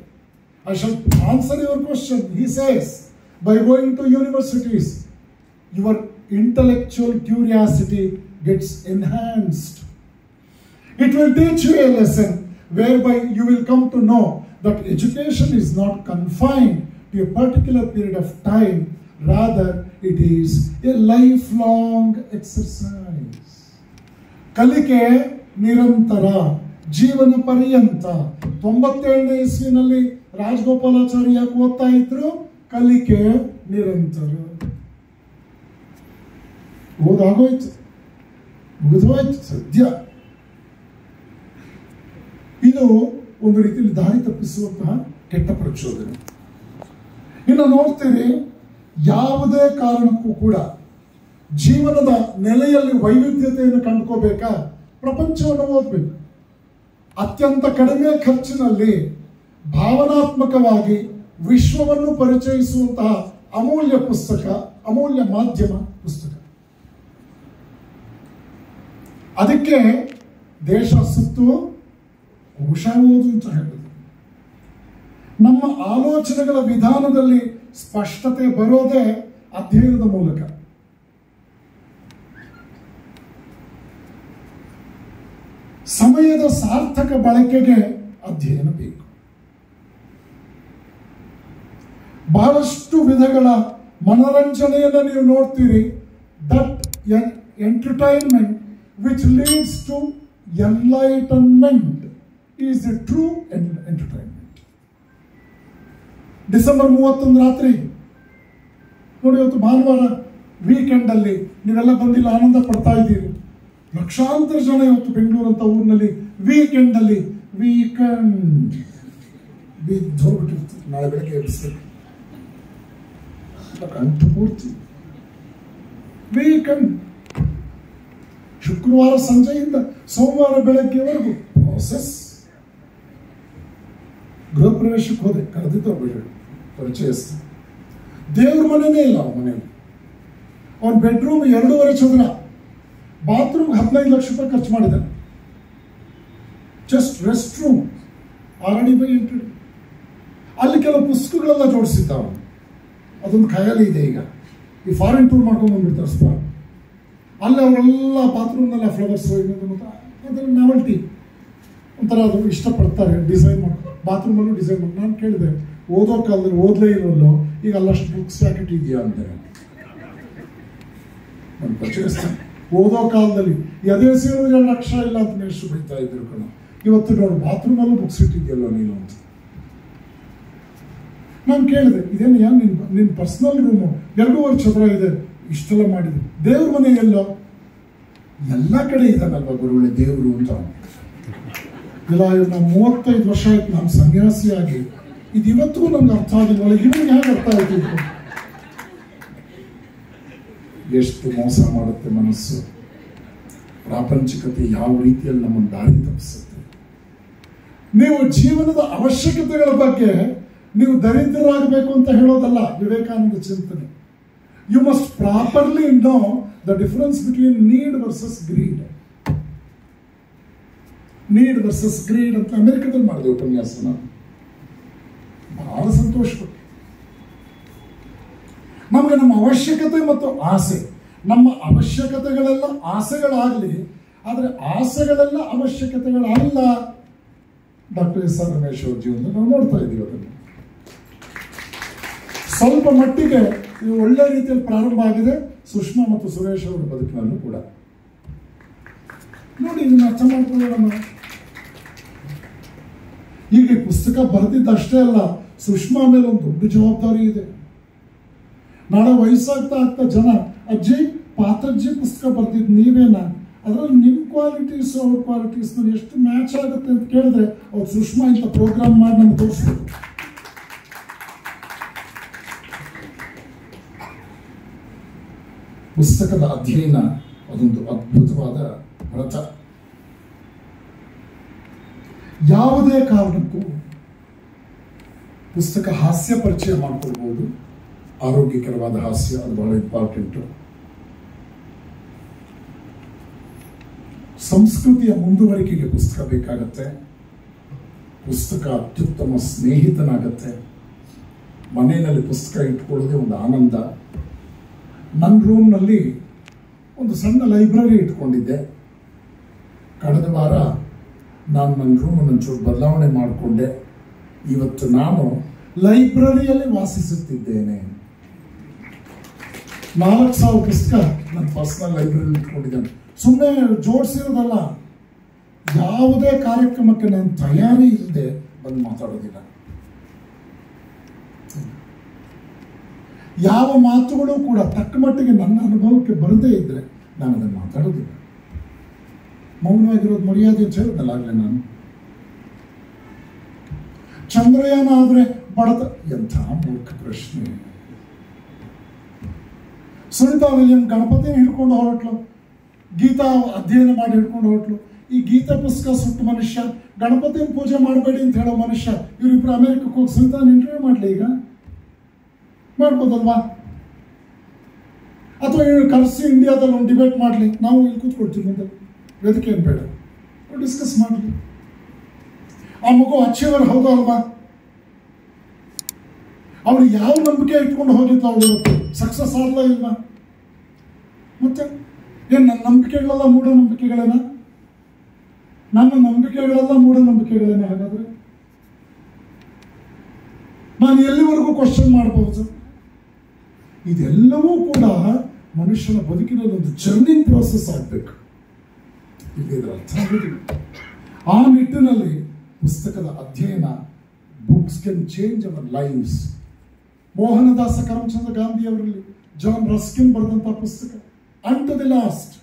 I shall answer your question. He says, by going to universities, your intellectual curiosity gets enhanced. It will teach you a lesson whereby you will come to know that education is not confined to a particular period of time. Rather, it is a lifelong exercise. ಕಲಿಕೆ ನಿರಂತರ, ಜೀವನ ಪರ್ಯಂತ. 97ನೇ ಇಸ್ವಿನಲ್ಲಿ ರಾಜಗೋಪಾಲಾಚಾರಿ ಯಾಕೆ ಓದ್ತಾ ಇದ್ರು? ಕಲಿಕೆ ನಿರಂತರ ಓದಾಗೋಯ್ತು, ಮುಗಿದೋಯ್ತು ಸದ್ಯ. ಇದು ಒಂದು ರೀತಿಯಲ್ಲಿ ದಾರಿ ತಪ್ಪಿಸುವಂತಹ ಕೆಟ್ಟ ಪ್ರಚೋದನೆ. ಇನ್ನು ನೋಡ್ತೀರಿ, ಯಾವುದೇ ಕಾರಣಕ್ಕೂ ಕೂಡ ಜೀವನದ ನೆಲೆಯಲ್ಲಿ ವೈವಿಧ್ಯತೆಯನ್ನು ಕಂಡುಕೋಬೇಕಾ, ಪ್ರಪಂಚವನ್ನು ಓದಬೇಕು. ಅತ್ಯಂತ ಕಡಿಮೆ ಖರ್ಚಿನಲ್ಲಿ ಭಾವನಾತ್ಮಕವಾಗಿ ವಿಶ್ವವನ್ನು ಪರಿಚಯಿಸುವಂತಹ ಅಮೂಲ್ಯ ಪುಸ್ತಕ, ಅಮೂಲ್ಯ ಮಾಧ್ಯಮ ಪುಸ್ತಕ. ಅದಕ್ಕೆ ದೇಶ ಸುತ್ತು ಕೋಶ ಓದು ಅಂತ ಹೇಳುದು. ನಮ್ಮ ಆಲೋಚನೆಗಳ ವಿಧಾನದಲ್ಲಿ ಸ್ಪಷ್ಟತೆ ಬರೋದೇ ಅಧ್ಯಯನದ ಮೂಲಕ. ಸಮಯದ ಸಾರ್ಥಕ ಬಳಕೆಗೆ ಅಧ್ಯಯನ ಬೇಕು. ಬಹಳಷ್ಟು ವಿಧಗಳ ಮನರಂಜನೆಯನ್ನು ನೀವು ನೋಡ್ತೀರಿ. That entertainment which leads to enlightenment is a true entertainment. December 31 ರಾತ್ರಿ ನೋಡಿ, ಇವತ್ತು ಭಾನುವಾರ ವೀಕೆಂಡ್ ಅಲ್ಲಿ ನೀವೆಲ್ಲ ಬಂದಿಲ್ಲ, ಆನಂದ ಪಡ್ತಾ ಇದ್ದೀರಿ. ಲಕ್ಷಾಂತರ ಜನ ಇವತ್ತು ಬೆಂಗಳೂರು ಅಂತ ಊರಿನಲ್ಲಿ ವೀಕೆಂಡ್ ಅಲ್ಲಿ ವೀಕೆಂಡ್ ಬಿದ್ದೋಗ್ಬಿಟ್ಟಿರ್ತಾರೆ. ನಾಳೆ ಬೆಳಗ್ಗೆ ಎಬ್ಬಿಸ್ಬೇಕು ಕಂಠ ಪೂರ್ತಿ ವೀಕೆಂಡ್. ಶುಕ್ರವಾರ ಸಂಜೆಯಿಂದ ಸೋಮವಾರ ಬೆಳಗ್ಗೆವರೆಗೂ ಪ್ರೋಸೆಸ್. ಗೃಹ ಪ್ರವೇಶಕ್ಕೆ ಹೋದೆ, ಕರೆದಿದ್ದು ಪರಿಚಯಿಸ್ತ. ದೇವ್ರ ಮನೆಯೇ ಇಲ್ಲ ಅವನ ಮನೆಯಲ್ಲಿ. ಅವನ ಬೆಡ್ರೂಮ್ 2.5 ಚದರ, ಬಾತ್ರೂಮ್ 15 ಲಕ್ಷ ರೂಪಾಯಿ ಖರ್ಚು ಮಾಡಿದ್ದಾನೆ. ಜಸ್ಟ್ ರೆಸ್ಟ್ ರೂಮ್ 6 ಅಡಿ ಬೈ 8 ಅಡಿ. ಅಲ್ಲಿ ಕೆಲವು ಪುಸ್ತಕಗಳೆಲ್ಲ ಜೋಡಿಸಿದ್ದ ಅವನು. ಅದೊಂದು ಖಯಾಲಿ ಇದೆ. ಈಗ ಈ ಫಾರಿನ್ ಟೂರ್ ಮಾಡ್ಕೊಂಡು ಬಂದ್ಬಿಡ್ತಾರೆ ಸ್ಪಾಟ್. ಅಲ್ಲಿ ಅವರೆಲ್ಲ ಬಾತ್ರೂಮ್ನೆಲ್ಲ ಫ್ಲವರ್ಸ್ ಅದರ ನಾವೆಲ್ಟಿ ಒಂಥರ ಅದು ಇಷ್ಟಪಡ್ತಾರೆ. ಡಿಸೈನ್ ಮಾಡಿ ಬಾತ್ರೂಮಲ್ಲೂ ಡಿಸೈನ್ ಮಾಡಿ. ನಾನು ಕೇಳಿದೆ, ಓದೋ ಕಾಲದಲ್ಲಿ ಓದಲೇ ಇರೋಲ್ಲೋ, ಈಗ ಅಲ್ಲಷ್ಟು ಬುಕ್ಸ್ ಯಾಕೆಟ್ ಇದೆಯಾ ಅಂತಾರೆ. ನಾನು ಪರಿಚಯಿಸ್ತೇನೆ. ಓದೋ ಕಾಲದಲ್ಲಿ ಅದೇ ಸೇರಿದ್ರೆ 2 ಲಕ್ಷ ಇಲ್ಲ ಅಂತ ಮೇಷ್ಟು ಬೈತಾ ಇದ್ರು ಕಣ. ಇವತ್ತು ನೋಡು, ಬಾತ್ರೂಮಲ್ಲೂ ಬುಕ್ಸ್ ಇಟ್ಟಿದ್ಯಲ್ಲೋ ನೀನು ಅಂತ. ನಾನು ಕೇಳಿದೆ, ಇದೇನು ನಿನ್ನ ಪರ್ಸನಲ್ ರೂಮು 2.5 ಚದರ ಇದೆ, ಇಷ್ಟೆಲ್ಲ ಮಾಡಿದೆ. ದೇವ್ರ ಮನೆ ಎಲ್ಲೋ? ಎಲ್ಲ ಕಡೆ ಇದ್ದಾನಲ್ವ ಗುರುಗಳೇ ದೇವರು ಅಂತ. ಇಲ್ಲ, ನಾವು 35 ವರ್ಷ ಆಯ್ತು ನಾನು ಸನ್ಯಾಸಿಯಾಗಿ, ಇದು ಇವತ್ತಿಗೂ ನಮ್ಗೆ ಅರ್ಥ ಆಗಿಲ್ವಲ್ಲ. ಇವನಿಗೆ ಹೇಗೆ ಅರ್ಥ ಆಯ್ತು? ಎಷ್ಟು ಮೋಸ ಮಾಡುತ್ತೆ ಮನಸ್ಸು. ಪ್ರಾಪಂಚಿಕತೆ ಯಾವ ರೀತಿಯಲ್ಲಿ ನಮ್ಮನ್ನು ದಾರಿ ತಪ್ಪಿಸುತ್ತೆ. ನೀವು ಜೀವನದ ಅವಶ್ಯಕತೆಗಳ ಬಗ್ಗೆ ನೀವು ದರಿದ್ರರಾಗಬೇಕು ಅಂತ ಹೇಳೋದಲ್ಲ ವಿವೇಕಾನಂದ ಚಿಂತನೆ. You must properly know the difference between need versus greed. Need versus greed ಅಂತ ಅಮೆರಿಕದಲ್ಲಿ ಮಾಡಿದೆ ಉಪನ್ಯಾಸ. ನಾನು ಬಹಳ ಸಂತೋಷಪಟ್ಟೆ. ನಮಗೆ ನಮ್ಮ ಅವಶ್ಯಕತೆ ಮತ್ತು ಆಸೆ, ನಮ್ಮ ಅವಶ್ಯಕತೆಗಳೆಲ್ಲ ಆಸೆಗಳಾಗಲಿ, ಆದರೆ ಆಸೆಗಳೆಲ್ಲ ಅವಶ್ಯಕತೆಗಳಲ್ಲ. ಡಾಕ್ಟರ್ ಎಸ್ ಆರ್ ರಮೇಶ್ ಅವ್ರ ಜೀವನ ನಾವು ನೋಡ್ತಾ ಇದ್ದೀವಿ. ಅದನ್ನು ಸ್ವಲ್ಪ ಮಟ್ಟಿಗೆ ಇದು ಒಳ್ಳೆ ರೀತಿಯಲ್ಲಿ ಪ್ರಾರಂಭ ಆಗಿದೆ ಸುಷ್ಮಾ ಮತ್ತು ಸುರೇಶ್ ಅವರ ಬದುಕಿನಲ್ಲೂ ಕೂಡ. ನೋಡಿ, ಇದನ್ನ ಅರ್ಥ ಮಾಡ್ಕೊಳ್ಳೋಣ. ಈಗ ಈ ಪುಸ್ತಕ ಬರೆದಿದ್ದಷ್ಟೇ ಅಲ್ಲ, ಸುಷ್ಮಾ ಮೇಲೆ ಒಂದು ದೊಡ್ಡ ಜವಾಬ್ದಾರಿ ಇದೆ. ನಾಳೆ ವಯಸ್ಸಾಗ್ತಾ ಆಗ್ತಾ ಜನ, ಅಜ್ಜಿ ಪಾತ್ರಜ್ಜಿ ಪುಸ್ತಕ ಬರ್ದಿದ್ದು ನೀವೇನಾ, ಅದರಲ್ಲಿ ನಿಮ್ಮ ಕ್ವಾಲಿಟೀಸ್ ಅವ್ರ ಕ್ವಾಲಿಟೀಸ್ ಎಷ್ಟು ಮ್ಯಾಚ್ ಆಗುತ್ತೆ ಅಂತ ಕೇಳಿದ್ರೆ ಅವ್ರು ಸುಷ್ಮಾ ಇಂಥ ಪ್ರೋಗ್ರಾಮ್ ಮಾಡಿ ನಮ್ಗೆ ತೋರಿಸ್ಬೇಕು. ಪುಸ್ತಕದ ಅಧ್ಯಯನ ಅದೊಂದು ಅದ್ಭುತವಾದ ವ್ರತ. ಯಾವುದೇ ಕಾರಣಕ್ಕೂ ಪುಸ್ತಕ ಹಾಸ್ಯ ಪರಿಚಯ ಮಾಡಿಕೊಳ್ಬಹುದು. ಆರೋಗ್ಯಕರವಾದ ಹಾಸ್ಯ, ಅದು ಬಹಳ ಇಂಪಾರ್ಟೆಂಟು. ಸಂಸ್ಕೃತಿಯ ಮುಂದುವರಿಕೆಗೆ ಪುಸ್ತಕ ಬೇಕಾಗತ್ತೆ. ಪುಸ್ತಕ ಅತ್ಯುತ್ತಮ ಸ್ನೇಹಿತನಾಗತ್ತೆ. ಮನೆಯಲ್ಲಿ ಪುಸ್ತಕ ಇಟ್ಕೊಳ್ಳೋದೇ ಒಂದು ಆನಂದ. ನನ್ನ ರೂಮ್ನಲ್ಲಿ ಒಂದು ಸಣ್ಣ ಲೈಬ್ರರಿ ಇಟ್ಕೊಂಡಿದ್ದೆ. ಕಳೆದ ವಾರ ನಾನು ನನ್ನ ರೂಮನ್ನು ಒಂಚೂರು ಬದಲಾವಣೆ ಮಾಡಿಕೊಂಡೆ. ಇವತ್ತು ನಾನು ಲೈಬ್ರರಿಯಲ್ಲಿ ವಾಸಿಸುತ್ತಿದ್ದೇನೆ. 4,000 ಪುಸ್ತಕ ನನ್ನ ಪರ್ಸನಲ್ ಲೈಬ್ರರಿ ಇಟ್ಕೊಂಡಿದ್ದೇನೆ. ಸುಮ್ಮನೆ ಜೋಡಿಸಿರೋದಲ್ಲ. ಯಾವುದೇ ಕಾರ್ಯಕ್ರಮಕ್ಕೆ ನಾನು ತಯಾರಿ ಇಲ್ಲದೆ ಬಂದು ಮಾತಾಡೋದಿಲ್ಲ. ಯಾವ ಮಾತುಗಳು ಕೂಡ ತಕ್ಕ ಮಟ್ಟಿಗೆ ನನ್ನ ಅನುಭವಕ್ಕೆ ಬರದೇ ಇದ್ದರೆ ನಾನು ಅದನ್ನು ಮಾತಾಡೋದಿಲ್ಲ. ಮೌನವಾಗಿರೋದು ಮರ್ಯಾದೆ ಅಂತ ಹೇಳಿದ್ನಲ್ಲ ಆಗಲೇ ನಾನು. ಚಂದ್ರಯಾನ ಆದರೆ ಬಡತ, ಎಂಥ ಮೂರ್ಖ ಪ್ರಶ್ನೆ. ಸುನಿತಾ ವಿಲಿಯಂ ಗಣಪತಿನ ಹಿಡ್ಕೊಂಡು ಹೊರಟ್ಲು, ಗೀತಾ ಅಧ್ಯಯನ ಮಾಡಿ ಹಿಡ್ಕೊಂಡು ಹೊರಟ್ಲು. ಈ ಗೀತಾ ಪುಸ್ತಕ ಸುಟ್ಟ ಮನುಷ್ಯ, ಗಣಪತಿನ ಪೂಜೆ ಮಾಡಬೇಡಿ ಅಂತ ಹೇಳೋ ಮನುಷ್ಯ, ಇವರಿಬ್ಬರು ಅಮೆರಿಕಕ್ಕೆ ಹೋಗಿ ಸುನಿತಾನ ಇಂಟರ್ವ್ಯೂ ಮಾಡಲಿ. ಈಗ ಮಾಡ್ಬೋದಲ್ವಾ? ಅಥವಾ ಇವ್ರು ಕರೆಸಿ ಇಂಡಿಯಾದಲ್ಲಿ ಒಂದು ಡಿಬೇಟ್ ಮಾಡಲಿ, ನಾವು ಇಲ್ಲಿ ಕೂತ್ಕೊಳ್ತೀವಿ ಮುಂದೆ, ವೇದಿಕೆ ಏನು ಬೇಡ, ಡಿಸ್ಕಸ್ ಮಾಡಲಿ. ಆ ಮಗು ಅಚೀವರ್ ಹೌದಾ ಅಲ್ವಾ? ಅವಳು ಯಾವ ನಂಬಿಕೆ ಇಟ್ಕೊಂಡು ಹೋಗಿದ್ಲು, ಅವಳು ಇವತ್ತು ಸಕ್ಸಸ್ ಆಗಲ್ಲ ಇಲ್ವಾ? ಮತ್ತೆ ಏನು ನನ್ನ ನಂಬಿಕೆಗಳೆಲ್ಲ ಮೂಢನಂಬಿಕೆಗಳೇನ? ನನ್ನ ನಂಬಿಕೆಗಳೆಲ್ಲ ಮೂಢನಂಬಿಕೆಗಳೇನೆ? ಹಾಗಾದ್ರೆ ನಾನು ಎಲ್ಲಿವರೆಗೂ ಕ್ವಶನ್ ಮಾಡಬಹುದು? ಇದೆಲ್ಲವೂ ಕೂಡ ಮನುಷ್ಯನ ಬದುಕಿನಲ್ಲಿ ಒಂದು ಜರ್ನಿಂಗ್ ಪ್ರೋಸೆಸ್ ಆಗಬೇಕು. ಇಲ್ಲಿ ಇದರ ಅರ್ಥ ಆಗೋದಿಲ್ಲ. ಆ ನಿಟ್ಟಿನಲ್ಲಿ ಪುಸ್ತಕದ ಅಧ್ಯಯನ, books can change our lives. Mohandas Karamchandra Gandhi ಅವರಲ್ಲಿ ಜಾನ್ ರಸ್ಕಿನ್ ಬರೆದಂಥ ಪುಸ್ತಕ ಅನ್ ಟು ದಿ ಲಾಸ್ಟ್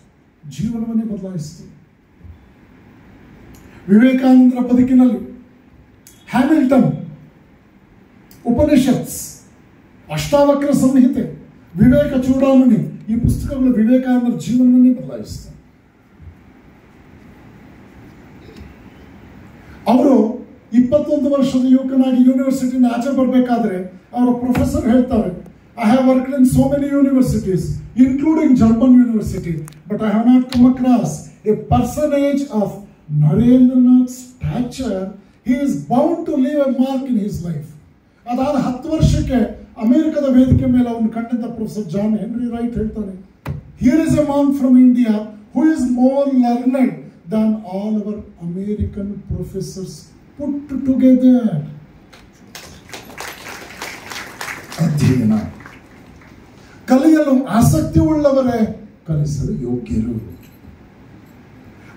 ಜೀವನವನ್ನೇ ಬದಲಾಯಿಸಿತು. ವಿವೇಕಾನಂದರ ಬದುಕಿನಲ್ಲಿ ಹ್ಯಾಮಿಲ್ಟನ್, ಉಪನಿಷತ್ಸ್, ಅಷ್ಟಾವಕ್ರ ಸಂಹಿತೆ, ವಿವೇಕ ಚೂಡಾಮಣಿ, ಈ ಪುಸ್ತಕಗಳು ವಿವೇಕಾನಂದರ ಜೀವನವನ್ನೇ ಬದಲಾಯಿಸಿತು. ಅವರು 21 ವರ್ಷದ ಯುವಕನಾಗಿ ಯೂನಿವರ್ಸಿಟಿಯಿಂದ ಆಚೆ ಬರಬೇಕಾದ್ರೆ ಅವರ ಪ್ರೊಫೆಸರ್ ಹೇಳ್ತಾರೆ, I have worked in so many universities including German university, but I have not come across a personage of Narendranath stature. He is bound to leave a mark in his life. ಅದಾದ 10 ವರ್ಷಕ್ಕೆ ಅಮೆರಿಕದ ವೇದಿಕೆ ಮೇಲೆ ಅವನು ಕಂಡಂತ professor John Henry Wright ಹೇಳ್ತಾನೆ, here is a man from India who is more learned than all our American professors put together. ಅಧ್ಯಯನ, ಕಲಿಯಲು ಆಸಕ್ತಿ ಉಳ್ಳವರೇ ಕಲಿಸಲು ಯೋಗ್ಯರು.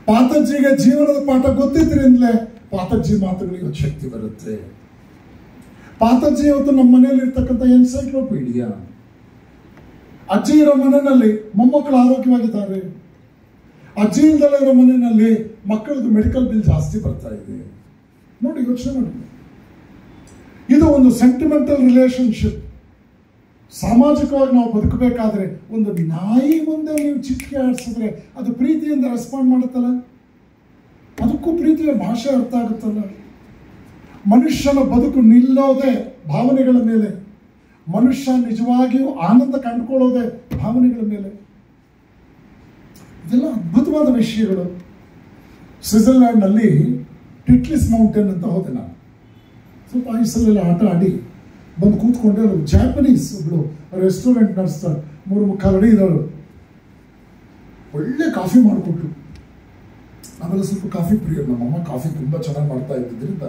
ಪಾತಜ್ಜಿಗೆ ಜೀವನದ ಪಾಠ ಗೊತ್ತಿದ್ರಿಂದಲೇ ಪಾತಜ್ಜಿ ಮಾತುಗಳಿಗೆ ಶಕ್ತಿ ಬರುತ್ತೆ. ಪಾತಜ್ಜಿ ಇವತ್ತು ನಮ್ಮ ಮನೆಯಲ್ಲಿ ಇರ್ತಕ್ಕಂಥ ಎನ್ಸೈಕ್ಲೋಪೀಡಿಯಾ. ಅಜ್ಜಿ ಇರೋ ಮನೆಯಲ್ಲಿ ಮೊಮ್ಮಕ್ಕಳು ಆರೋಗ್ಯವಾಗಿದ್ದಾರೆ, ಅಜ್ಜಿ ಇಲ್ದಲೇ ಇರೋ ಮನೆಯಲ್ಲಿ ಮಕ್ಕಳದ್ದು ಮೆಡಿಕಲ್ ಬಿಲ್ ಜಾಸ್ತಿ ಬರ್ತಾ ಇದೆ. ನೋಡಿ, ಯೋಚನೆ ಮಾಡಿ. ಇದು ಒಂದು ಸೆಂಟಿಮೆಂಟಲ್ ರಿಲೇಶನ್ಶಿಪ್. ಸಾಮಾಜಿಕವಾಗಿ ನಾವು ಬದುಕಬೇಕಾದ್ರೆ ಒಂದು ನಾಯಿ ಮುಂದೆ ನೀವು ಚಿಟಿಕೆ ಆಡಿಸಿದ್ರೆ ಅದು ಪ್ರೀತಿಯಿಂದ ರೆಸ್ಪಾಂಡ್ ಮಾಡುತ್ತಲ್ಲ, ಅದಕ್ಕೂ ಪ್ರೀತಿಯ ಭಾಷೆ ಅರ್ಥ ಆಗುತ್ತಲ್ಲ. ಮನುಷ್ಯನ ಬದುಕು ನಿಲ್ಲೋದೇ ಭಾವನೆಗಳ ಮೇಲೆ. ಮನುಷ್ಯ ನಿಜವಾಗಿಯೂ ಆನಂದ ಕಂಡುಕೊಳ್ಳೋದೇ ಭಾವನೆಗಳ ಮೇಲೆ. ಇದೆಲ್ಲ ಅದ್ಭುತವಾದ ವಿಷಯಗಳು. ಸ್ವಿಟ್ಜರ್ಲ್ಯಾಂಡ್ನಲ್ಲಿ ಟಿಟ್ಲಿಸ್ ಮೌಂಟೇನ್ ಅಂತ ಹೋದೆ ನಾನು. ಸ್ವಲ್ಪ ಐಸಲ್ಲೆಲ್ಲ ಆಟ ಆಡಿ ಬಂದು ಕೂತ್ಕೊಂಡೆ. ಅವರು ಜಾಪನೀಸ್ ಒಬ್ಳು ರೆಸ್ಟೋರೆಂಟ್ ನಡೆಸ್ತಾರೆ, 3-3 ಅಡಿ ಇರೋರು. ಒಳ್ಳೆ ಕಾಫಿ ಮಾಡಿಕೊಟ್ರು. ಆಮೇಲೆ ಸ್ವಲ್ಪ ಕಾಫಿ ಪ್ರಿಯರು. ನಮ್ಮಮ್ಮ ಕಾಫಿ ತುಂಬ ಚೆನ್ನಾಗಿ ಮಾಡ್ತಾ ಇದ್ದಿದ್ದರಿಂದ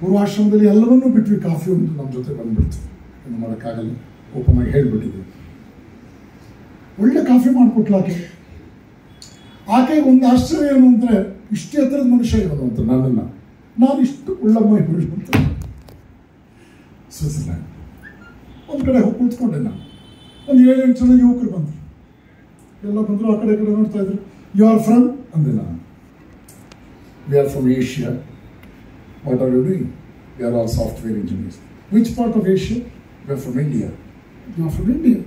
ಪೂರ್ವಾಶ್ರಮದಲ್ಲಿ ಎಲ್ಲವನ್ನೂ ಬಿಟ್ವಿ. ಕಾಫಿ ಒಂದು ನಮ್ಮ ಜೊತೆ ಬಂದ್ಬಿಡ್ತು. ಏನು ಮಾಡೋಕ್ಕಾಗಲ್ಲ, ಓಪನಾಗಿ ಹೇಳ್ಬಿಟ್ಟಿದ್ವಿ. ಒಳ್ಳೆ ಕಾಫಿ ಮಾಡಿಕೊಟ್ಲು ಆಕೆಗೆ ಒಂದು ಆಶ್ಚರ್ಯ ಏನು ಅಂದರೆ, ಇಷ್ಟು ಎತ್ತರದ ಮನುಷ್ಯ ಇವನು ಅಂತ ನನ್ನನ್ನು. ನಾನು ಇಷ್ಟು ಉಳ್ಳಮ್ಮ ಅಂತ ಸ್ವಿಟ್ಜರ್ಲ್ಯಾಂಡ್ ಒಂದು ಕಡೆ ಹೋಗಿ ಕೂತ್ಕೊಂಡೆ. ನಾನು ಒಂದು 7-8 ಜನ ಯುವಕರು ಬಂದರು. ಎಲ್ಲ ಬಂದರು, ಆ ಕಡೆ ನೋಡ್ತಾ ಇದ್ರು. ಯು ಆರ್ ಫ್ರಮ್ ಅಂದೆ ನಾನು. We are from Asia. What are you doing? We are all software engineers. Which part of Asia? We are from India. You are from India?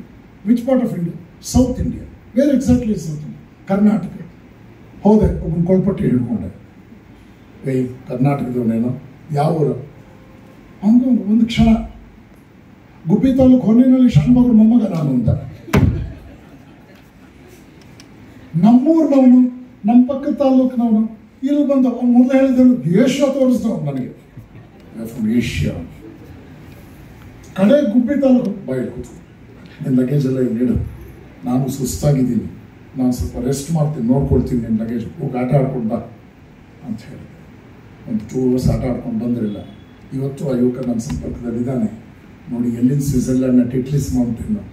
Which part of India? South India. Where exactly south India? Karnataka. ಹೋದೆ, ಒಬ್ಬನ ಕೊಳ್ಪಟ್ಟಿ ಹಿಡ್ಕೊಂಡೆ. ಏಯ್, ಕರ್ನಾಟಕದವನೇನೋ, ಯಾವ ಊರು? ಹಂಗೆ ಒಂದು ಕ್ಷಣ ಗುಬ್ಬಿ ತಾಲೂಕು ಹೊನ್ನೇನಹಳ್ಳಿ ಶಾನ್ಭಾಗರ ಮೊಮ್ಮಗ ನಾನು ಅಂತ. ನಮ್ಮೂರಿನವನು, ನಮ್ಮ ಪಕ್ಕದ ತಾಲೂಕಿನವನು. ಇಲ್ಲಿ ಬಂದ ಅವ್ನು ಮೊದಲು ಹೇಳಿದವನು ಏಷ್ಯಾ ತೋರಿಸಿದವನು ನನಗೆ. From Asia. ಕಡೆ ಗುಬ್ಬಿ ತಾಲೂಕು. ಬಾಯಿ ಕೂತು, ನಿನ್ನ ಲಗೇಜ್ ಎಲ್ಲ ಇಲ್ಲಿ ಇಡು, ನಾನು ಸುಸ್ತಾಗಿದ್ದೀನಿ, ನಾನು ಸ್ವಲ್ಪ ರೆಸ್ಟ್ ಮಾಡ್ತೀನಿ, ನೋಡ್ಕೊಳ್ತೀನಿ, ನಿನ್ನ ಲಗೇಜ್ ಹೋಗಿ ಆಟ ಆಡ್ಕೊಂಡು ಬಾ ಅಂತ ಹೇಳಿ. ಒಂದು 2 hours ಆಟ ಆಡ್ಕೊಂಡು ಬಂದಿರಲಿಲ್ಲ. ಇವತ್ತು ಆ ಯುವಕ ನನ್ನ ಸಂಪರ್ಕದಲ್ಲಿದ್ದಾನೆ. ನೋಡಿ, ಎಲ್ಲಿನ ಸ್ವಿಟ್ಜರ್ಲ್ಯಾಂಡ್ನ ಟಿಟ್ಲಿಸ್ ಮೌಂಟೇನು,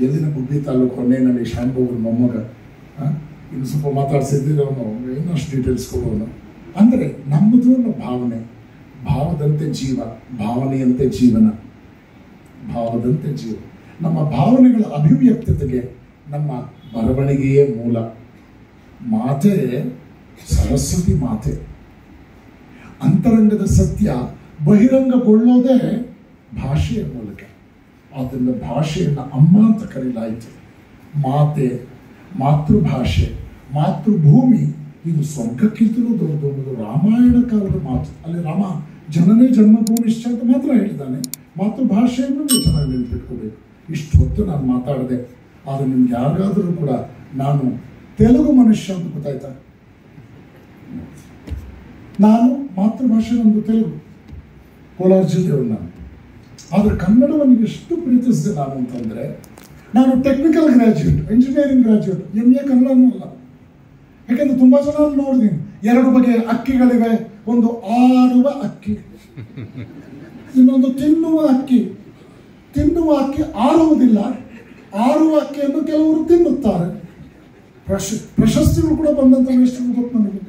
ಎಲ್ಲಿನ ಗುಬ್ಬಿ ತಾಲೂಕು ಹೊನ್ನೇನಹಳ್ಳಿ ಶಾನ್ಭೋಗ್ರ ಮೊಮ್ಮಗ. ಇನ್ನು ಸ್ವಲ್ಪ ಮಾತಾಡ್ಸಿದ್ರೆ ಅವನು ಇನ್ನಷ್ಟು ಡೀಟೇಲ್ಸ್ ಕೊಡೋನು. ಅಂದರೆ ನಮ್ಮದು ಅನ್ನೋ ಭಾವನೆ, ಭಾವದಂತೆ ಜೀವ, ಭಾವನೆಯಂತೆ ಜೀವನ, ಭಾವದಂತೆ ಜೀವ. ನಮ್ಮ ಭಾವನೆಗಳ ಅಭಿವ್ಯಕ್ತತೆಗೆ ನಮ್ಮ ಬರವಣಿಗೆಯೇ ಮೂಲ. ಮಾತೆ ಸರಸ್ವತಿ ಮಾತೆ. ಅಂತರಂಗದ ಸತ್ಯ ಬಹಿರಂಗಗೊಳ್ಳೋದೇ ಭಾಷೆಯ ಮೂಲಕ. ಆದ್ದರಿಂದ ಭಾಷೆಯನ್ನು ಅಮ್ಮ ಅಂತ ಕರೀಲಾಯಿತು. ಮಾತೆ, ಮಾತೃಭಾಷೆ, ಮಾತೃಭೂಮಿ ಇದು ಸ್ವರ್ಗಕ್ಕಿಂತಲೂ ದೊಡ್ಡದು. ರಾಮಾಯಣ ಕಾಲದ ಮಾತು. ಅಲ್ಲಿ ರಾಮ ಜನನೇ ಜನ್ಮಭೂಮಿಶ್ಚ ಅಂತ ಮಾತ್ರ ಹೇಳಿದ್ದಾನೆ. ಮಾತೃಭಾಷೆಯನ್ನು ನೀವು ಚೆನ್ನಾಗಿ ನೆನಪಿಟ್ಕೋಬೇಕು. ಇಷ್ಟು ಹೊತ್ತು ನಾನು ಮಾತಾಡಿದೆ, ಆದರೆ ನಿಮ್ಗೆ ಯಾರಿಗಾದರೂ ಕೂಡ ನಾನು ತೆಲುಗು ಮನುಷ್ಯ ಅಂತ ಗೊತ್ತಾಯ್ತಾ? ನಾನು ಮಾತೃಭಾಷೆ ನಂದು ತೆಲುಗು, ಕೋಲಾರ ಜಿಲ್ಲೆಯವರು ನಾನು. ಆದರೆ ಕನ್ನಡವನ್ನು ಎಷ್ಟು ಪ್ರೀತಿಸಿದೆ ನಾನು ಅಂತಂದರೆ, ನಾನು technical graduate, engineering graduate, MA ಕನ್ನಡನೂ ಅಲ್ಲ. ಯಾಕೆಂದರೆ ತುಂಬ ಜನ ನೋಡಿದ್ದೀನಿ, 2 ಬಗೆಯ ಅಕ್ಕಿಗಳಿವೆ. ಒಂದು ಆಡುವ ಅಕ್ಕಿ, ಇನ್ನೊಂದು ತಿನ್ನುವ ಅಕ್ಕಿ. ತಿನ್ನುವ ಅಕ್ಕಿ ಆಡುವುದಿಲ್ಲ, ಆಡುವ ಅಕ್ಕಿಯನ್ನು ಕೆಲವರು ತಿನ್ನುತ್ತಾರೆ. ಪ್ರಶಸ್ತಿಗಳು ಕೂಡ ಬಂದಂತ ಎಷ್ಟು ಗೊತ್ತು ನನಗೆ.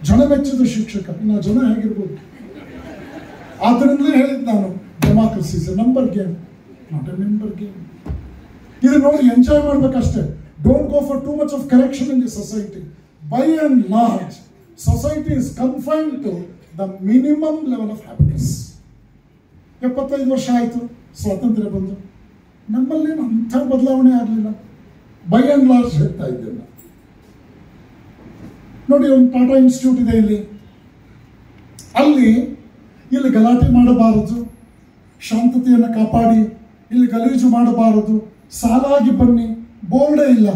ಜನ ಮೆಚ್ಚಿದ ಶಿಕ್ಷಕ. ಇನ್ನು ಜನ ಹೇಗಿರ್ಬೋದು? ಆದ್ದರಿಂದಲೇ ಹೇಳಿದ್ದು ನಾನು, democracy is a number game, not a member game. ಇದು ನೋಡಿ ಎಂಜಾಯ್ ಮಾಡ್ಬೇಕಷ್ಟೇ. Don't go for too much of correction in the society. By and large society is confined to the minimum level of happiness. 75 ವರ್ಷ ಆಯಿತು ಸ್ವಾತಂತ್ರ್ಯ ಬಂದು, ನಮ್ಮಲ್ಲೇನು ಅಂಥ ಬದಲಾವಣೆ ಆಗಲಿಲ್ಲ. ಬೈ ಅಂಡ್ ಲಾರ್ಜ್ ಹೇಳ್ತಾ ಇದ್ದೇನೆ ನಾನು. ನೋಡಿ, ಒಂದು ಟಾಟಾ ಇನ್ಸ್ಟಿಟ್ಯೂಟ್ ಇದೆ ಅಲ್ಲಿ ಇಲ್ಲಿ ಗಲಾಟೆ ಮಾಡಬಾರದು, ಶಾಂತತೆಯನ್ನು ಕಾಪಾಡಿ, ಇಲ್ಲಿ ಗಲೀಜು ಮಾಡಬಾರದು, ಸಾಲಾಗಿ ಬನ್ನಿ, ಬೋರ್ಡೇ ಇಲ್ಲ.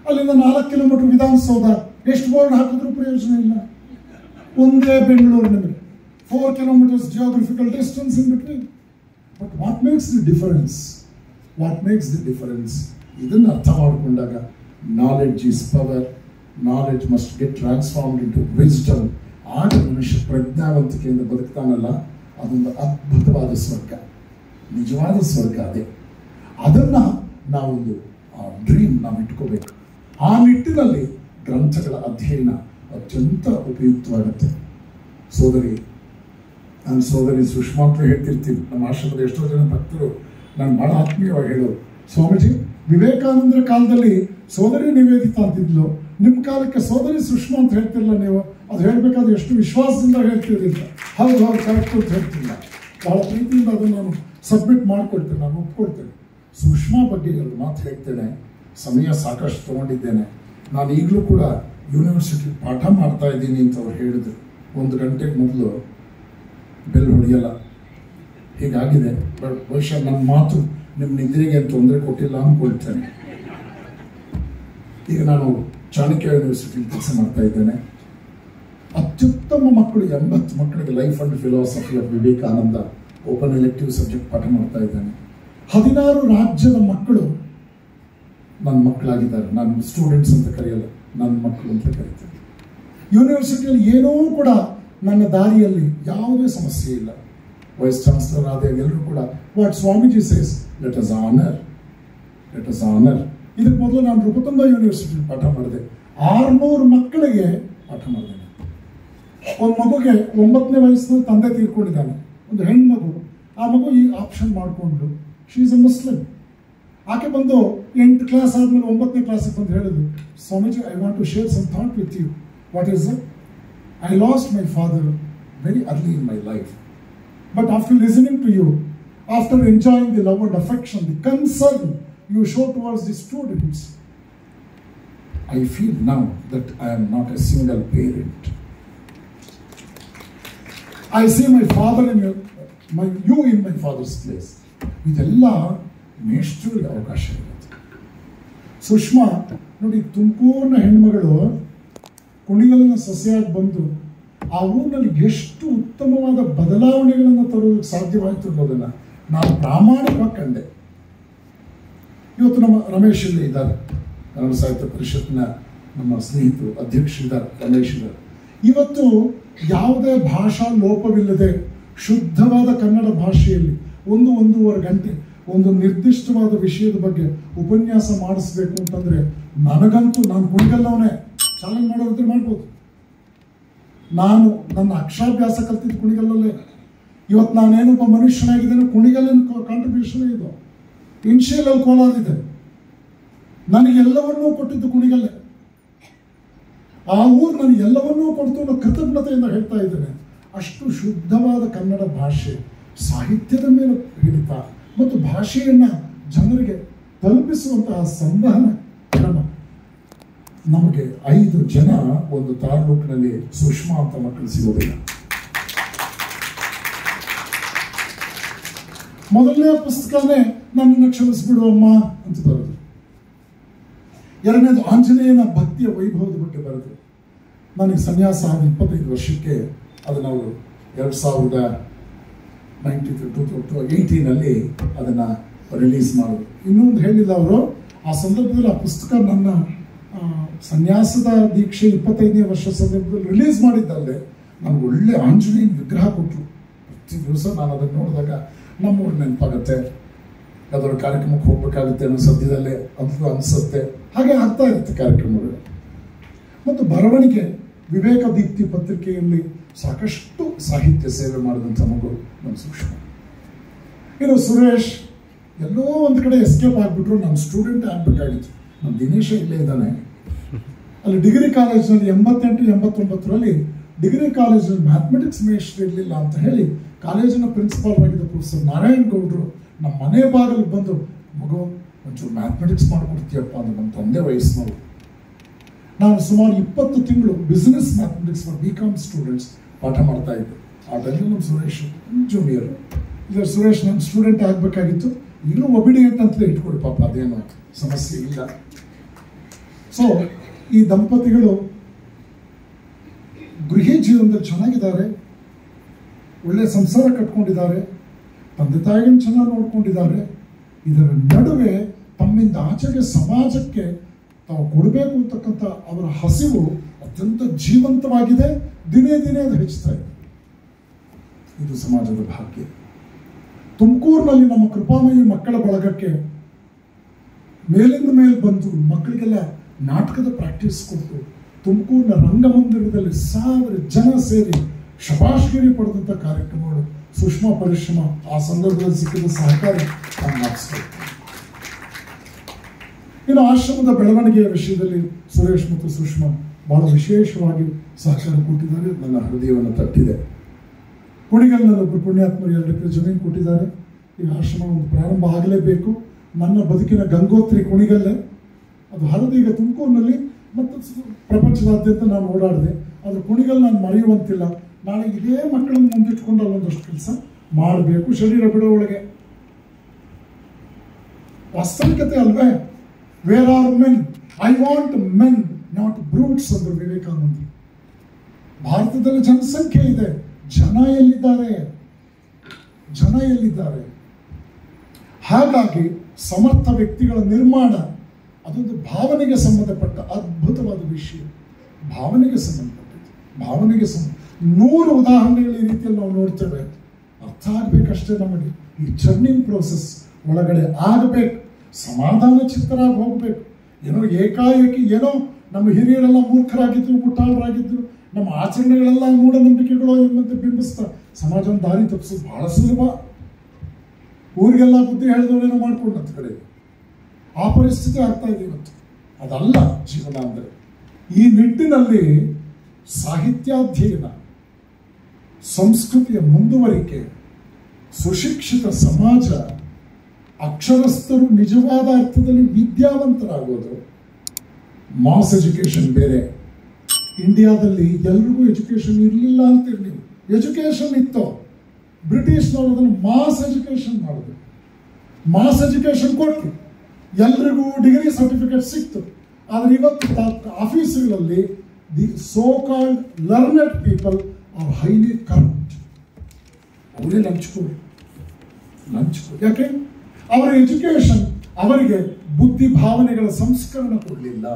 ಅಲ್ಲಿಂದ 4 ಕಿಲೋಮೀಟರ್ ವಿಧಾನಸೌಧ, ಎಷ್ಟು ಬೋರ್ಡ್ ಹಾಕಿದ್ರೂ ಪ್ರಯೋಜನ ಇಲ್ಲ. ಒಂದೇ ಬೆಂಗಳೂರು ನಿಮಗೆ, 4 kilometers geographical distance in between. But what makes the difference? What makes the difference? ಇದನ್ನು ಅರ್ಥ ಮಾಡಿಕೊಂಡಾಗ, knowledge is power, knowledge must get transformed into wisdom. ಆಗ ಮನುಷ್ಯ ಪ್ರಜ್ಞಾವಂತಿಕೆಯಿಂದ ಬದುಕ್ತಾನಲ್ಲ, ಅದೊಂದು ಅದ್ಭುತವಾದ ಸ್ವರ್ಗ, ನಿಜವಾದ ಸ್ವರ್ಗ ಅದೇ. ಅದನ್ನು ನಾವೊಂದು ಡ್ರೀಮ್ ನಾವು ಇಟ್ಕೋಬೇಕು. ಆ ನಿಟ್ಟಿನಲ್ಲಿ ಗ್ರಂಥಗಳ ಅಧ್ಯಯನ ಅತ್ಯಂತ ಉಪಯುಕ್ತವಾಗುತ್ತೆ. ನಾನು ಸೋದರಿ ಸುಷ್ಮಾ ಅಂತ ಹೇಳ್ತಿರ್ತೀನಿ. ನಮ್ಮ ಆಶ್ರಮದ ಎಷ್ಟೋ ಜನ ಭಕ್ತರು ನಾನು ಭಾಳ ಆತ್ಮೀಯವಾಗಿ ಹೇಳೋರು, ಸ್ವಾಮೀಜಿ ವಿವೇಕಾನಂದರ ಕಾಲದಲ್ಲಿ ಸೋದರಿ ನಿವೇದಿತಾ ಅಂತಿದ್ಲು, ನಿಮ್ಮ ಕಾಲಕ್ಕೆ ಸೋದರಿ ಸುಷ್ಮಾ ಅಂತ ಹೇಳ್ತಿರಲ್ಲ ನೀವು, ಅದು ಹೇಳಬೇಕಾದ್ರೆ ಎಷ್ಟು ವಿಶ್ವಾಸದಿಂದ ಹೇಳ್ತಿರಲಿಲ್ಲ. ಹೌದು ಕರೆಕ್ಟ್ ಅಂತ ಹೇಳ್ತಿಲ್ಲ. ಭಾಳ ಪ್ರೀತಿಯಿಂದ ಅದನ್ನು ನಾನು ಸಬ್ಮಿಟ್ ಮಾಡಿಕೊಡ್ತೇನೆ, ನಾನು ಒಪ್ಕೊಡ್ತೇನೆ. ಸುಷ್ಮಾ ಬಗ್ಗೆ 2 ಮಾತು ಹೇಳ್ತೇನೆ. ಸಮಯ ಸಾಕಷ್ಟು ತೊಗೊಂಡಿದ್ದೇನೆ. ನಾನು ಈಗಲೂ ಕೂಡ ಯೂನಿವರ್ಸಿಟಿ ಪಾಠ ಮಾಡ್ತಾ ಇದ್ದೀನಿ ಅಂತ ಅವ್ರು ಹೇಳಿದ್ರು. 1 ಗಂಟೆಗೆ ಮೊದಲು ಬೆಲ್ ಹೊಡೆಯಲ್ಲ, ಹೀಗಾಗಿದೆ. ಬಟ್ ಬಹುಶಃ ನನ್ನ ಮಾತು ನಿಮ್ಮ ನಿದ್ರೆಗೆ ತೊಂದರೆ ಕೊಟ್ಟಿಲ್ಲ ಅಂದ್ಕೊಳ್ತೇನೆ. ಈಗ ನಾನು ಚಾಣಕ್ಯ ಯೂನಿವರ್ಸಿಟಿ ಕೆಲಸ ಮಾಡ್ತಾ ಇದ್ದೇನೆ. ಅತ್ಯುತ್ತಮ ಮಕ್ಕಳು 80 ಮಕ್ಕಳಿಗೆ life and philosophy of Vivekananda open elective subject ಪಾಠ ಮಾಡ್ತಾ ಇದ್ದೇನೆ. 16 ರಾಜ್ಯದ ಮಕ್ಕಳು ನನ್ನ ಮಕ್ಕಳಾಗಿದ್ದಾರೆ. ನಾನು ಸ್ಟೂಡೆಂಟ್ಸ್ ಅಂತ ಕರೆಯಲ್ಲ, ನನ್ನ ಮಕ್ಕಳು ಅಂತ ಕರೀತೇನೆ. ಯೂನಿವರ್ಸಿಟಿಯಲ್ಲಿ ಏನೂ ಕೂಡ ನನ್ನ ದಾರಿಯಲ್ಲಿ ಯಾವುದೇ ಸಮಸ್ಯೆ ಇಲ್ಲ. ವೈಸ್ ಚಾನ್ಸಲರ್ ಆದಾಗ ಎಲ್ಲರೂ ಕೂಡ what Swamiji says, let us honour. ಇದಕ್ಕೆ ಮೊದಲು ನಾನು ನೃಪತುಂಗ ಯೂನಿವರ್ಸಿಟಿ ಪಾಠ ಮಾಡಿದೆ. 600 ಮಕ್ಕಳಿಗೆ ಪಾಠ ಮಾಡಿದೆ. ಒಂದು ಮಗುಗೆ 9ನೇ ವಯಸ್ಸಿನಲ್ಲಿ ತಂದೆ ತೀರ್ಕೊಂಡಿದ್ದಾನೆ, ಒಂದು ಹೆಣ್ಮಗು. ಆ ಮಗು ಈ ಆಪ್ಷನ್ ಮಾಡಿಕೊಂಡು, ಶಿ ಈಸ್ ಎ ಮುಸ್ಲಿಂ. ಆಕೆ ಬಂದು 8th ಕ್ಲಾಸ್ ಆದಮೇಲೆ 9ನೇ ಕ್ಲಾಸಿಗೆ ಬಂದು ಹೇಳಿದ್ರು, Swamiji I want to share some thought with you. What is it? I lost my father very early in my life. But after listening to you, after enjoying the love and affection, the concern you show towards the students, I feel now that I am not a single parent. I see my father in you in my father's place. ಇದೆಲ್ಲ ಮೇಷ್ಟ್ರಿಗೆ ಅವಕಾಶ ಇರುತ್ತೆ. ಸುಷ್ಮಾ ನೋಡಿ, ತುಮಕೂರಿನ ಹೆಣ್ಮಗಳು ಕುಣಿಗಲಿನ ಸೊಸೆಯಾಗಿ ಬಂದು ಆ ಊರಿನಲ್ಲಿ ಎಷ್ಟು ಉತ್ತಮವಾದ ಬದಲಾವಣೆಗಳನ್ನು ತರೋದಕ್ಕೆ ಸಾಧ್ಯವಾಯಿತು ಅನ್ನೋದನ್ನು ನಾನು ಪ್ರಾಮಾಣಿಕವಾಗಿ ಕಂಡೆ. ಇವತ್ತು ನಮ್ಮ ರಮೇಶ್ ಇಲ್ಲಿ ಇದ್ದಾರೆ, ಕನ್ನಡ ಸಾಹಿತ್ಯ ಪರಿಷತ್ನ ನಮ್ಮ ಸ್ನೇಹಿತರು, ಅಧ್ಯಕ್ಷರಿದ್ದಾರೆ ರಮೇಶ್ ಇದ್ದಾರೆ. ಇವತ್ತು ಯಾವುದೇ ಭಾಷಾ ಲೋಪವಿಲ್ಲದೆ ಶುದ್ಧವಾದ ಕನ್ನಡ ಭಾಷೆಯಲ್ಲಿ 1-1.5 ಗಂಟೆ ಒಂದು ನಿರ್ದಿಷ್ಟವಾದ ವಿಷಯದ ಬಗ್ಗೆ ಉಪನ್ಯಾಸ ಮಾಡಿಸ್ಬೇಕು ಅಂತಂದರೆ ನನಗಂತೂ, ನಾನು ಕುಣಿಗಲ್ಲವನೇ, ಚಾಲೆಂಜ್ ಮಾಡೋದಿದ್ರೆ ಮಾಡ್ಬೋದು. ನಾನು ನನ್ನ ಅಕ್ಷರಾಭ್ಯಾಸ ಕಲ್ತಿದ್ದು ಕುಣಿಗಲ್ಲಲ್ಲೇ. ಇವತ್ತು ನಾನೇನೊಬ್ಬ ಮನುಷ್ಯನಾಗಿದ್ದೇನೆ, ಕುಣಿಗಲ್ಲಿನ ಕಾಂಟ್ರಿಬ್ಯೂಷನ್ ಇದು. ಇನ್ಶಿಯಲಲ್ಲಿ ಕೋಲಾರಿದೆ, ನನಗೆಲ್ಲವನ್ನೂ ಕೊಟ್ಟಿದ್ದು ಕುಣಿಗಲ್ಲೇ. ಆ ಊರು ನನಗೆ ಎಲ್ಲವನ್ನೂ ಕೊಡ್ತು ಅನ್ನೋ ಕೃತಜ್ಞತೆಯಿಂದ ಹೇಳ್ತಾ ಇದ್ದೇನೆ. ಅಷ್ಟು ಶುದ್ಧವಾದ ಕನ್ನಡ ಭಾಷೆ, ಸಾಹಿತ್ಯದ ಮೇಲೆ ಹಿಡಿತ ಮತ್ತು ಭಾಷೆಯನ್ನು ಜನರಿಗೆ ತಲುಪಿಸುವಂತಹ ಸಂವಹನ ಕ್ರಮ. ನಮಗೆ 5 ಜನ ಒಂದು ತಾಲೂಕಿನಲ್ಲಿ ಸುಷ್ಮಾ ಅಂತ ಮಕ್ಕಳು ಸಿಗೋದಿಲ್ಲ. ಮೊದಲನೇ ಪುಸ್ತಕನೇ ನನ್ನನ್ನು ಕ್ಷಮಿಸ್ಬಿಡು ಅಮ್ಮ ಅಂತ ಬರೋದು. ಎರಡನೇದು ಆಂಜನೇಯನ ಭಕ್ತಿಯ ವೈಭವದ ಬಗ್ಗೆ ಬರೆದು. ನನಗೆ ಸನ್ಯಾಸ 25 ವರ್ಷಕ್ಕೆ ಅದು ನಾವು 2018ನಲ್ಲಿ ಅದನ್ನು ರಿಲೀಸ್ ಮಾಡೋದು. ಇನ್ನೊಂದು ಹೇಳಿಲ್ಲ ಅವರು, ಆ ಸಂದರ್ಭದಲ್ಲಿ ಆ ಪುಸ್ತಕ ನನ್ನ ಸನ್ಯಾಸದ ದೀಕ್ಷೆ 25ನೇ ವರ್ಷ ಸಂದರ್ಭದಲ್ಲಿ ರಿಲೀಸ್ ಮಾಡಿದ್ದಲ್ಲದೆ ನನಗೆ ಒಳ್ಳೆ ಆಂಜನೇಯನ ವಿಗ್ರಹ ಕೊಟ್ಟರು. ಪ್ರತಿ ದಿವಸ ನಾನು ಅದನ್ನು ನೋಡಿದಾಗ ನಮ್ಮೂರು ನೆನಪಾಗುತ್ತೆ, ಅದರ ಕಾರ್ಯಕ್ರಮಕ್ಕೆ ಹೋಗ್ಬೇಕಾಗುತ್ತೆ ಅನ್ನೋ ಸದ್ಯದಲ್ಲೇ ಅಂತೂ ಅನಿಸುತ್ತೆ. ಹಾಗೆ ಆಗ್ತಾ ಇರುತ್ತೆ ಕಾರ್ಯಕ್ರಮಗಳು. ಮತ್ತು ಬರವಣಿಗೆ ವಿವೇಕ ದೀಪ್ತಿ ಪತ್ರಿಕೆಯಲ್ಲಿ ಸಾಕಷ್ಟು ಸಾಹಿತ್ಯ ಸೇವೆ ಮಾಡಿದಂಥ ಮಗು ನಮ್ಮ ಸೂಕ್ಷ್ಮ. ಇನ್ನು ಸುರೇಶ್ ಎಲ್ಲೋ ಒಂದು ಕಡೆ ಎಸ್ಕೇಪ್ ಆಗಿಬಿಟ್ರು, ನಮ್ಮ ಸ್ಟೂಡೆಂಟ್ ಆಗಬೇಕಾಗಿತ್ತು. ನಮ್ಮ ದಿನೇಶ ಇಲ್ಲೇ ಇದ್ದಾನೆ. ಅಲ್ಲಿ ಡಿಗ್ರಿ ಕಾಲೇಜಿನಲ್ಲಿ 88-89ರಲ್ಲಿ ಡಿಗ್ರಿ ಕಾಲೇಜಿನಲ್ಲಿ ಮ್ಯಾಥಮೆಟಿಕ್ಸ್ ಮೇಷ್ಟ್ರು ಇರಲಿಲ್ಲ ಅಂತ ಹೇಳಿ ಕಾಲೇಜಿನ ಪ್ರಿನ್ಸಿಪಾಲ್ ಆಗಿದ್ದ ಪ್ರೊಫೆಸರ್ ನಾರಾಯಣ್ ಗೌಡ್ರು ನಮ್ಮ ಮನೆ ಬಾಗಿಲಿಗೆ ಬಂದು, ಮಗು ಒಂಚೂರು ಮ್ಯಾಥಮೆಟಿಕ್ಸ್ ಮಾಡಿಕೊಡ್ತೀಯಪ್ಪ ಅಂತ. ನಮ್ಮ ತಂದೆ ವಯಸ್ಸಿನವರು. ನಾನು ಸುಮಾರು 20 ತಿಂಗಳು business mathematics for BCom students ಪಾಠ ಮಾಡ್ತಾ ಇದ್ದೆ. ಆ ಟೈಮಲ್ಲಿ ನಮ್ಮ ಸುರೇಶ್ ಜೂನಿಯರ್. ಇದರ ಸುರೇಶ್ ನನ್ನ ಸ್ಟೂಡೆಂಟ್ ಆಗಬೇಕಾಗಿತ್ತು. ಇನ್ನೂ ಒಬಿಡಿಯಂಟ್ ಅಂತಲೇ ಇಟ್ಕೊಡಿ ಪಾಪ, ಅದೇನೋ ಸಮಸ್ಯೆ ಇಲ್ಲ. ಸೊ ಈ ದಂಪತಿಗಳು ಗೃಹಿ ಜೀವನದಲ್ಲಿ ಚೆನ್ನಾಗಿದ್ದಾರೆ, ಒಳ್ಳೆ ಸಂಸಾರ ಕಟ್ಕೊಂಡಿದ್ದಾರೆ, ತಂದೆ ತಾಯಿಗಳನ್ನ ಚೆನ್ನಾಗಿ ನೋಡ್ಕೊಂಡಿದ್ದಾರೆ. ಇದರ ನಡುವೆ ತಮ್ಮಿಂದ ಆಚೆಗೆ ಸಮಾಜಕ್ಕೆ ತಾವು ಕೊಡಬೇಕು ಅಂತಕ್ಕಂಥ ಅವರ ಹಸಿವು ಅತ್ಯಂತ ಜೀವಂತವಾಗಿದೆ. ದಿನೇ ದಿನೇ ಅದು ಹೆಚ್ಚುತ್ತಾ ಇದೆ. ಇದು ಸಮಾಜದ ಭಾಗ್ಯ. ತುಮಕೂರಿನಲ್ಲಿ ನಮ್ಮ ಕೃಪಾಮಯಿ ಮಕ್ಕಳ ಬಳಗಕ್ಕೆ ಮೇಲಿಂದ ಮೇಲೆ ಬಂದು ಮಕ್ಕಳಿಗೆಲ್ಲ ನಾಟಕದ ಪ್ರಾಕ್ಟೀಸ್ ಕೊಟ್ಟು ತುಮಕೂರಿನ ರಂಗಮಂದಿರದಲ್ಲಿ 1000 ಜನ ಸೇರಿ ಶಬಾಷ್ಗಿರಿ ಪಡೆದಂಥ ಕಾರ್ಯಕ್ರಮಗಳು ಸುಷ್ಮಾ ಪರಿಶ್ರಮ. ಆ ಸಂದರ್ಭದಲ್ಲಿ ಸಿಕ್ಕಿದ ಸಹಕಾರ ಇನ್ನು ಆಶ್ರಮದ ಬೆಳವಣಿಗೆಯ ವಿಷಯದಲ್ಲಿ ಸುರೇಶ್ ಮತ್ತು ಸುಷ್ಮಾ ಬಹಳ ವಿಶೇಷವಾಗಿ ಸಹಕಾರ ಕೊಟ್ಟಿದ್ದಾರೆ. ನನ್ನ ಹೃದಯವನ್ನು ತಟ್ಟಿದೆ. ಕುಣಿಗಲ್ನಲ್ಲೊಬ್ಬರು ಪುಣ್ಯಾತ್ಮರು 2 ಎಕರೆ ಜಮೀನು ಕೊಟ್ಟಿದ್ದಾರೆ. ಈ ಆಶ್ರಮ ಒಂದು ಪ್ರಾರಂಭ ಆಗಲೇಬೇಕು. ನನ್ನ ಬದುಕಿನ ಗಂಗೋತ್ರಿ ಕುಣಿಗಲ್ಲೇ. ಅದು ಹರಿದು ಈಗ ತುಮಕೂರಿನಲ್ಲಿ ಮತ್ತು ಪ್ರಪಂಚದಾದ್ಯಂತ ನಾನು ಓಡಾಡಿದೆ. ಅದು ಕುಣಿಗಲ್ ನಾನು ಮರೆಯುವಂತಿಲ್ಲ. ನಾಳೆ ಇದೇ ಮಕ್ಕಳನ್ನು ಮುಂದಿಟ್ಕೊಂಡು ಅಲ್ಲೊಂದಷ್ಟು ಕೆಲಸ ಮಾಡಬೇಕು, ಶರೀರ ಬಿಡೋ ಒಳಗೆ. ವಾಸ್ತವಿಕತೆ ಅಲ್ವೇ? Where are men? I want men, not brutes ಅಂದರು ವಿವೇಕಾನಂದರು. ಭಾರತದಲ್ಲಿ ಜನಸಂಖ್ಯೆ ಇದೆ, ಜನ ಎಲ್ಲಿದ್ದಾರೆ? ಜನ ಎಲ್ಲಿದ್ದಾರೆ? ಹಾಗಾಗಿ ಸಮರ್ಥ ವ್ಯಕ್ತಿಗಳ ನಿರ್ಮಾಣ ಅದೊಂದು ಭಾವನೆಗೆ ಸಂಬಂಧಪಟ್ಟ ಅದ್ಭುತವಾದ ವಿಷಯ. ಭಾವನೆಗೆ ಸಂಬಂಧಪಟ್ಟಿದ್ದು. 100 ಉದಾಹರಣೆಗಳು ಈ ರೀತಿಯಲ್ಲಿ ನಾವು ನೋಡ್ತೇವೆ. ಅರ್ಥ ಆಗ್ಬೇಕಷ್ಟೇ ನಮಗೆ. ಈ ಜರ್ನಿಂಗ್ ಪ್ರೋಸೆಸ್ ಒಳಗಡೆ ಆಗಬೇಕು. ಸಮಾಧಾನ ಚಿತ್ತರಾಗಿ ಹೋಗ್ಬೇಕು. ಏನೋ ಏಕಾಏಕಿ ಏನೋ ನಮ್ಮ ಹಿರಿಯರೆಲ್ಲ ಮೂರ್ಖರಾಗಿದ್ರು, ಮುಟ್ಟಾಳರಾಗಿದ್ರು, ನಮ್ಮ ಆಚರಣೆಗಳೆಲ್ಲ ಮೂಢನಂಬಿಕೆಗಳು ಎಂಬಂತೆ ಬಿಂಬಿಸ್ತಾ ಸಮಾಜವನ್ನು ದಾರಿ ತಪ್ಪಿಸೋದು ಬಹಳ ಸುಲಭ. ಊರಿಗೆಲ್ಲ ಬುದ್ಧಿ ಹೇಳಿದವರೇನೋ ಮಾಡ್ಕೊಂಡಂತ ಕಡೆ ಆ ಪರಿಸ್ಥಿತಿ ಆಗ್ತಾ ಇದೆ ಇವತ್ತು. ಅದಲ್ಲ ಜೀವನ ಅಂದರೆ. ಈ ನಿಟ್ಟಿನಲ್ಲಿ ಸಾಹಿತ್ಯಾಧ್ಯಯನ, ಸಂಸ್ಕೃತಿಯ ಮುಂದುವರಿಕೆ, ಸುಶಿಕ್ಷಿತ ಸಮಾಜ, ಅಕ್ಷರಸ್ಥರು ನಿಜವಾದ ಅರ್ಥದಲ್ಲಿ ವಿದ್ಯಾವಂತರಾಗೋದು. ಮಾಸ್ ಎಜುಕೇಶನ್ ಬೇರೆ. ಇಂಡಿಯಾದಲ್ಲಿ ಎಲ್ರಿಗೂ ಎಜುಕೇಶನ್ ಇರಲಿಲ್ಲ ಅಂತೀರಿ ನೀವು. ಎಜುಕೇಶನ್ ಇತ್ತು. ಬ್ರಿಟಿಷ್ನವರು ಅದನ್ನು ಮಾಸ್ ಎಜುಕೇಶನ್ ಮಾಡಿದ್ರು. ಮಾಸ್ ಎಜುಕೇಶನ್ ಕೊಟ್ಟರು, ಎಲ್ರಿಗೂ ಡಿಗ್ರಿ ಸರ್ಟಿಫಿಕೇಟ್ ಸಿಕ್ತು. ಆದರೆ ಇವತ್ತು ಆಫೀಸುಗಳಲ್ಲಿ the so called learned people are highly corrupt. ಅವರೇ ಲಂಚ್ಕೋರು. ಯಾಕೆ? ಅವರ ಎಜುಕೇಶನ್ ಅವರಿಗೆ ಬುದ್ಧಿ ಭಾವನೆಗಳ ಸಂಸ್ಕರಣ ಕೊಡಲಿಲ್ಲ.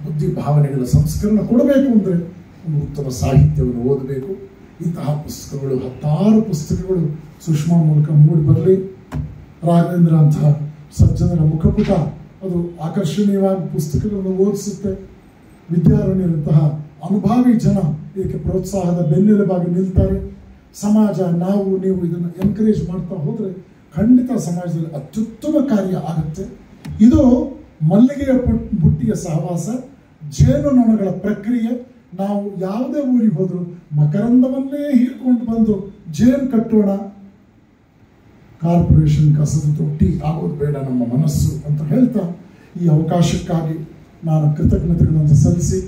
ಬುದ್ಧಿ ಭಾವನೆಗಳ ಸಂಸ್ಕರಣ ಕೊಡಬೇಕು ಅಂದರೆ ಒಂದು ಉತ್ತಮ ಸಾಹಿತ್ಯವನ್ನು ಓದಬೇಕು. ಇಂತಹ ಪುಸ್ತಕಗಳು 10 ಪುಸ್ತಕಗಳು ಸುಷ್ಮಾ ಮೂಲಕ ಮೂಡಿ ಬರಲಿ. ರಾಘವೇಂದ್ರ ಅಂತಹ ಸಜ್ಜನರ ಮುಖಪುಟ ಅದು ಆಕರ್ಷಣೀಯವಾದ ಪುಸ್ತಕಗಳನ್ನು ಓದಿಸುತ್ತೆ. ವಿದ್ಯಾರಣ್ಯರಂತಹ ಅನುಭಾವಿ ಜನ ಇದಕ್ಕೆ ಪ್ರೋತ್ಸಾಹದ ಬೆನ್ನೆಲುಬಾಗಿ ನಿಲ್ತಾರೆ. ಸಮಾಜ ನಾವು ನೀವು ಇದನ್ನು ಎನ್ಕರೇಜ್ ಮಾಡ್ತಾ ಹೋದರೆ ಖಂಡಿತ ಸಮಾಜದಲ್ಲಿ ಅತ್ಯುತ್ತಮ ಕಾರ್ಯ ಆಗುತ್ತೆ. ಇದು ಮಲ್ಲಿಗೆಯ ಬುಟ್ಟಿಯ ಸಹವಾಸ, ಜೇನುನೊಣಗಳ ಪ್ರಕ್ರಿಯೆ. ನಾವು ಯಾವುದೇ ಊರಿಗೆ ಹೋದರೂ ಮಕರಂದವನ್ನೇ ಹೀರ್ಕೊಂಡು ಬಂದು ಜೇನು ಕಟ್ಟೋಣ, ಕಾರ್ಪೊರೇಷನ್ ಕಸದ ತೊಟ್ಟಿ ಆಗೋದು ಬೇಡ ನಮ್ಮ ಮನಸ್ಸು ಅಂತ ಹೇಳ್ತಾ ಈ ಅವಕಾಶಕ್ಕಾಗಿ ನಾನು ಕೃತಜ್ಞತೆಗಳನ್ನು ಸಲ್ಲಿಸಿ,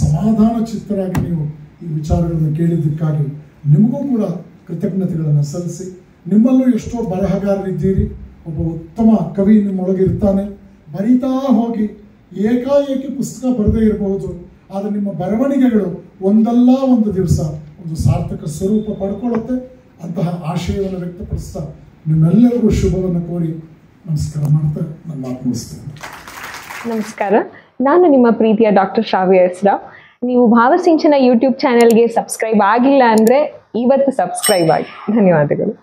ಸಮಾಧಾನ ಚಿತ್ತರಾಗಿ ನೀವು ಈ ವಿಚಾರಗಳನ್ನು ಕೇಳಿದ್ದಕ್ಕಾಗಿ ನಿಮಗೂ ಕೂಡ ಕೃತಜ್ಞತೆಗಳನ್ನು ಸಲ್ಲಿಸಿ, ನಿಮ್ಮಲ್ಲೂ ಎಷ್ಟೋ ಬರಹಗಾರರಿದ್ದೀರಿ, ಒಬ್ಬ ಉತ್ತಮ ಕವಿ ನಿಮ್ಮೊಳಗೆ ಇರ್ತಾನೆ, ಬರೀತಾ ಹೋಗಿ ಏಕಾಏಕಿ ಪುಸ್ತಕ ಬರದೇ ಇರಬಹುದು, ಆದರೆ ನಿಮ್ಮ ಬರವಣಿಗೆಗಳು ಒಂದಲ್ಲ ಒಂದು ದಿವಸ ಒಂದು ಸಾರ್ಥಕ ಸ್ವರೂಪ ಪಡ್ಕೊಳ್ಳುತ್ತೆ. ಅಂತಹ ಆಶಯವನ್ನು ವ್ಯಕ್ತಪಡಿಸ್ತಾ ನಿಮ್ಮೆಲ್ಲರಿಗೂ ಶುಭವನ್ನು ಕೋರಿ ನಮಸ್ಕಾರ ಮಾಡ್ತಾ ನನ್ನ ಮಾತು ಮುಗಿಸ್ತೇನೆ. ನಮಸ್ಕಾರ, ನಾನು ನಿಮ್ಮ ಪ್ರೀತಿಯ ಡಾಕ್ಟರ್ ಶ್ರಾವ್ಯ ಎಸ್ ರಾವ್. ನೀವು ಭಾವಸಿಂಚನ ಯೂಟ್ಯೂಬ್ ಚಾನೆಲ್ಗೆ ಸಬ್ಸ್ಕ್ರೈಬ್ ಆಗಿಲ್ಲ ಅಂದರೆ ಇವತ್ತು ಸಬ್ಸ್ಕ್ರೈಬ್ ಆಗಿ. ಧನ್ಯವಾದಗಳು.